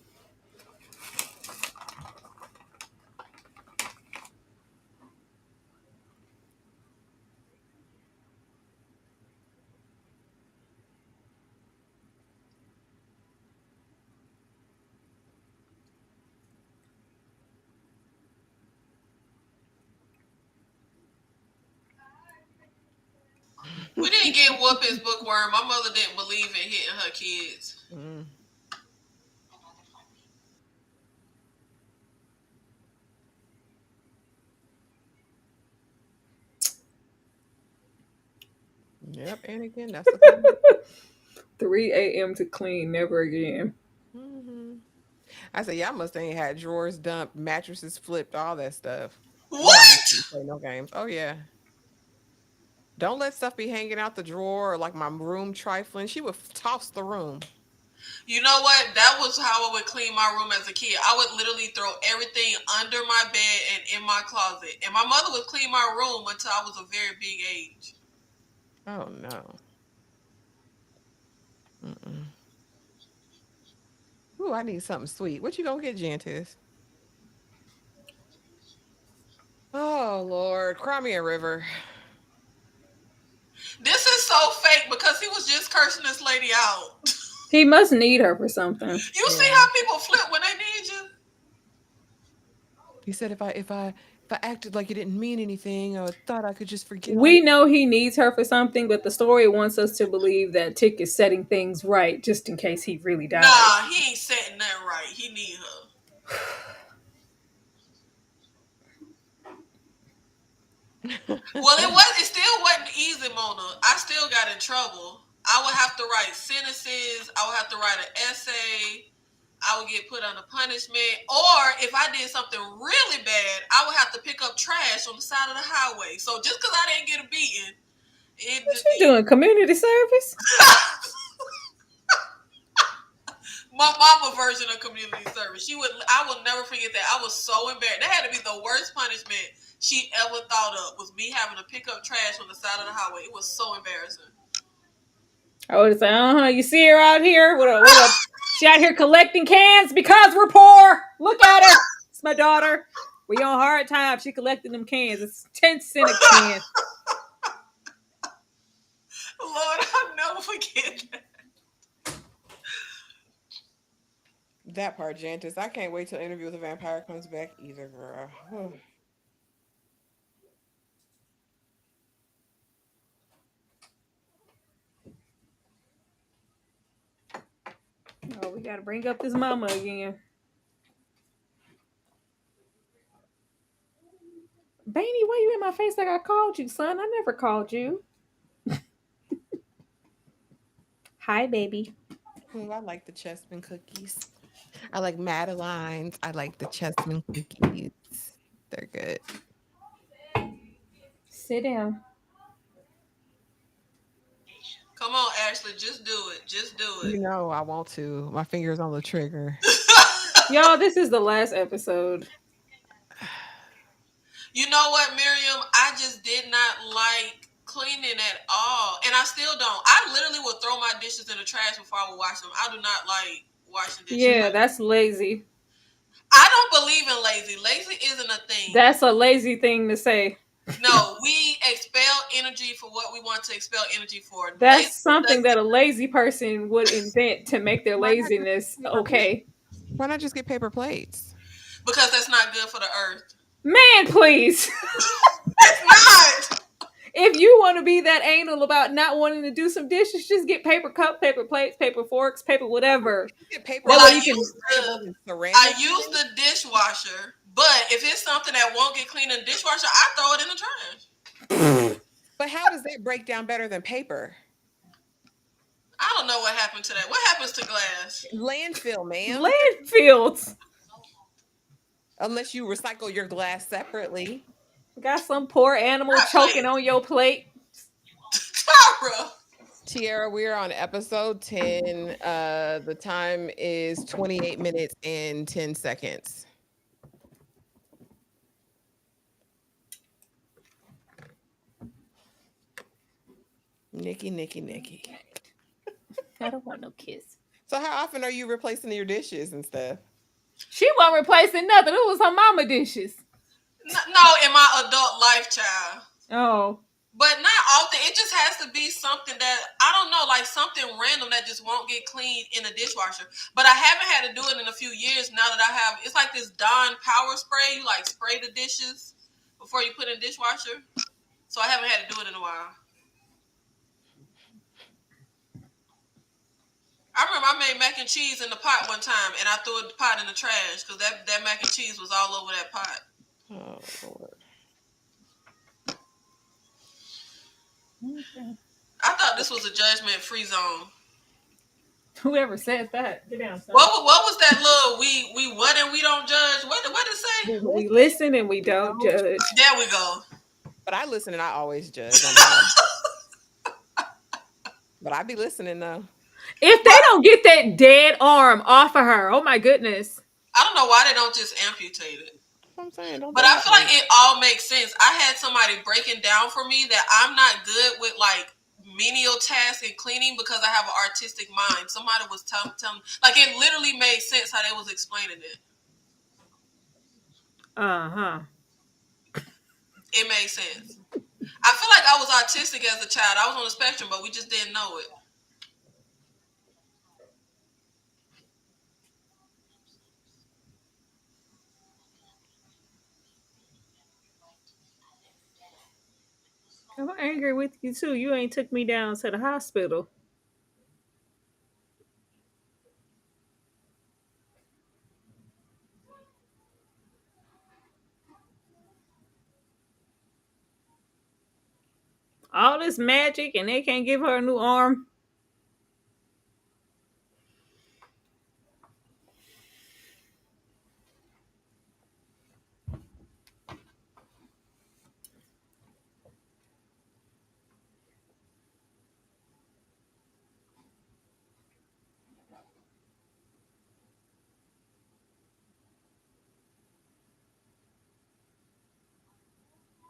We didn't get whoopings, bookworm. My mother didn't believe in hitting her kids. Mm. Yep, and again, that's the thing. 3 a.m. to clean, never again. Mm-hmm. I said, y'all must ain't had drawers dumped, mattresses flipped, all that stuff. My mom What? didn't play no games. Oh yeah. Don't let stuff be hanging out the drawer or like my room trifling. She would toss the room. You know what? That was how I would clean my room as a kid. I would literally throw everything under my bed and in my closet. And my mother would clean my room until I was a very big age. Oh no. Mm-mm. Ooh, I need something sweet. What you gonna get, Jantis? Oh Lord, cry me a river. This is so fake because he was just cursing this lady out. He must need her for something. You see Yeah. how people flip when they need you? He said if I acted like it didn't mean anything, I thought I could just forget all. We know he needs her for something, but the story wants us to believe that Tick is setting things right just in case he really dies. Nah, he ain't setting that right. He need her. Well, it still wasn't easy, Mona. I still got in trouble. I would have to write sentences. I would have to write an essay. I would get put under punishment. Or if I did something really bad, I would have to pick up trash on the side of the highway. So just because I didn't get a beating, What you doing? Community service? my mama version of community service. I will never forget that. I was so embarrassed. That had to be the worst punishment she ever thought of, was me having to pick up trash on the side of the highway. It was so embarrassing. I would say, you see her out here? What up? She out here collecting cans because we're poor. Look at her. It's my daughter. We on hard times. She collecting them cans. It's 10 cents a can. Lord, I'll never forget that. That part, Jantis. I can't wait till Interview with a Vampire comes back either, girl. Oh, we gotta bring up this mama again. Bainey, why you in my face like I called you, son? I never called you. Hi, baby. Ooh, I like the Chessman cookies. I like Madeline's. I like the Chessman cookies. They're good. Sit down. Come on, Ashley, just do it. Just do it. You know I want to. My finger's on the trigger. Y'all, this is the last episode. You know what, Miriam? I just did not like cleaning at all. And I still don't. I literally would throw my dishes in the trash before I would wash them. I do not like washing dishes. Yeah, that's lazy. I don't believe in lazy. Lazy isn't a thing. That's a lazy thing to say. No, we expel energy for what we want to expel energy for. That's something that a lazy person would invent to make their laziness okay. Why not just get paper plates? Because that's not good for the earth. Man, please. It's not. If you want to be that anal about not wanting to do some dishes, just get paper cups, paper plates, paper forks, paper whatever. Get paper. Well, I use the dishwasher, but if it's something that won't get cleaned in the dishwasher, I throw it in the trash. But how does that break down better than paper? I don't know what happened to that. What happens to glass? Landfill, man. Landfills. Unless you recycle your glass separately. Got some poor animal choking on your plate. Tara. Tiara, we're on episode 10. The time is 28 minutes and 10 seconds. Nikki. I don't want no kiss. So how often are you replacing your dishes and stuff? She wasn't replacing nothing. It was her mama dishes. No, in my adult life, child. Oh. But not often. It just has to be something that, I don't know, like something random that just won't get cleaned in a dishwasher. But I haven't had to do it in a few years now that I have. It's like this Dawn power spray. You like spray the dishes before you put in the dishwasher. So I haven't had to do it in a while. made mac and cheese in the pot one time, and I threw the pot in the trash because that mac and cheese was all over that pot. Oh Lord. Okay. I thought this was a judgment-free zone. Whoever said that, get down. Son. What was that little we what and we don't judge? What did it say? We listen and we don't judge. There we go. But I listen and I always judge. But I be listening though. If they don't get that dead arm off of her, oh my goodness. I don't know why they don't just amputate it. That's what I'm saying. But I feel like it all makes sense. I had somebody breaking down for me that I'm not good with like menial tasks and cleaning because I have an artistic mind. Somebody was telling like it literally made sense how they was explaining it. It made sense. I feel like I was autistic as a child. I was on the spectrum, but we just didn't know it. I'm angry with you too. You ain't took me down to the hospital. All this magic and they can't give her a new arm.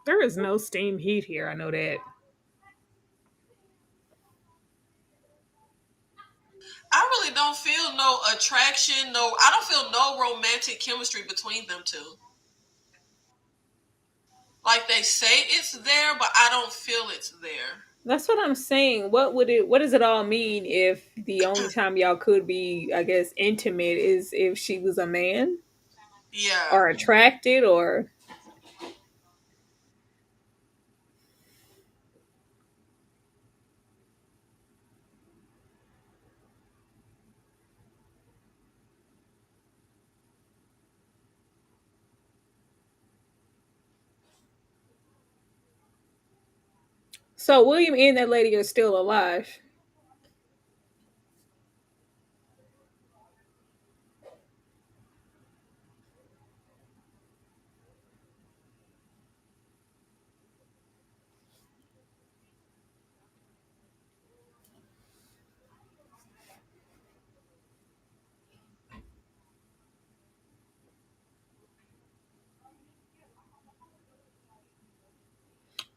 There is no steam heat here. I know that. I really don't feel no attraction. I don't feel no romantic chemistry between them two. Like they say it's there, but I don't feel it's there. That's what I'm saying. What does it all mean if the only time y'all could be, I guess, intimate is if she was a man? Yeah. Or attracted or so William and that lady are still alive.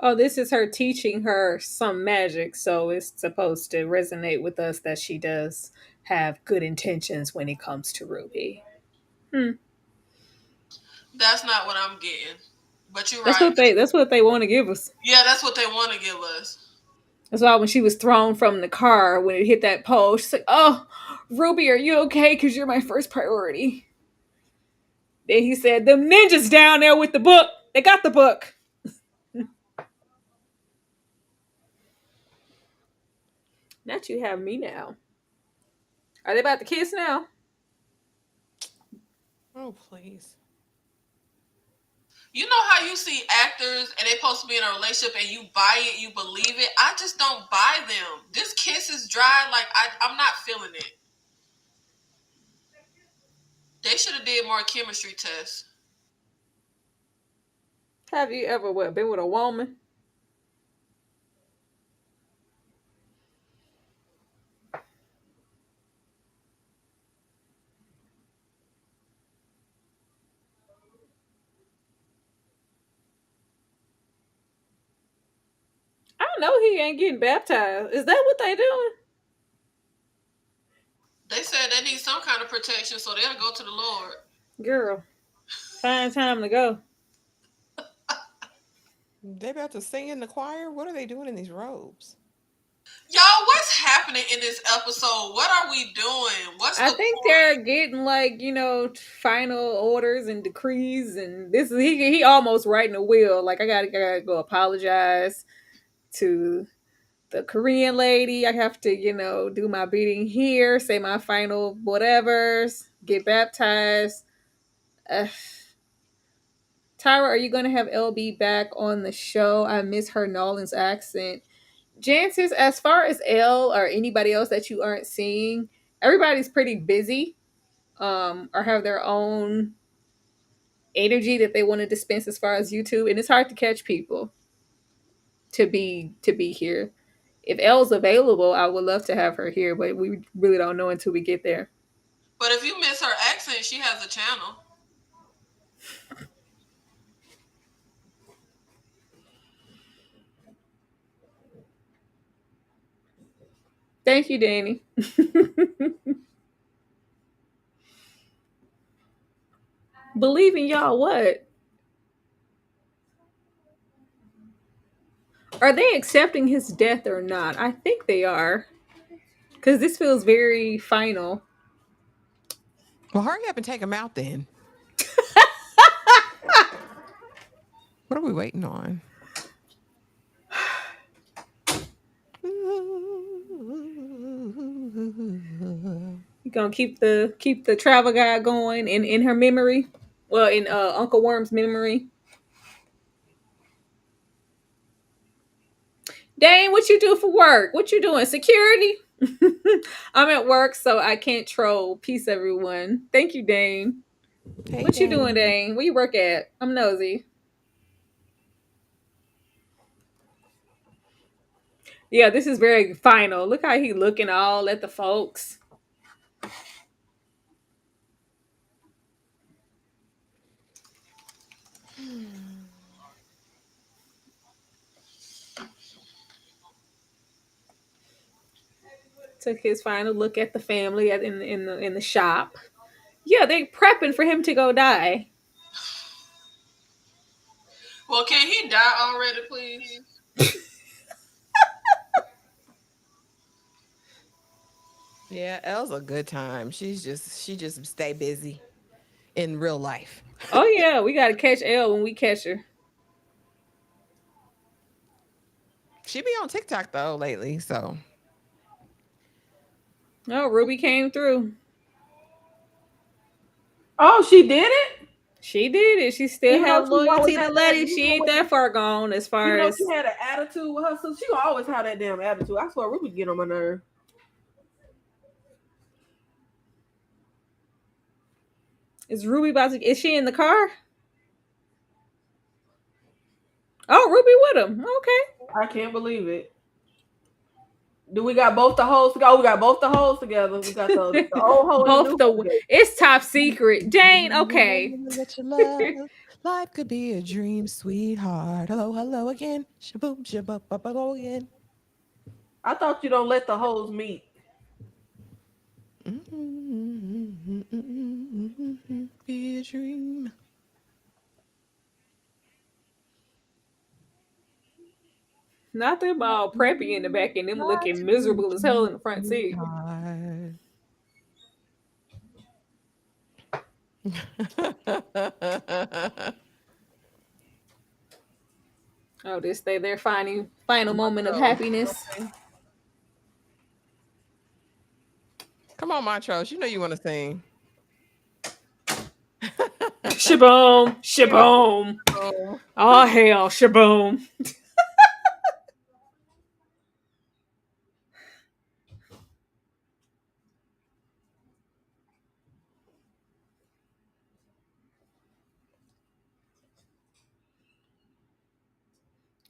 Oh, this is her teaching her some magic, so it's supposed to resonate with us that she does have good intentions when it comes to Ruby. That's not what I'm getting. But you're That's right. what they want to give us. Yeah, that's what they want to give us. That's why when she was thrown from the car, when it hit that pole, she's like, "Oh, Ruby, are you okay? Because you're my first priority." Then he said, "Them ninjas down there with the book. They got the book." Not you have me now. Are they about to kiss now? Oh please. You know how you see actors and they supposed to be in a relationship and you buy it, you believe it. I just don't buy them. This kiss is dry. Like I'm not feeling it. They should have did more chemistry tests. Have you ever been with a woman? I know he ain't getting baptized. Is that what they doing? They said they need some kind of protection, so they'll go to the Lord. Girl, find time to go. They about to sing in the choir? What are they doing in these robes? Y'all, what's happening in this episode? What are we doing? I think they're getting like, final orders and decrees, and this is he almost writing a will. Like I gotta go apologize to the Korean lady. I have to, do my beating here, say my final whatevers, get baptized. Uh, Tyra, are you going to have LB back on the show? I miss her Nolan's accent. Jancis, as far as L or anybody else that you aren't seeing, everybody's pretty busy, or have their own energy that they want to dispense as far as YouTube, and it's hard to catch people to be here. If L's available, I would love to have her here, but we really don't know until we get there. But if you miss her accent, she has a channel. Thank you, Danny. Believe in y'all what? Are they accepting his death or not? I think they are. Because this feels very final. Well, hurry up and take him out then. What are we waiting on? You gonna keep the travel guide going in her memory? Well, in Uncle Worm's memory. Dane, what you do for work? What you doing? Security? I'm at work, so I can't troll. Peace, everyone. Thank you, Dane. Hey, What you doing, Dane? Where you work at? I'm nosy. Yeah, this is very final. Look how he looking all at the folks. Took his final look at the family in the shop. Yeah, they prepping for him to go die. Well, can he die already, please? Yeah, Elle's a good time. She just stay busy in real life. Oh yeah, we gotta catch Elle when we catch her. She be on TikTok though lately, so. Oh, Ruby came through. Oh, she did it? She did it. She still Even though have she always loyalty to had Letty. that- She even ain't with that far gone as far You know, as she had an attitude with her, so she gonna always have that damn attitude. I swear, Ruby get on my nerve. is Ruby about to? Is she in the car? Oh, Ruby with him. Okay. I can't believe it. Do we got both the hoes together? Oh, we got both the hoes together. We got the old hoe and the Both new the hoe. it's top secret. Dane, okay. That you love. Life could be a dream, sweetheart. Hello, hello again. Shaboom, shabop, again. I thought you don't let the hoes meet. Be a dream. Not them all preppy in the back and them looking miserable as hell in the front seat. Oh, this their final moment of happiness. Come on, Montrose. You know you want to sing. Shaboom, shaboom. Oh hell, shaboom.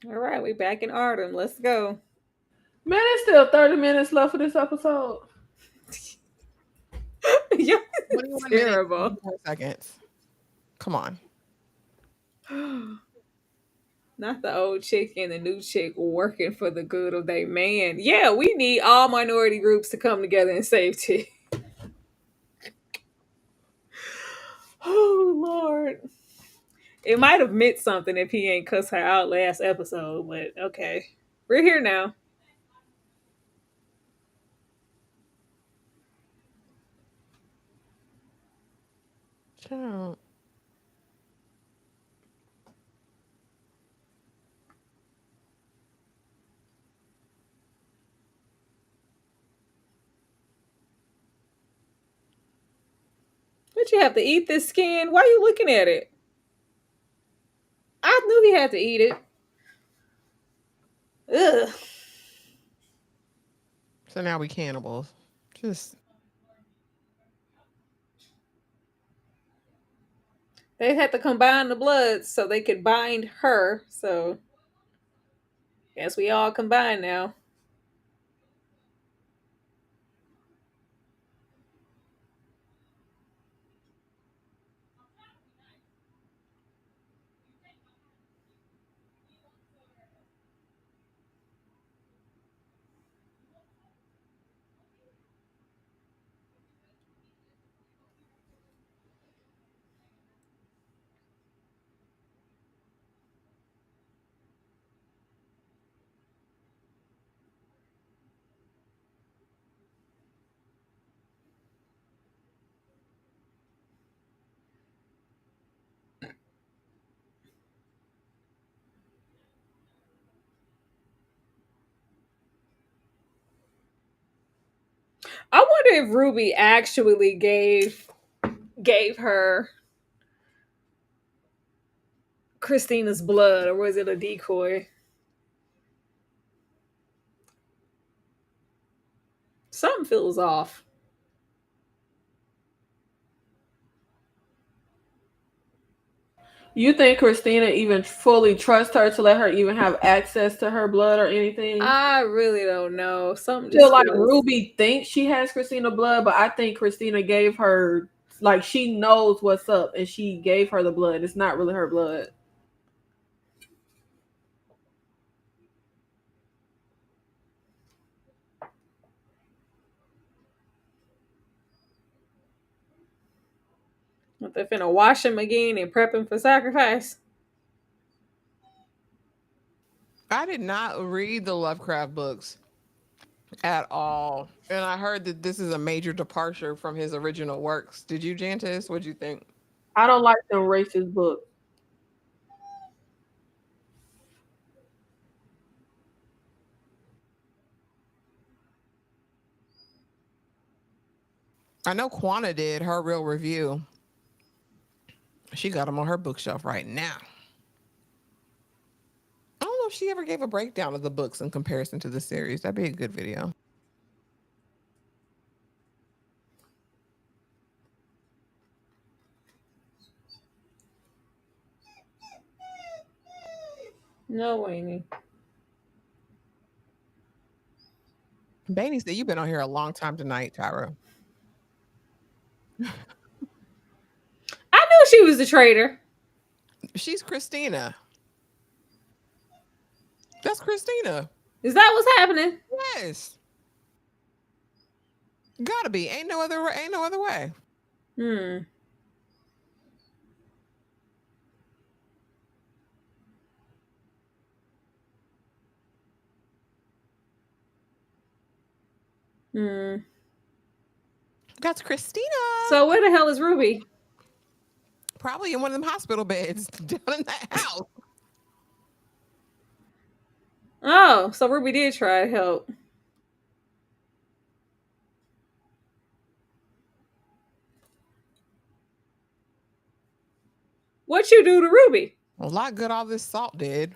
All right, we back in Arden. Let's go. Man, there's still 30 minutes left for this episode. You're 21 terrible. minutes, 24 seconds. Come on. Not the old chick and the new chick working for the good of their man. Yeah, we need all minority groups to come together in safety. Oh Lord. It might have meant something if he ain't cuss her out last episode, but okay. We're here now. Child. But you have to eat this skin. Why are you looking at it? I knew he had to eat it. Ugh. So now we cannibals. Just They had to combine the blood so they could bind her. So guess we all combine now. I wonder if Ruby actually gave her Christina's blood, or was it a decoy? Something feels off. You think Christina even fully trusts her to let her even have access to her blood or anything? I really don't know. Something I feel just like feels... Ruby thinks she has Christina blood, but I think Christina gave her, like, she knows what's up and she gave her the blood. It's not really her blood. What, they finna wash him again and prep him for sacrifice? I did not read the Lovecraft books at all. And I heard that this is a major departure from his original works. Did you, Jantis? What'd you think? I don't like them racist books. I know Quana did her real review. She got them on her bookshelf right now. I don't know if she ever gave a breakdown of the books in comparison to the series. That'd be a good video. No, Wayne. Bainey said, you've been on here a long time tonight, Tyra. I knew she was the traitor. She's Christina. That's Christina. Is that what's happening? Yes. Gotta be. Ain't no other way. Hmm. Hmm. That's Christina. So where the hell is Ruby? Probably in one of them hospital beds down in that house. Oh, so Ruby did try to help. What you do to Ruby? A lot good all this salt did.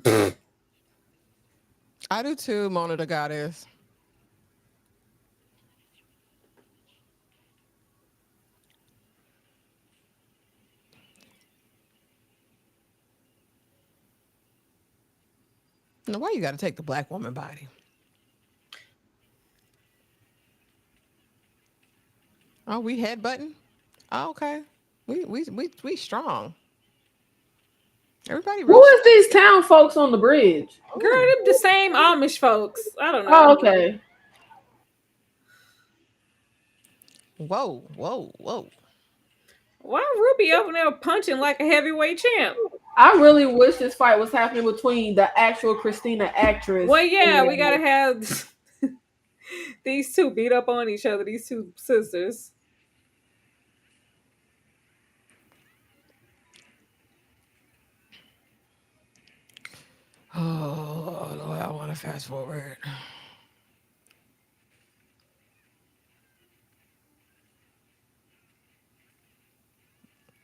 I do too, Mona the Goddess. Now, why you got to take the black woman body? Oh, we headbutting? Oh, okay. We strong. Everybody. Who is these town folks on the bridge? Girl, them the same Amish folks. I don't know. Oh, okay. Whoa, whoa, whoa. Why Ruby over there punching like a heavyweight champ? I really wish this fight was happening between the actual Christina actress. Well, yeah, we gotta have these two beat up on each other, these two sisters. Oh, Lord, I want to fast forward.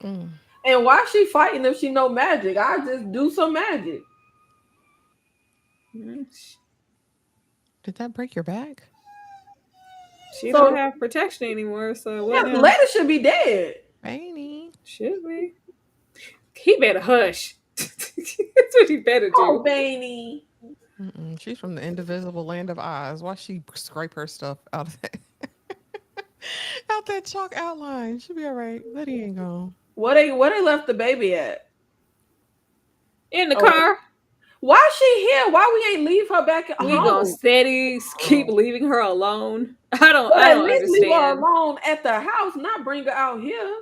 Mm. And why she fighting if she know magic? I just do some magic. Did that break your back? She So don't have protection anymore, so what yeah, now? Lady should be dead. Rainy. Should be. He better hush. That's what he better Oh, do. Baney. She's from the indivisible land of Oz. Why she scrape her stuff out of that, out that chalk outline? She'll be all right. Letty ain't gone. Where they left the baby at? In the Oh, car, why she here? Why we ain't leave her back at we gonna home? steady keep leaving her alone. I don't But I at don't least leave her understand. alone at the house, not bring her out here.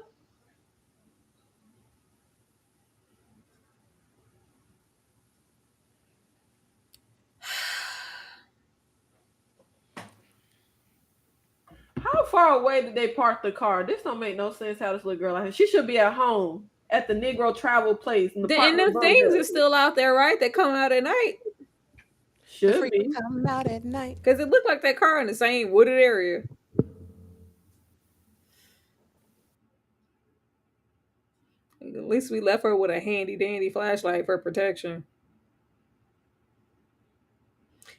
How far away did they park the car? This don't make no sense. How this little girl out here? She should be at home at the Negro travel place in the park. And them things are still out there, right? They come out at night. The Should freak be. come out at night. Because it looked like that car in the same wooded area. At least we left her with a handy dandy flashlight for protection.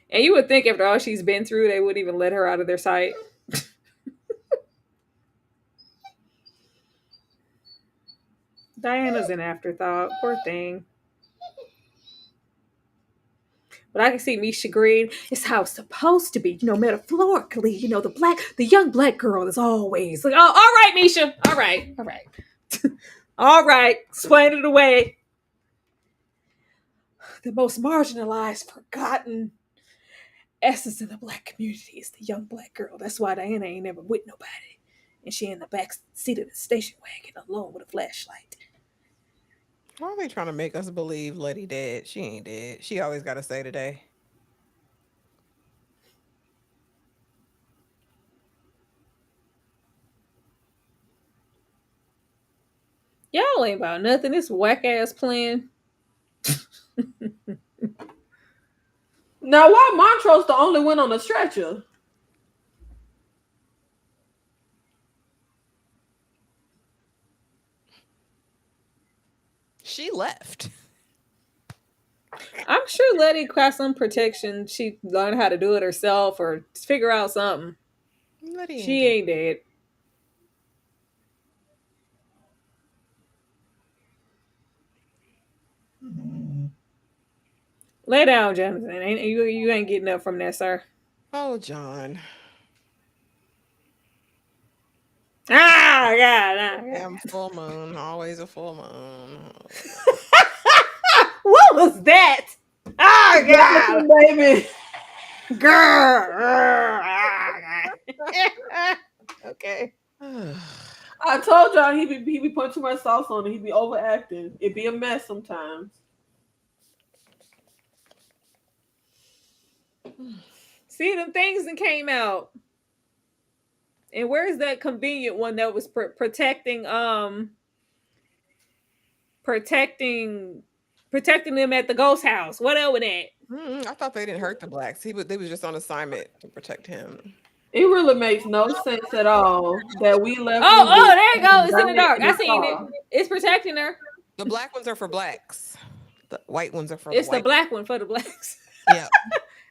And you would think after all she's been through, they wouldn't even let her out of their sight. Diana's an afterthought. Poor thing. But I can see Misha Green. It's how it's supposed to be, metaphorically. The young black girl is always like, oh, all right, Misha. All right. All right. Explain it away. The most marginalized, forgotten essence of the black community is the young black girl. That's why Diana ain't never with nobody. And she in the back seat of the station wagon alone with a flashlight. Why are they trying to make us believe Letty dead? She ain't dead. She always got to say today. Y'all ain't about nothing. This whack ass plan. Now, why Montrose the only one on the stretcher? She left. I'm sure Letty got some protection. She learned how to do it herself or figure out something. Letty She ain't dead. Lay down, Jonathan. You ain't getting up from that, sir. Oh, John. Ah, God. Damn full moon. Always a full moon. What was that? Oh, God. Baby. Girl. Okay. I told y'all he be putting too much sauce on it. He be overacting. It be a mess sometimes. See, them things that came out. And where's that convenient one that was protecting them at the ghost house? What else with that? I thought they didn't hurt the blacks. They was just on assignment to protect him. It really makes no sense at all that we left. Oh, there you go. It's in the dark. I seen it. It's protecting her. The black ones are for blacks. The white ones are for It's white. the black one for the blacks. Yeah.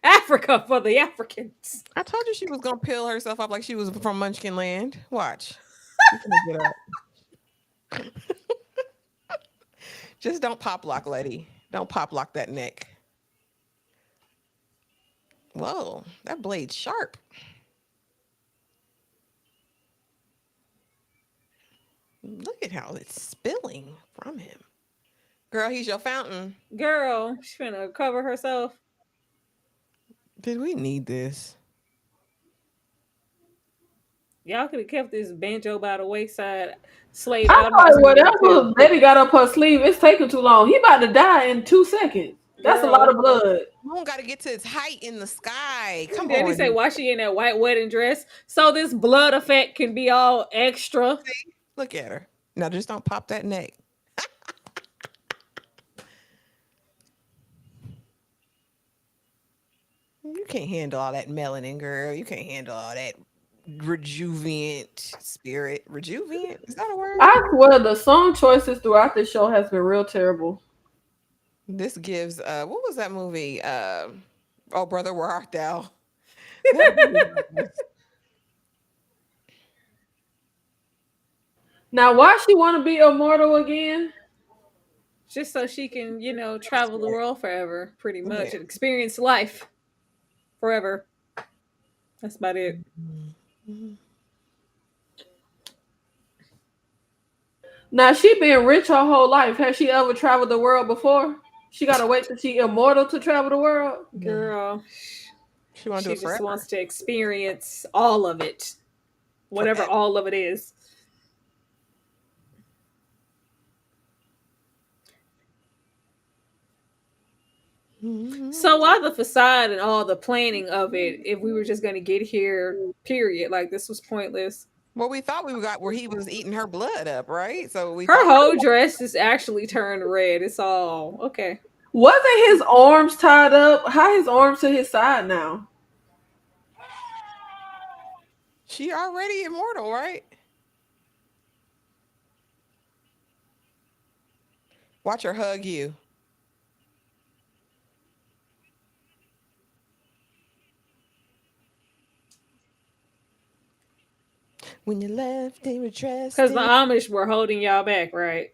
Africa for the Africans. I told you she was gonna peel herself up like she was from Munchkin Land. Watch. Get up. Just don't pop lock, Letty. Don't pop lock that neck. Whoa, that blade's sharp. Look at how it's spilling from him. Girl, he's your fountain. Girl, she's gonna cover herself. Did we need this? Y'all could have kept this banjo by the wayside. Slave I out. thought whatever Letty got up her sleeve, it's taking too long. He about to die in 2 seconds. That's a lot of blood. Moon got to get to its height in the sky. Come Then on. he say, why she in that white wedding dress? So this blood effect can be all extra. See? Look at her. Now just don't pop that neck. You can't handle all that melanin, girl. You can't handle all that rejuvenant spirit. Rejuvenant? Is that a word? I swear the song choices throughout this show has been real terrible. This gives what was that movie? Oh brother, where art thou? What movie was this? Now, why she want to be immortal again? Just so she can, travel the world forever, pretty much, Yeah. and experience life forever. That's about it. Now, she been rich her whole life. Has she ever traveled the world before? She gotta wait till she immortal to travel the world. Girl, She want to do she it just forever. wants to experience all of it, whatever Forever. all of it is. So why the facade and all the planning of it if we were just going to get here, period? Like, this was pointless. Well, we thought we got where he was eating her blood up, right? So we Her thought. whole dress is actually turned red. It's all okay. Wasn't his arms tied up? How his arms to his side now? She already immortal, right? Watch her hug you. When you left, they were dressed. Because the Amish were holding y'all back, right?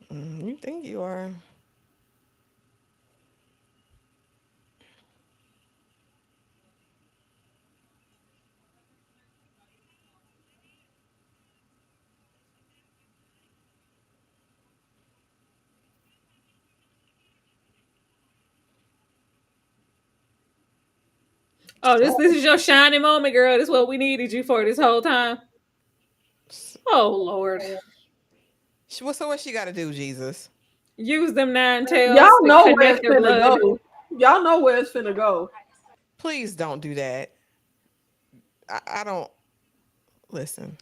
You think you are? Oh, this is your shining moment, girl. This is what we needed you for this whole time. Oh Lord. So what she got to do, Jesus? Use them 9 tails Y'all to know where it's connect their finna blood. go. Y'all know where it's finna go. Please don't do that. I don't listen.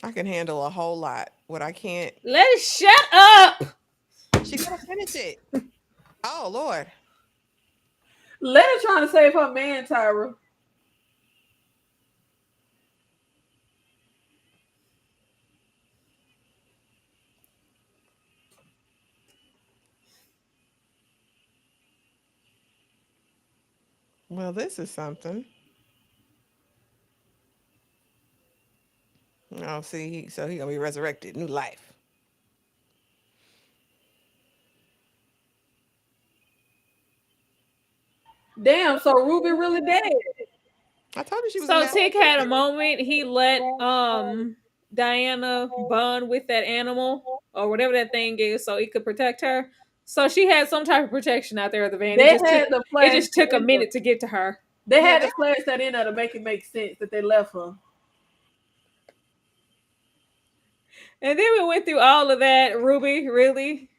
I can handle a whole lot. What I can't. Let it shut up. She gotta finish it. Oh Lord. Let her trying to save her man, Tyra. Well, this is something. Oh, see, so he gonna be resurrected, new life. Damn, so Ruby really dead. I told you she was in So that. Tick had a moment. He let Diana bond with that animal or whatever that thing is, so it could protect her. So she had some type of protection out there at the van. They had to It flash just took a that in there. minute to get to her. They Yeah, had to flash that in there to make it make sense that they left her. And then we went through all of that. Ruby, really?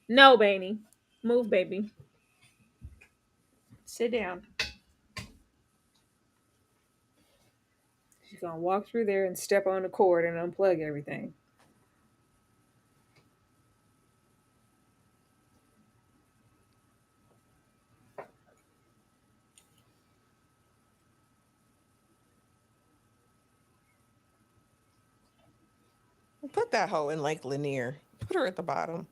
No, Baney. Move, baby. Sit down. She's gonna walk through there and step on the cord and unplug everything. Put that hoe in Lake Lanier. Put her at the bottom.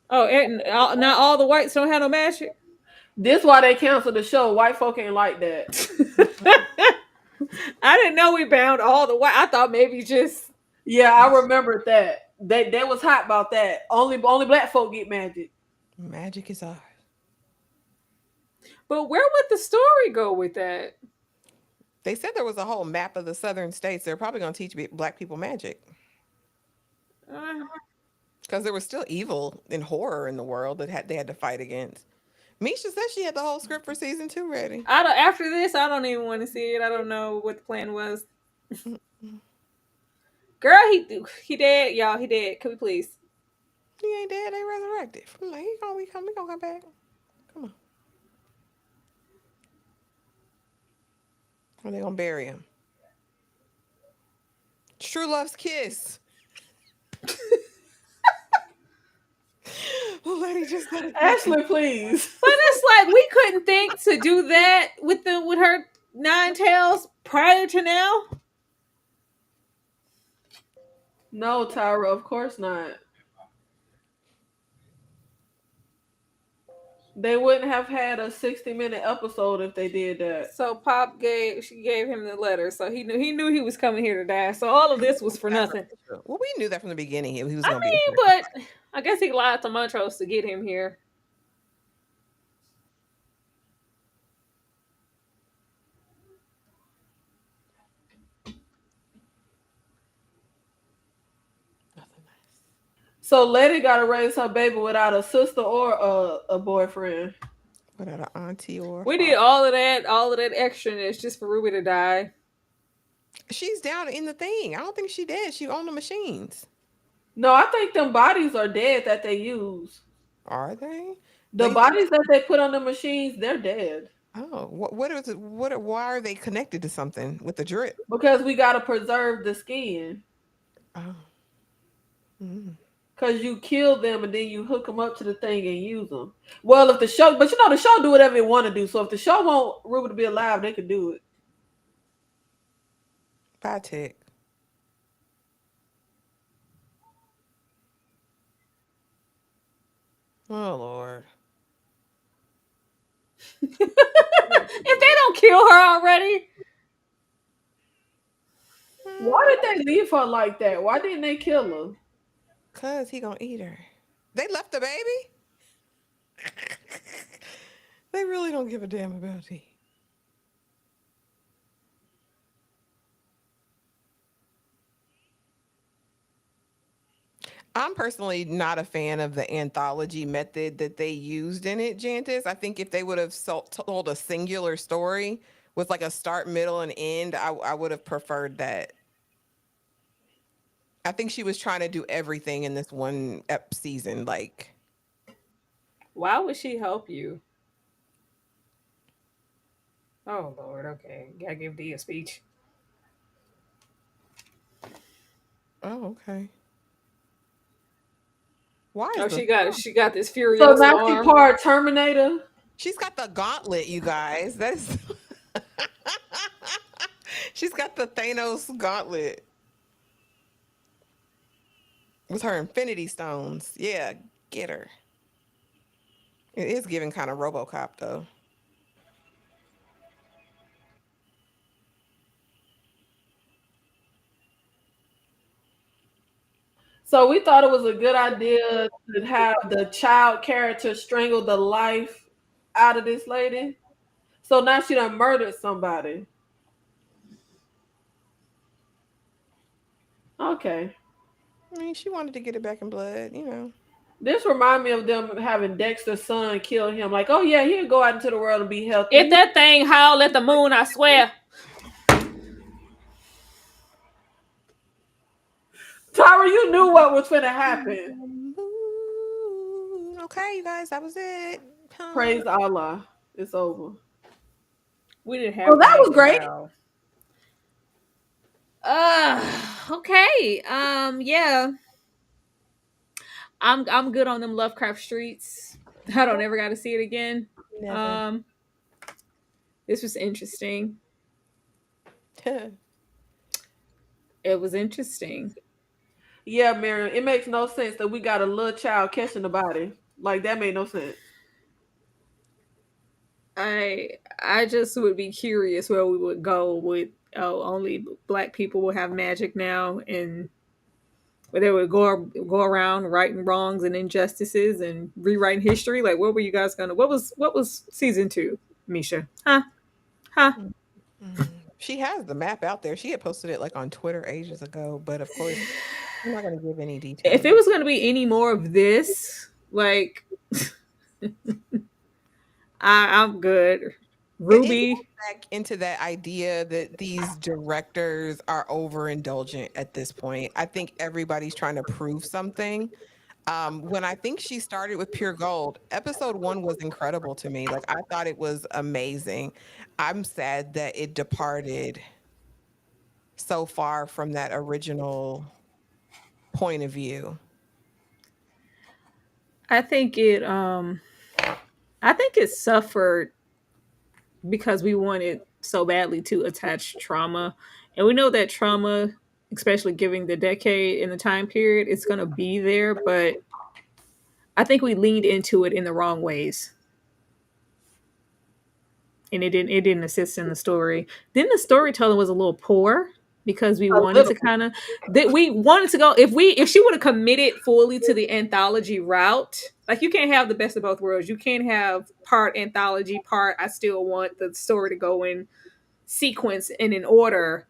Oh, and not all the whites don't have no magic. This why they canceled the show. White folk ain't like that. I didn't know we bound all the white. I thought maybe just. Yeah, I remembered that. They was hot about that. Only black folk get magic. Magic is ours. But where would the story go with that? They said there was a whole map of the southern states. They're probably going to teach black people magic. Uh, Because there was still evil and horror in the world that they had to fight against. Misha said she had the whole script for season 2 ready. After this, I don't even want to see it. I don't know what the plan was. Girl, he dead, y'all. He dead. Can we please? He ain't dead. They resurrected. I'm like, we gonna come back. Come on. Or they gonna bury him. True Love's Kiss. Lady just got Ashley, please. But it's like we couldn't think to do that with her 9 tails prior to now. No, Tyra, of course not. They wouldn't have had a 60-minute episode if they did that. So Pop gave him the letter, so he knew he was coming here to die. So all of this was for nothing. Well, we knew that from the beginning. He was I gonna mean, be. but I guess he lied to Montrose to get him here. So Letty got to raise her baby without a sister or a boyfriend. Without an auntie or. We did all of that extraness just for Ruby to die. She's down in the thing. I don't think she dead. She on the machines. No, I think them bodies are dead that they use. Are they? The bodies that they put on the machines, they're dead. Oh, what is it? Why are they connected to something with the drip? Because we got to preserve the skin. Oh. Because you kill them and then you hook them up to the thing and use them. Well, if the show, but the show do whatever it want to do. So if the show want Ruby to be alive, they can do it. Bye, Tick. Oh, Lord. If they don't kill her already. Why did they leave her like that? Why didn't they kill her? Because he gonna eat her. They left the baby? They really don't give a damn about it. I'm personally not a fan of the anthology method that they used in it, Jantis. I think if they would have told a singular story with like a start, middle, and end, I would have preferred that. I think she was trying to do everything in this one season. Like, why would she help you? Oh, Lord. Okay. Gotta give Dee a speech. oh, okay. Why? Oh, she got this furious. So now she part Terminator. She's got the gauntlet, you guys. That is. She's got the Thanos gauntlet with her Infinity Stones. Yeah, get her. It is giving kind of RoboCop though. So we thought it was a good idea to have the child character strangle the life out of this lady. So now she done murdered somebody. Okay. I mean, she wanted to get it back in blood, you know. This remind me of them having Dexter's son kill him. Like, oh yeah, he'll go out into the world and be healthy. If that thing howl at the moon, I swear. Tyra, you knew what was going to happen. Okay, you guys, that was it. Praise Allah. It's over. We didn't have. Well, that was great. Okay. Yeah. I'm good on them Lovecraft streets. I don't ever got to see it again. Never. This was interesting. It was interesting. Yeah, Miriam, it makes no sense that we got a little child catching the body. Like, that made no sense. I just would be curious where we would go with only black people will have magic now, and where they would go around righting wrongs and injustices and rewriting history. Like, what were you guys gonna? What was season 2, Misha? Huh? She has the map out there. She had posted it like on Twitter ages ago, but of course, I'm not going to give any details. If it was going to be any more of this, like, I'm good. Ruby. It goes back into that idea that these directors are overindulgent at this point. I think everybody's trying to prove something. When I think she started with Pure Gold, episode 1 was incredible to me. Like, I thought it was amazing. I'm sad that it departed so far from that original point of view. I think it suffered because we wanted so badly to attach trauma. And we know that trauma, especially given the decade and the time period, is going to be there, but I think we leaned into it in the wrong ways. And it didn't assist in the story. Then the storytelling was a little poor because we wanted to kind of we wanted to go if she would have committed fully to the anthology route. Like, you can't have the best of both worlds. You can't have part anthology, part I still want the story to go in sequence and in order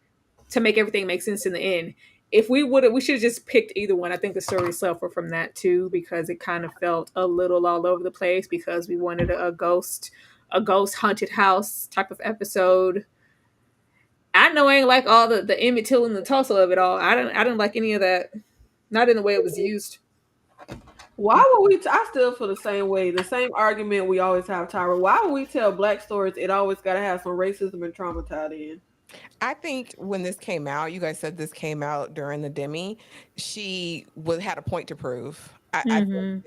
to make everything make sense in the end. If we should have just picked either one. I think the story suffered from that too, because it kind of felt a little all over the place because we wanted a ghost haunted house type of episode. I know I ain't like all the Emmett Till and the tussle of it all. I didn't like any of that. Not in the way it was used. Why would we? I still feel the same way. The same argument we always have, Tyra. Why would we tell Black stories? It always got to have some racism and trauma tied in. I think when this came out, you guys said this came out during the Demi. She had a point to prove. I think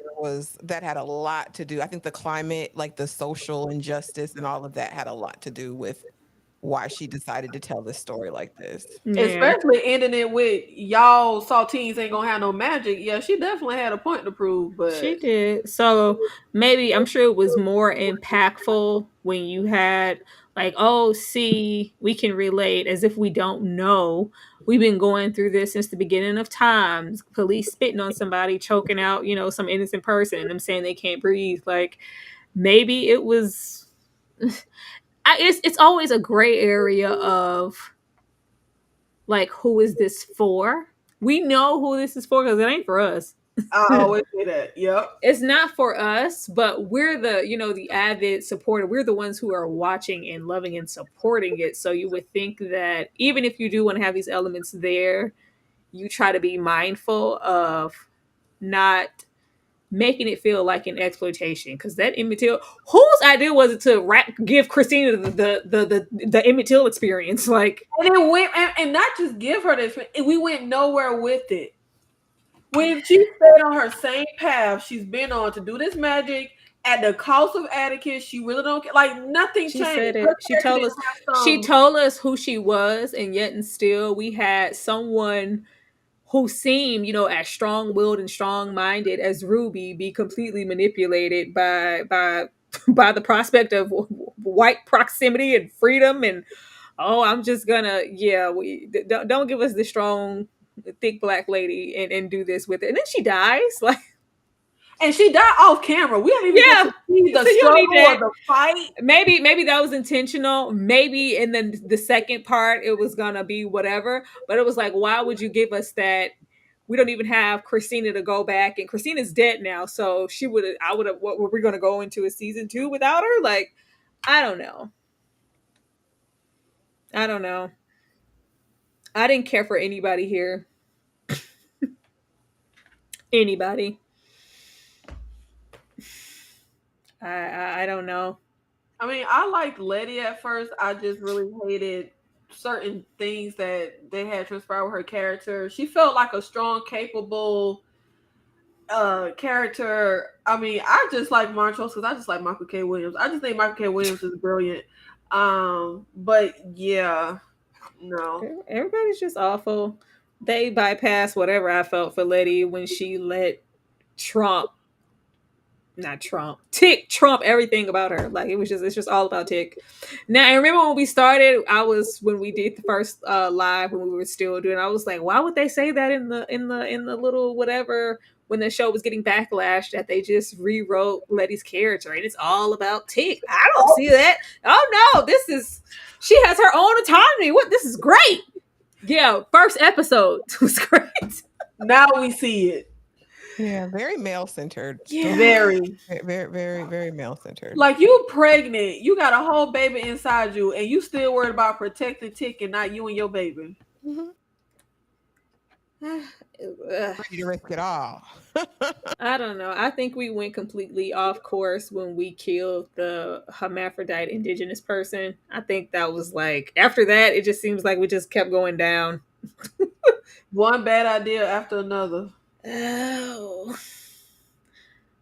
that had a lot to do. I think the climate, like the social injustice and all of that, had a lot to do with why she decided to tell this story like this. Yeah. Especially ending it with y'all saltines ain't gonna have no magic. Yeah, she definitely had a point to prove, but she did. So maybe I'm sure it was more impactful when you had like, oh, see, we can relate, as if we don't know. We've been going through this since the beginning of times. Police spitting on somebody, choking out, some innocent person, and them saying they can't breathe. Like, maybe it was. It's always a gray area of like, who is this for? We know who this is for because it ain't for us. I always say that. Yep. It's not for us, but we're the avid supporter. We're the ones who are watching and loving and supporting it. So you would think that even if you do want to have these elements there, you try to be mindful of not making it feel like an exploitation. Because that Emmett Till, whose idea was it to give Christina the Emmett Till experience? Like, and it went and not just give her this. We went nowhere with it. When she stayed on her same path she's been on to do this magic at the cost of Atticus, she really don't care. Like, nothing she changed. Said it. She told us who she was, and yet and still we had someone who seemed, as strong-willed and strong-minded as Ruby be completely manipulated by the prospect of white proximity and freedom. And I'm just gonna don't give us the strong, thick Black lady and do this with it. And then she dies, like, and she died off camera. We don't even get to see the struggle or the fight. Maybe that was intentional. Maybe and then the second part it was gonna be whatever. But it was like, why would you give us that? We don't even have Christina to go back, and Christina's dead now. So what were we gonna go into a season 2 without her? Like, I don't know. I didn't care for anybody here. Anybody. I don't know. I mean, I liked Letty at first. I just really hated certain things that they had transpired with her character. She felt like a strong, capable character. I mean, I just like Montrose because I just like Michael K. Williams. I just think Michael K. Williams is brilliant. But yeah, no. Everybody's just awful. They bypassed whatever I felt for Letty when she let Tick trump everything about her. Like, it's just all about Tick. Now, I remember when we started, when we did the first live when we were still doing, I was like, why would they say that in the little whatever when the show was getting backlash that they just rewrote Letty's character and it's all about Tick? I don't see that. Oh no, she has her own autonomy. This is great. Yeah, first episode was great. Now we see it. Yeah, very male centered. Yeah. Very. Very, very, very male centered. Like you pregnant, you got a whole baby inside you, and you still worried about protecting Tick and not you and your baby. Mhm. Ugh. Ready to risk it all. I don't know. I think we went completely off course when we killed the hermaphrodite indigenous person. I think that was like after that, it just seems like we just kept going down. One bad idea after another. Oh,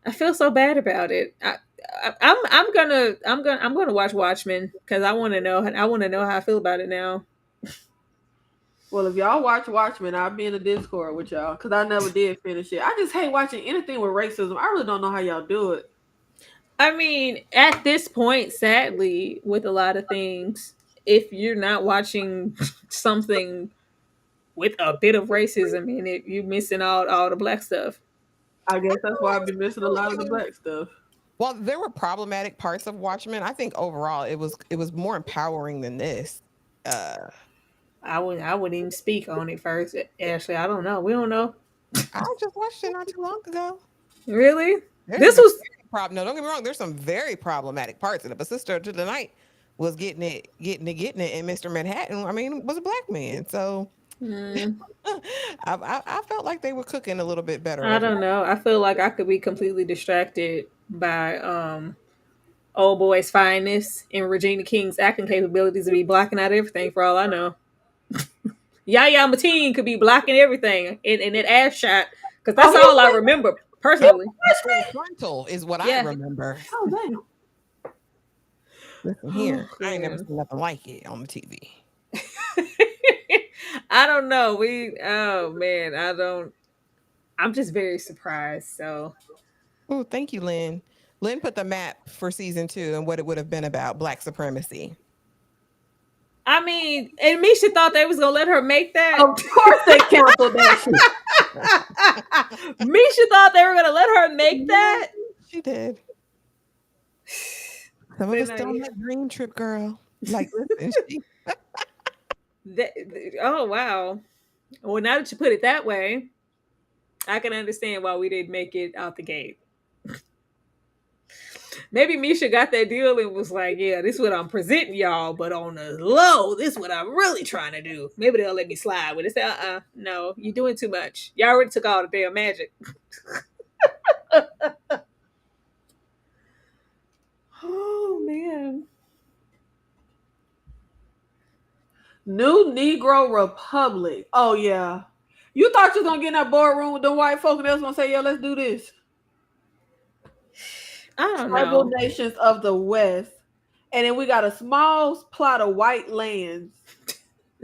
I feel so bad about it. I'm gonna watch Watchmen because I want to know. I want to know how I feel about it now. Well, if y'all watch Watchmen, I'll be in the Discord with y'all because I never did finish it. I just hate watching anything with racism. I really don't know how y'all do it. I mean, at this point, sadly, with a lot of things, if you're not watching something with a bit of racism in it, you're missing out all the black stuff. I guess that's why I've been missing a lot of the black stuff. Well, there were problematic parts of Watchmen. I think overall it was more empowering than this. I wouldn't even speak on it first. Ashley, I don't know. We don't know. I just watched it not too long ago. Really? There's This some was very no, don't get me wrong. There's some very problematic parts in it. But Sister to the Night was getting it, and Mr. Manhattan, I mean, was a black man. So I felt like they were cooking a little bit better. I don't know. I feel like I could be completely distracted by old boy's fineness and Regina King's acting capabilities to be blocking out everything for all I know. Yaya Mateen could be blocking everything in that ass shot because that's all I remember personally. Frontal is what Yeah. I remember. Oh, damn. Listen here, Oh, I ain't never man. seen nothing like it on the TV. I don't know. Oh man, I'm just very surprised. So Oh, thank you, Lynn. Lynn put the map for season 2 and what it would have been about Black supremacy. I mean, and Misha thought they was gonna let her make that. Of course they canceled that shit. Misha thought they were gonna let her make that. She did. Some of us still on that dream trip, girl. Like, listen, Oh wow. Well, now that you put it that way, I can understand why we didn't make it out the gate. Maybe Misha got that deal and was like, yeah, this is what I'm presenting y'all, but on the low, this is what I'm really trying to do. Maybe they'll let me slide with it. Say, no, you're doing too much. Y'all already took all the damn magic. Oh, man. New Negro Republic. Oh, yeah. You thought you was going to get in that boardroom with the white folk and they was going to say, yeah, let's do this. I don't Tribal know. nations of the West. And then we got a small plot of white lands.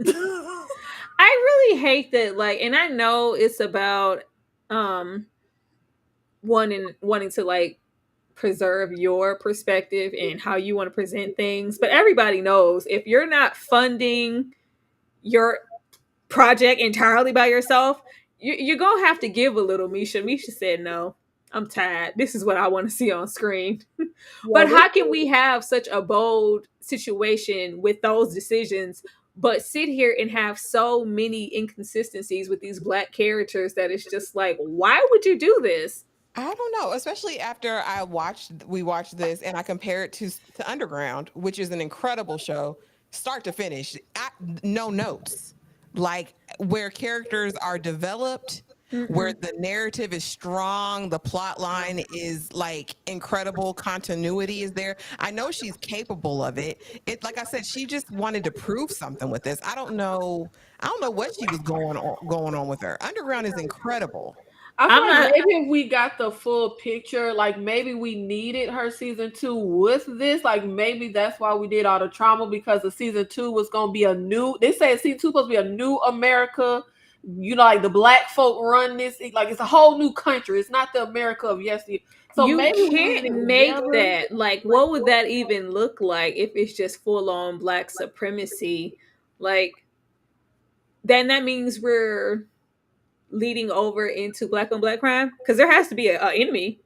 I really hate that, like, and I know it's about wanting to like preserve your perspective and how you want to present things, but everybody knows if you're not funding your project entirely by yourself, you're gonna have to give a little. Misha said no, I'm tired, this is what I want to see on screen. But how can we have such a bold situation with those decisions but sit here and have so many inconsistencies with these black characters that it's just like, why would you do this? I don't know, especially after we watched this and I compare it to Underground, which is an incredible show, start to finish. No notes, like where characters are developed, where the narrative is strong, the plot line is like incredible, continuity is there. I know she's capable of it. Like I said, she just wanted to prove something with this. I don't know what she was going on with her. Underground is incredible. I feel like maybe if we got the full picture, like maybe we needed her season 2 with this. Like maybe that's why we did all the trauma, because the season 2 was going to be a new, they say season 2 supposed to be a new America. You know, like the black folk run this, like it's a whole new country. It's not the America of yesterday. So you maybe can't make that. Like, what would that even look like if it's just full on black supremacy? Like, then that means we're leading over into black on black crime, because there has to be an enemy.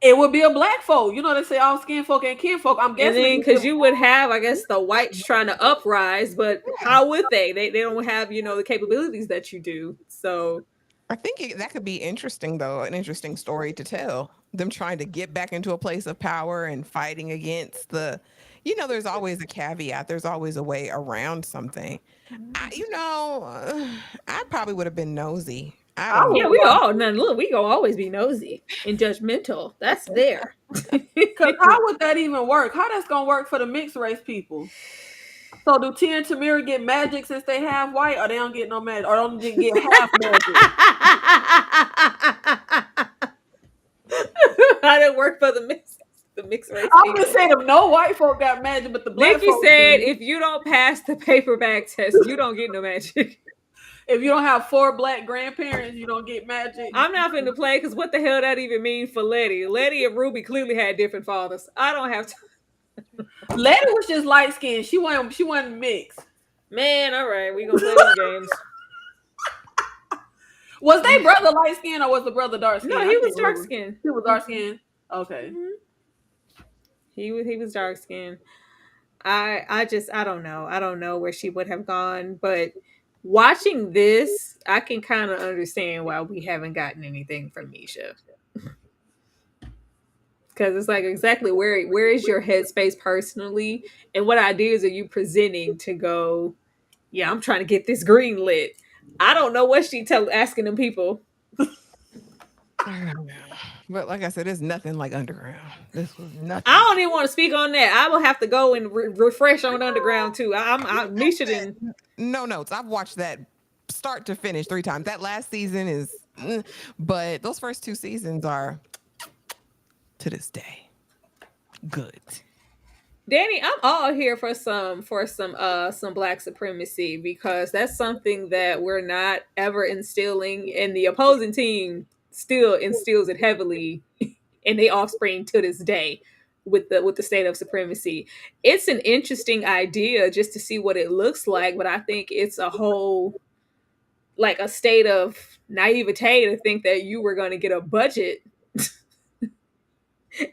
It would be a black folk. You know, they say all skin folk and kin folk. I'm guessing because you would have, I guess, the whites trying to uprise, but how would they? They don't have, you know, the capabilities that you do. So I think that could be interesting, though, an interesting story to tell. Them trying to get back into a place of power and fighting against there's always a caveat. There's always a way around something. I probably would have been nosy. I I don't would Yeah, know. we all none. Look, we gonna always be nosy and judgmental. That's there. Because how would that even work? How that's gonna work for the mixed race people? So do Tia and Tamira get magic since they half white, or they don't get no magic, or don't just get half magic? How did it work for the mixed race I'm people? just saying, if no white folk got magic, but the black Nikki folks said, do. if you don't pass the paper bag test, you don't get no magic. If you don't have 4 black grandparents, you don't get magic. I'm not finna play because what the hell that even mean for Letty? Letty and Ruby clearly had different fathers. I don't have to. Letty was just light skinned. She wasn't mixed. Man, all right, we gonna play them games. Was they brother light skinned or was the brother dark skinned? No, he was dark skinned. He was dark skinned. Okay. He was dark skinned. I don't know. I don't know where she would have gone, but watching this, I can kind of understand why we haven't gotten anything from Misha. Because it's like exactly where is your headspace personally, and what ideas are you presenting to go? Yeah, I'm trying to get this green lit. I don't know what she asking them people. I don't know. But like I said, there's nothing like Underground. This was nothing. I don't even want to speak on that. I will have to go and refresh on Underground too. Misha didn't. No notes. I've watched that start to finish 3 times. That last season is, but those first 2 seasons are, to this day, good. Danny, I'm all here for some Black supremacy, because that's something that we're not ever instilling, and the opposing team still instills it heavily in the offspring to this day with the state of supremacy. It's an interesting idea just to see what it looks like, but I think it's a whole like a state of naivete to think that you were going to get a budget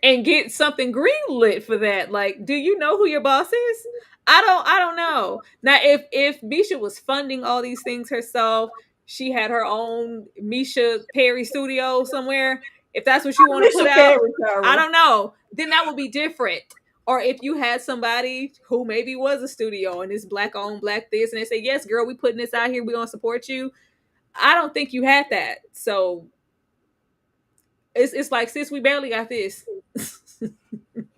and get something greenlit for that. Like, do you know who your boss is? I don't know. Now, if Misha was funding all these things herself, she had her own Misha Perry studio somewhere. If that's what you want to put out, I don't know. Then that would be different. Or if you had somebody who maybe was a studio and it's Black owned, Black this, and they say, yes, girl, we putting this out here, we gonna support you. I don't think you had that. So it's like, sis, we barely got this.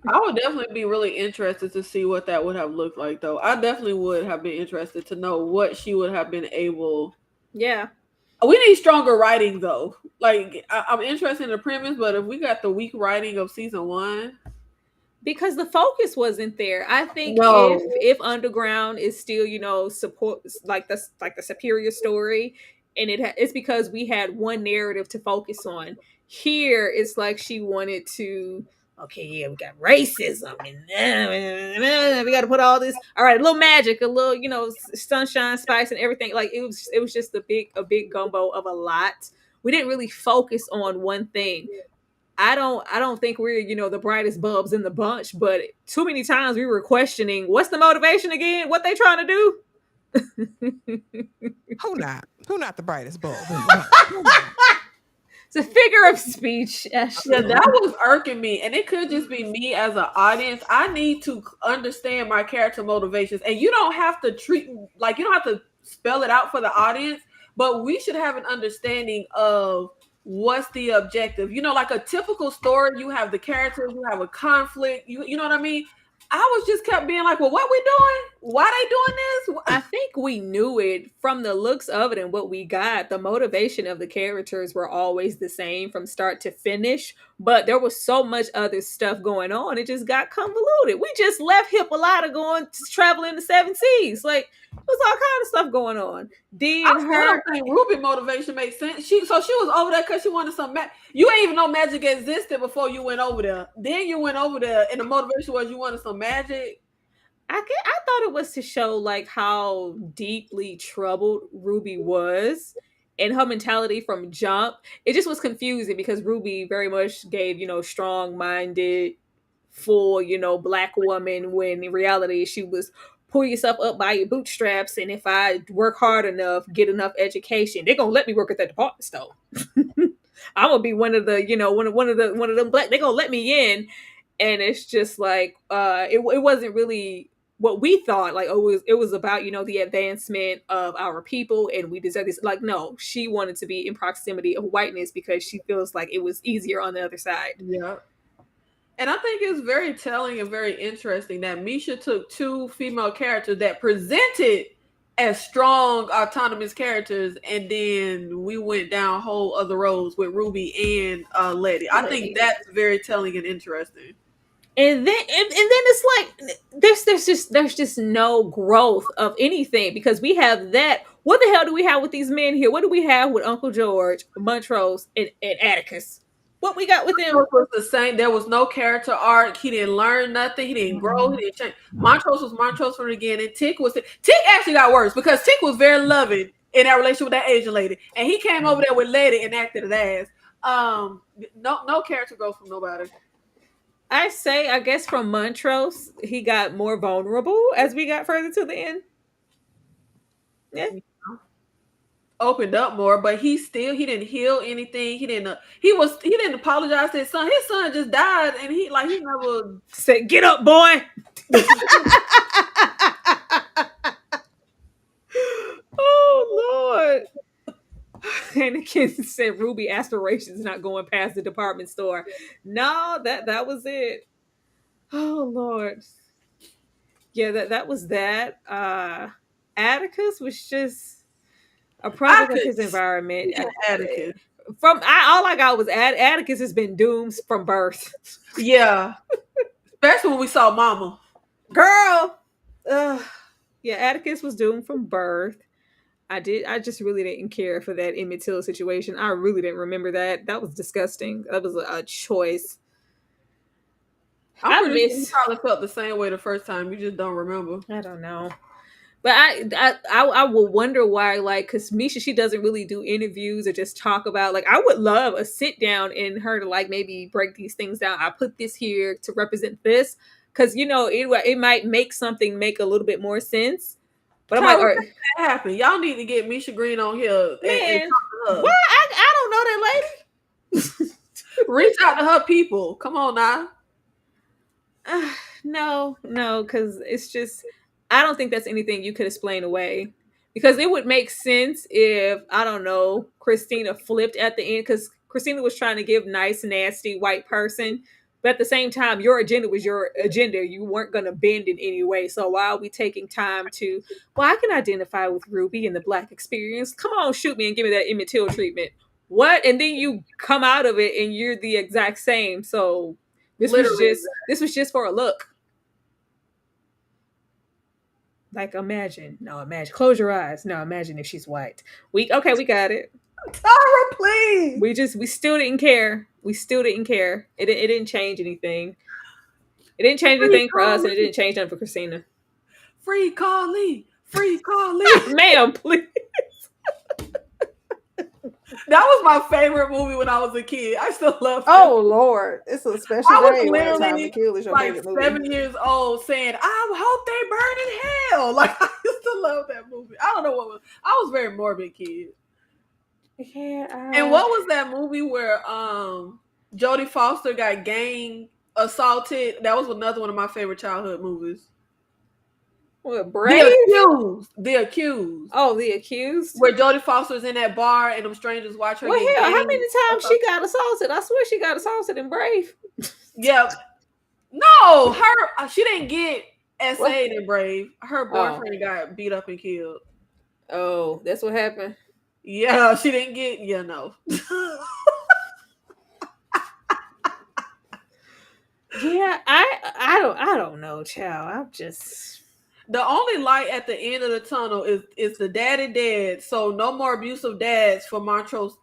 I would definitely be really interested to see what that would have looked like, though. I definitely would have been interested to know what she would have been able. Yeah. We need stronger writing, though. Like, I'm interested in the premise, but if we got the weak writing of season 1. Because the focus wasn't there. I think if Underground is still, support like the superior story, and it's because we had one narrative to focus on. Here, it's like she wanted to. Okay, yeah, we got racism, and we got to put all this. All right, a little magic, a little, sunshine, spice, and everything. Like it was just a big gumbo of a lot. We didn't really focus on one thing. I don't think we're the brightest bulbs in the bunch, but too many times we were questioning what's the motivation again, what they trying to do. Who not the brightest bulb? It's a figure of speech. Yeah, that was irking me, and it could just be me as an audience. I need to understand my character motivations, and you don't have to you don't have to spell it out for the audience, but we should have an understanding of what's the objective. Like a typical story, you have the characters, you have a conflict, you know what I mean? I was just kept being like, well, what we doing? Why they doing this? I think we knew it from the looks of it and what we got. The motivation of the characters were always the same from start to finish, but there was so much other stuff going on. It just got convoluted. We just left Hippolyta going to travel in the 7 seas. Like, there's all kind of stuff going on. I don't think Ruby motivation makes sense. She was over there because she wanted some magic. You ain't even know magic existed before you went over there. Then you went over there, and the motivation was you wanted some magic. I thought it was to show like how deeply troubled Ruby was and her mentality from jump. It just was confusing because Ruby very much gave strong-minded, full Black woman, when in reality she was pull yourself up by your bootstraps, and if I work hard enough, get enough education, they're gonna let me work at that department store. I'm gonna be one of the, one of them black. They're gonna let me in, and it's just like it wasn't really what we thought. Like, oh, it was about the advancement of our people, and we deserve this. Like, no, she wanted to be in proximity of whiteness because she feels like it was easier on the other side. Yeah. And I think it's very telling and very interesting that Misha took two female characters that presented as strong, autonomous characters, and then we went down whole other roads with Ruby and Letty. I think that's very telling and interesting. And then it's like there's just no growth of anything, because we have that. What the hell do we have with these men here? What do we have with Uncle George, Montrose, and Atticus? What we got with them? Was the same. There was no character arc. He didn't learn nothing. He didn't grow. He didn't change. Montrose was Montrose from the beginning. Tick actually got worse because Tick was very loving in that relationship with that Asian lady, and he came over there with Letty and acted his ass. No character growth from nobody. I guess from Montrose, he got more vulnerable as we got further to the end. Yeah. Opened up more, but he didn't heal anything. He didn't apologize to his son. His son just died, and he never said, "Get up, boy." Oh Lord. Anakin said Ruby aspirations not going past the department store. No, that was it. Oh Lord. Yeah, that was that. Atticus was just a product of his environment. Atticus. All I got was Atticus has been doomed from birth. Yeah. Especially when we saw Mama. Girl. Yeah, Atticus was doomed from birth. I just really didn't care for that Emmett Till situation. I really didn't remember that. That was disgusting. That was a choice. You probably felt the same way the first time. You just don't remember. I don't know. But I will wonder why, like, because Misha, she doesn't really do interviews or just talk about, like, I would love a sit down and her to, like, maybe break these things down. I put this here to represent this, because, it might make something make a little bit more sense. But I'm like, all right, that happened. Y'all need to get Misha Green on here. Man, why? I don't know that lady. Reach out to her people. Come on now. No, because it's just, I don't think that's anything you could explain away. Because it would make sense if, I don't know, Christina flipped at the end, because Christina was trying to give nice, nasty white person. But at the same time, your agenda was your agenda. You weren't going to bend in any way. So why are we taking time to, well, I can identify with Ruby and the Black experience. Come on, shoot me and give me that Emmett Till treatment. What? And then you come out of it and you're the exact same. So this was just for a look. Like, imagine. Close your eyes. No, imagine if she's white. We got it. Tara, please. We still didn't care. It didn't change anything. It didn't change anything for us, and it didn't change nothing for Christina. Free Carly. Ma'am, please. That was my favorite movie when I was a kid. I still love it. Oh Lord, it's a special day. Literally like 7 years old saying, "I hope they burn in hell." Like, I used to love that movie. I don't know what I was a very morbid kid. Yeah. And what was that movie where Jodie Foster got gang assaulted? That was another one of my favorite childhood movies. What, Brave? The Accused. Oh, The Accused? Where Jodie Foster's in that bar and them strangers watch her. Well, hell, how many times she got assaulted? I swear she got assaulted in Brave. Yeah. No, she didn't get SA'd in Brave. Her boyfriend got beat up and killed. Oh, that's what happened? Yeah, she didn't get, no. Yeah, I don't know, child. I'm just... The only light at the end of the tunnel is the daddy dead, so no more abusive dads for Montrose's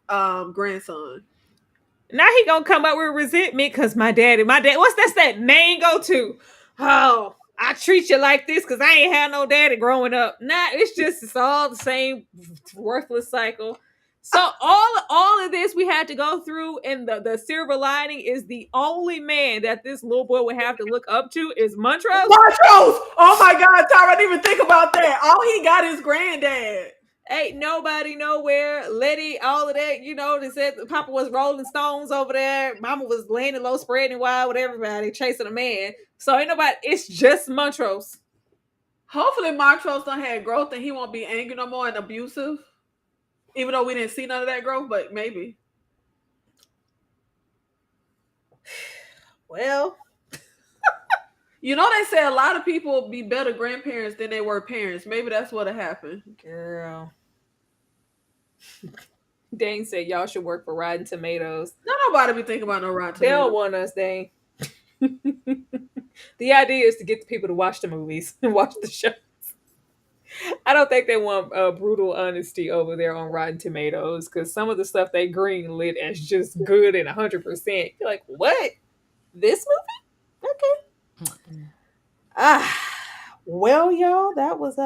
grandson. Now he gonna come up with resentment because my dad, what's that main go-to? Oh, I treat you like this because I ain't had no daddy growing up. Nah, it's all the same worthless cycle. So all of this we had to go through, and the silver lining is the only man that this little boy would have to look up to is Montrose. Montrose! Oh my God, Tyra, I didn't even think about that. All he got is granddad. Ain't nobody nowhere. Letty, all of that, they said Papa was Rolling Stones over there. Mama was landing low, spreading wide with everybody, chasing a man. So ain't nobody, it's just Montrose. Hopefully Montrose done had growth and he won't be angry no more and abusive. Even though we didn't see none of that growth, but maybe. Well, they say a lot of people be better grandparents than they were parents. Maybe that's what happened. Girl. Dane said y'all should work for Rotten Tomatoes. No, nobody be thinking about no Rotten Tomatoes. They don't want us, Dane. The idea is to get the people to watch the movies and watch the shows. I don't think they want brutal honesty over there on Rotten Tomatoes, because some of the stuff they greenlit as just good and 100%. You're like, what? This movie? Okay. Well, y'all, that was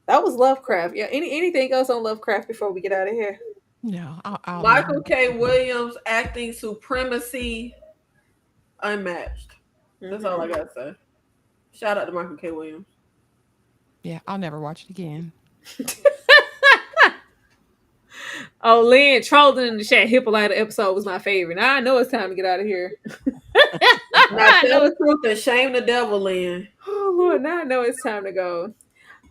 Lovecraft. Yeah. Anything else on Lovecraft before we get out of here? No. I'll Michael K. Williams acting Supremacy unmatched. That's all I gotta say. Shout out to Michael K. Williams. Yeah, I'll never watch it again. Oh, Lynn trolling in the chat. Hippolyta episode was my favorite. Now I know it's time to get out of here. Now tell the truth and shame the devil, Lynn. Oh Lord, now I know it's time to go.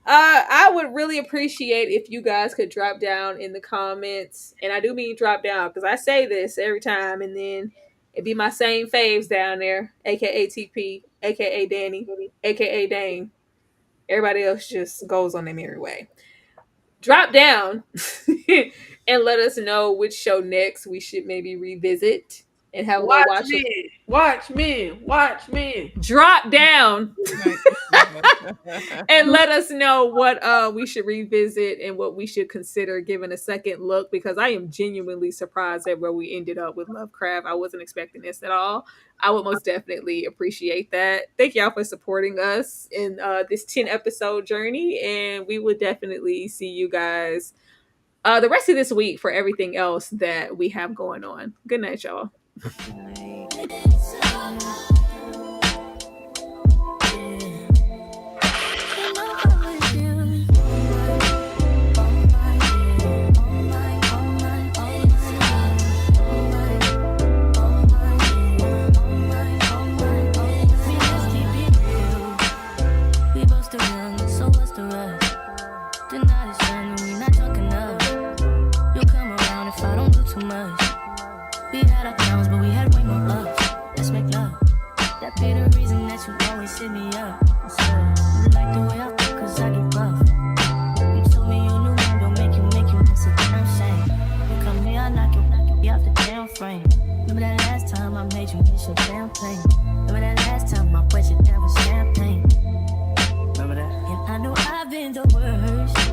I would really appreciate if you guys could drop down in the comments, and I do mean drop down because I say this every time, and then it'd be my same faves down there, aka TP, aka Danny, aka Dane. Everybody else just goes on their merry way. Drop down and let us know which show next we should maybe revisit and have a little watch. Watch me. Drop down and let us know what we should revisit and what we should consider giving a second look, because I am genuinely surprised at where we ended up with Lovecraft. I wasn't expecting this at all. I would most definitely appreciate that. Thank y'all for supporting us in this 10 episode journey, and we will definitely see you guys the rest of this week for everything else that we have going on. Good night, y'all. Sit me up. You like the way I feel, cause I get rough. You told me you knew me, don't make you miss a damn shame. You come here, I knock you off the damn frame. Remember that last time I made you miss your damn plane. Remember that last time I wet your down with champagne. Remember that? And I know I've been the worst.